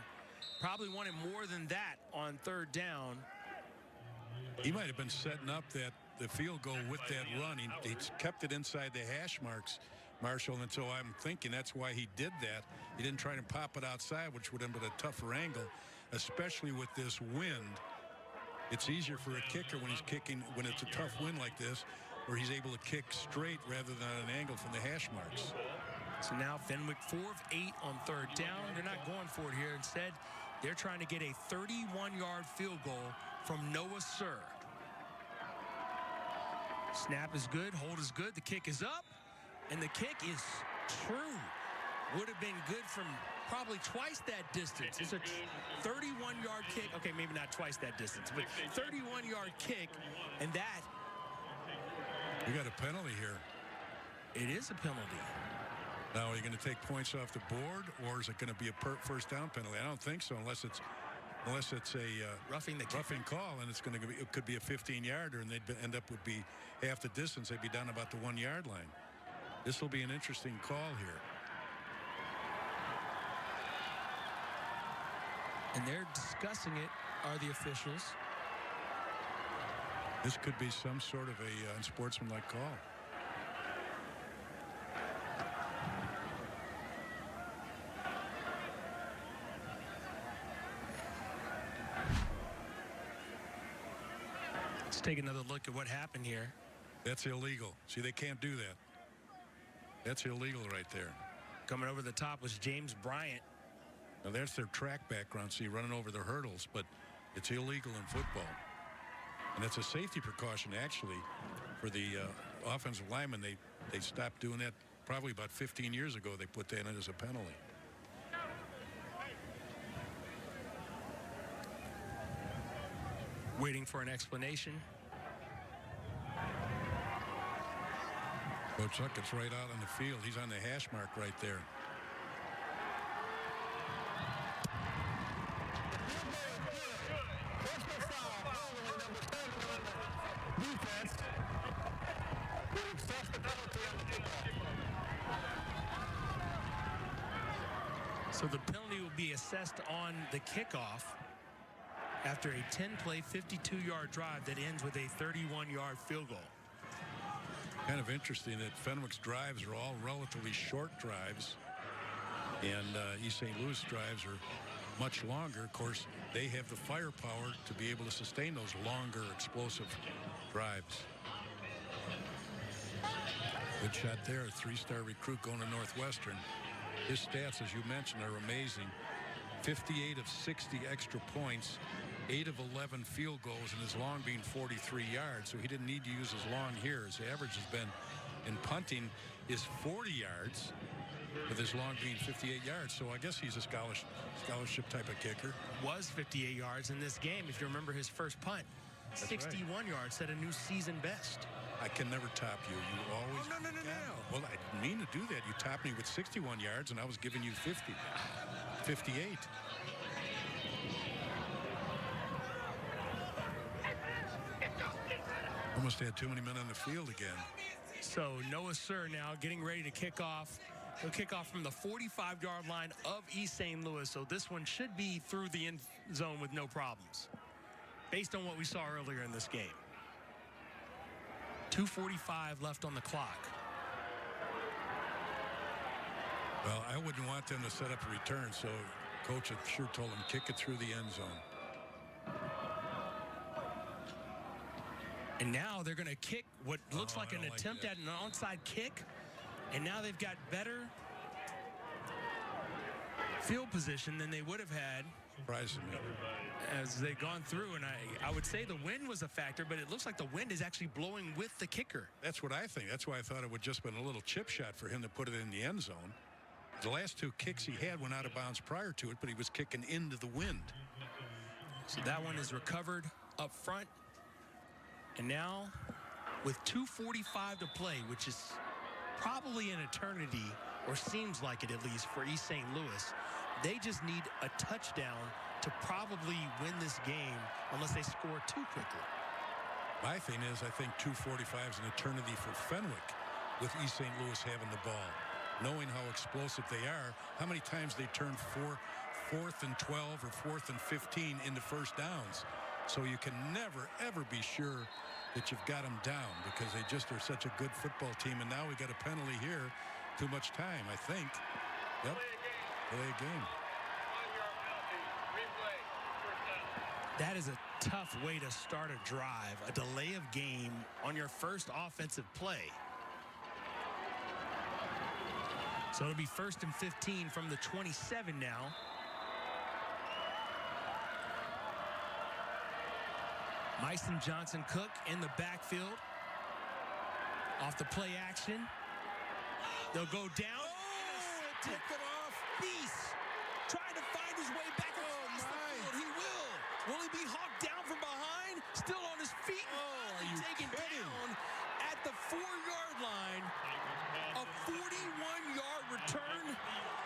probably wanted more than that on 3rd down. He might have been setting up the field goal with that run. He kept it inside the hash marks, Marshall, and so I'm thinking that's why he did that. He didn't try to pop it outside, which would have been a tougher angle, especially with this wind. It's easier for a kicker when he's kicking, when it's a tough wind like this, where he's able to kick straight rather than an angle from the hash marks. So now Fenwick 4 of 8 on 3rd down. They're not going for it here. Instead, they're trying to get a 31-yard field goal from Noah Sir. Snap is good, hold is good, the kick is up, and the kick is true. Would have been good from probably twice that distance. It's a 31-yard kick. Okay, maybe not twice that distance, but 31-yard kick, and that. You got a penalty here. It is a penalty. Now, are you going to take points off the board, or is it going to be a first down penalty? I don't think so, unless it's a roughing call, and it could be a 15-yarder, and they'd end up would be half the distance. They'd be down about the 1-yard line. This will be an interesting call here. And they're discussing it, are the officials. This could be some sort of a unsportsmanlike call. Let's take another look at what happened here. That's illegal. See, they can't do that. That's illegal right there. Coming over the top was James Bryant. Now, that's their track background, see, running over the hurdles, but it's illegal in football. And it's a safety precaution, actually, for the offensive linemen. They stopped doing that probably about 15 years ago. They put that in as a penalty. Waiting for an explanation. Coach Huckett's right out on the field. He's on the hash mark right there. So the penalty will be assessed on the kickoff after a 10-play, 52-yard drive that ends with a 31-yard field goal. Kind of interesting that Fenwick's drives are all relatively short drives, and East St. Louis drives are much longer. Of course, they have the firepower to be able to sustain those longer, explosive drives. Good shot there, a three-star recruit going to Northwestern. His stats, as you mentioned, are amazing. 58 of 60 extra points, 8 of 11 field goals, and his long being 43 yards, so he didn't need to use his long here. His average has been, in punting, is 40 yards, with his long being 58 yards. So I guess he's a scholarship type of kicker. Was 58 yards in this game, if you remember his first punt. That's 61 right. yards, set a new season best. I can never top you. You always... Oh, no. Well, I didn't mean to do that. You topped me with 61 yards, and I was giving you 50. 58. Almost had too many men on the field again. So Noah Sir now getting ready to kick off. He'll kick off from the 45-yard line of East St. Louis. So this one should be through the end zone with no problems, based on what we saw earlier in this game. 2:45 left on the clock. Well, I wouldn't want them to set up a return, so Coach had sure told them kick it through the end zone. And now they're going to kick what looks like an attempt at an onside kick. And now they've got better field position than they would have had. Surprising me. As they've gone through, and I would say the wind was a factor, but it looks like the wind is actually blowing with the kicker. That's what I think. That's why I thought it would just been a little chip shot for him to put it in the end zone. The last two kicks he had went out of bounds prior to it, but he was kicking into the wind. So that one is recovered up front. And now, with 2:45 to play, which is probably an eternity, or seems like it at least, for East St. Louis, they just need a touchdown to probably win this game unless they score too quickly. My thing is, I think 2:45 is an eternity for Fenwick with East St. Louis having the ball. Knowing how explosive they are, how many times they turn fourth and 12 or 4th and 15 into first downs. So you can never, ever be sure that you've got them down because they just are such a good football team. And now we got a penalty here. Too much time, I think. Yep. Delay a game. That is a tough way to start a drive, a delay of game on your first offensive play. So it'll be 1st and 15 from the 27 now. Myson Johnson-Cook in the backfield. Off the play action. They'll go down. Took it off. Beast trying to find his way back across the field. He will. Will he be hawked down from behind? Still on his feet. Are you taken kidding? down at the 4-yard line. A 41-yard return,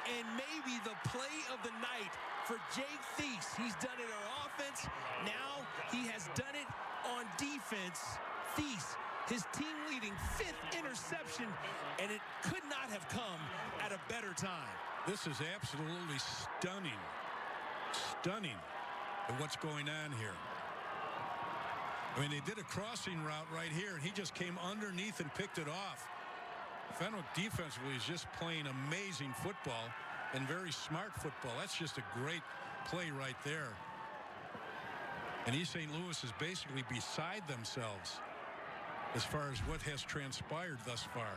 and maybe the play of the night for Jake Thies. He's done it on offense. Now he has done it on defense. Thies, his team-leading 5th interception, and it could not have come at a better time. This is absolutely stunning. Stunning at what's going on here. I mean, they did a crossing route right here, and he just came underneath and picked it off. Fenwick defensively is just playing amazing football and very smart football. That's just a great play right there. And East St. Louis is basically beside themselves as far as what has transpired thus far.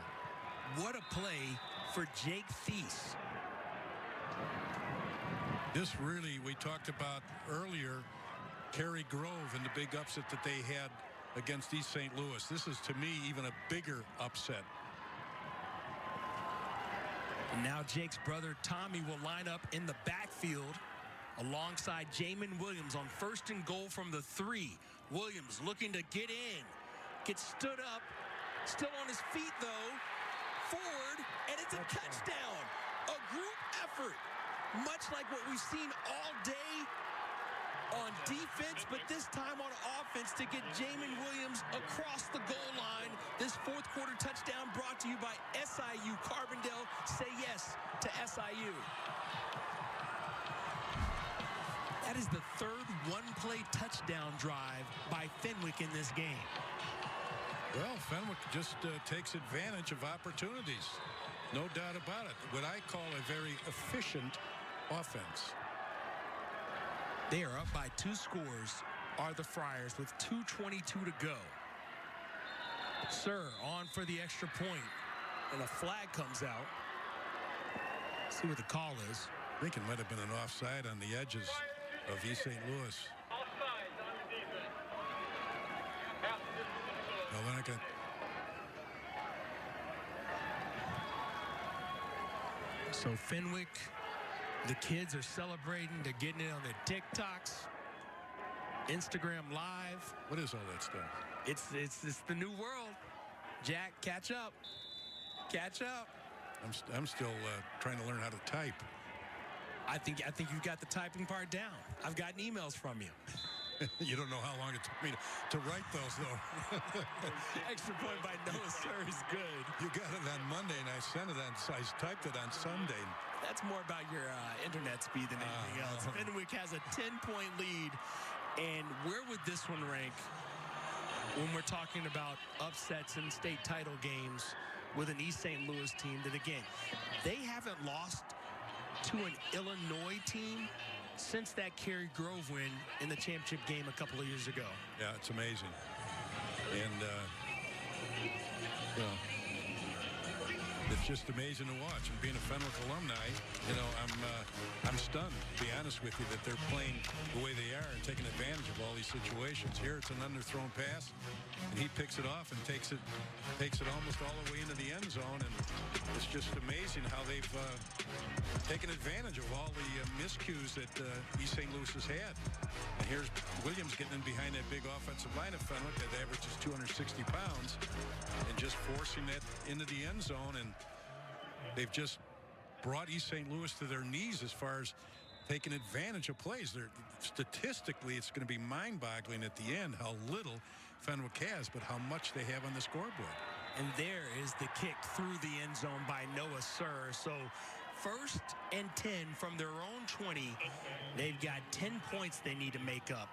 What a play for Jake Thies. This really, we talked about earlier, Cary Grove and the big upset that they had against East St. Louis. This is, to me, even a bigger upset. And now Jake's brother Tommy will line up in the backfield alongside Jamin Williams on 1st and goal from the 3. Williams looking to get in. Gets stood up. Still on his feet, though. forward, and it's a touchdown. A group effort, much like what we've seen all day on defense, but this time on offense to get Jamin Williams across the goal line. This fourth quarter touchdown brought to you by SIU Carbondale. Say yes to SIU. That is the third one-play touchdown drive by Fenwick in this game. Well, Fenwick just takes advantage of opportunities. No doubt about it. What I call a very efficient offense. They are up by 2 scores, are the Friars, with 2:22 to go. Sir on for the extra point, and a flag comes out. See what the call is. I think it might have been an offside on the edges of East St. Louis. No, they're not going to. So Fenwick, the kids are celebrating. They're getting it on their TikToks, Instagram Live. What is all that stuff? It's the new world. Jack, catch up. Catch up. I'm still trying to learn how to type. I think you've got the typing part down. I've gotten emails from you. You don't know how long it took me to write those, though. Extra point by Noah Sir is good. You got it on Monday, and I sent it on. I typed it on Sunday. That's more about your internet speed than anything else. Fenwick has a 10-point lead, and where would this one rank when we're talking about upsets in state title games with an East St. Louis team that, again, they haven't lost to an Illinois team since that Cary Grove win in the championship game a couple of years ago. Yeah, it's amazing. And, you know, it's just amazing to watch. And being a Fenwick alumni, you know, I'm stunned, to be honest with you, that they're playing the way they are and taking advantage of all these situations. Here it's an underthrown pass, and he picks it off and takes it almost all the way into the end zone. And it's just amazing how they've taken advantage of all the miscues that East St. Louis has had. And here's Williams getting in behind that big offensive line of Fenwick that averages 260 pounds and just forcing that into the end zone. And they've just brought East St. Louis to their knees as far as taking advantage of plays. Statistically, it's going to be mind-boggling at the end how little Fenwick has, but how much they have on the scoreboard. And there is the kick through the end zone by Noah Sir. So 1st and 10 from their own 20. They've got 10 points they need to make up.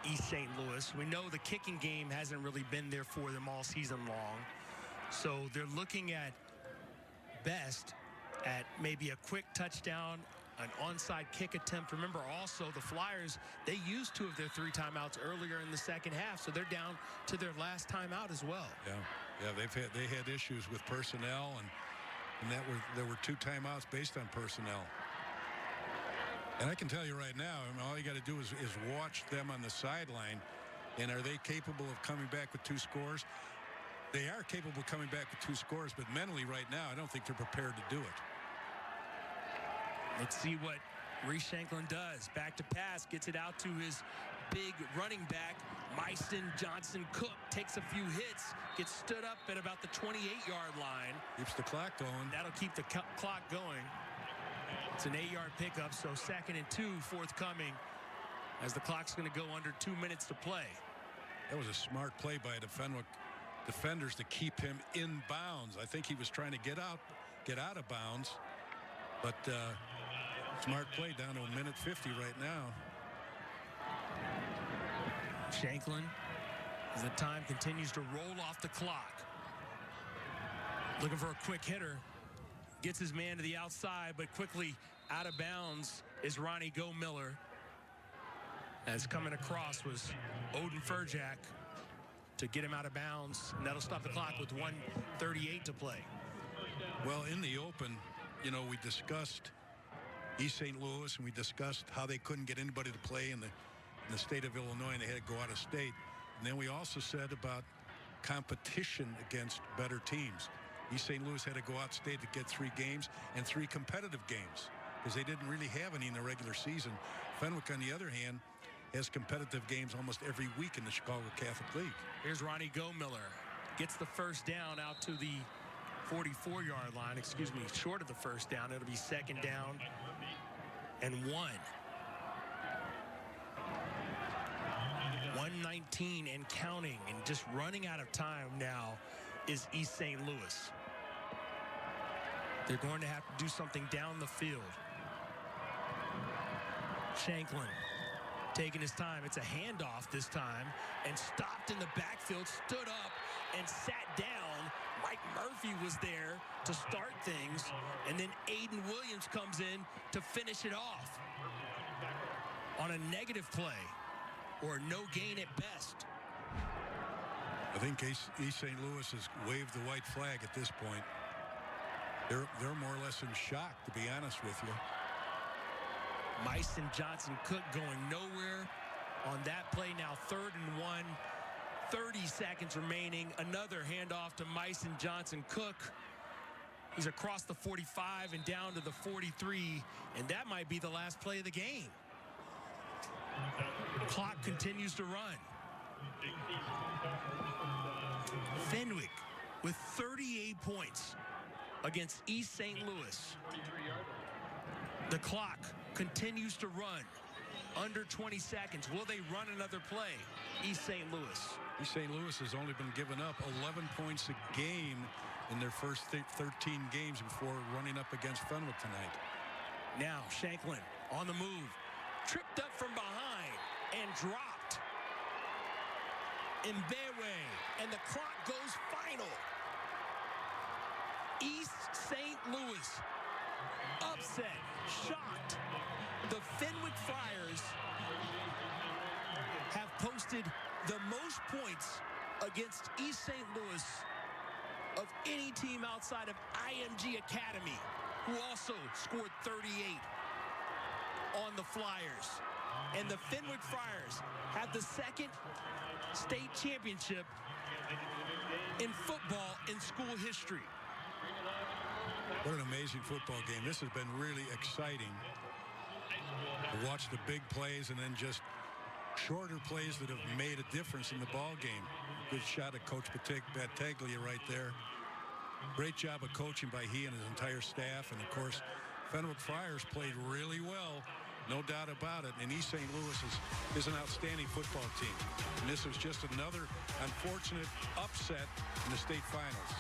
East St. Louis. We know the kicking game hasn't really been there for them all season long. So they're looking at best at maybe a quick touchdown, an onside kick attempt. Remember also the Flyers, they used 2 of their 3 timeouts earlier in the second half, so they're down to their last timeout as well. Yeah, they had issues with personnel, and there were 2 timeouts based on personnel. And I can tell you right now, I mean, all you got to do is watch them on the sideline. And are they capable of coming back with 2 scores? They are capable of coming back with 2 scores, but mentally right now, I don't think they're prepared to do it. Let's see what Reese Shanklin does. Back to pass, gets it out to his big running back, Myston Johnson Cook. Takes a few hits, gets stood up at about the 28-yard line. Keeps the clock going. That'll keep the clock going. It's an 8-yard pickup, so 2nd and 2 forthcoming as the clock's going to go under 2 minutes to play. That was a smart play by the Fenwick defenders to keep him in bounds. I think he was trying to get out of bounds, but smart play down to 1:50 right now. Shanklin, as the time continues to roll off the clock, looking for a quick hitter. Gets his man to the outside, but quickly out of bounds is Ronnie Go-Miller. As coming across was Odin Furjak to get him out of bounds, and that'll stop the clock with 1:38 to play. Well, in the open, you know, we discussed East St. Louis, and we discussed how they couldn't get anybody to play in the state of Illinois, and they had to go out of state. And then we also said about competition against better teams. East St. Louis had to go out state to get 3 games and 3 competitive games because they didn't really have any in the regular season. Fenwick, on the other hand, has competitive games almost every week in the Chicago Catholic League. Here's Ronnie Go-Miller. Gets the first down out to the 44-yard line, short of the first down. It'll be 2nd down and 1. 1:19 and counting, and just running out of time now is East St. Louis. They're going to have to do something down the field. Shanklin taking his time. It's a handoff this time, and stopped in the backfield, stood up, and sat down. Mike Murphy was there to start things, and then Aiden Williams comes in to finish it off on a negative play, or no gain at best. I think East St. Louis has waved the white flag at this point. They're more or less in shock, to be honest with you. Myson Johnson Cook going nowhere on that play. Now 3rd and 1, 30 seconds remaining. Another handoff to Myson Johnson Cook. He's across the 45 and down to the 43, and that might be the last play of the game. Clock continues to run. Fenwick with 38 points against East St. Louis. The clock continues to run. Under 20 seconds. Will they run another play? East St. Louis. East St. Louis has only been giving up 11 points a game in their first 13 games before running up against Fenwick tonight. Now Shanklin on the move. Tripped up from behind and dropped. Mbewe, and the clock goes final. East St. Louis upset, shocked. The Fenwick Friars have posted the most points against East St. Louis of any team outside of IMG Academy, who also scored 38 on the Flyers. And the Fenwick Friars have the 2nd state championship in football in school history. What an amazing football game. This has been really exciting to watch the big plays and then just shorter plays that have made a difference in the ball game. Good shot of Coach Battaglia right there. Great job of coaching by he and his entire staff. And, of course, Fenwick Friars played really well, no doubt about it. And East St. Louis is an outstanding football team. And this was just another unfortunate upset in the state finals.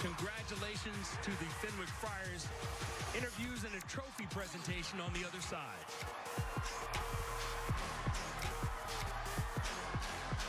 Congratulations to the Fenwick Friars. Interviews and a trophy presentation on the other side.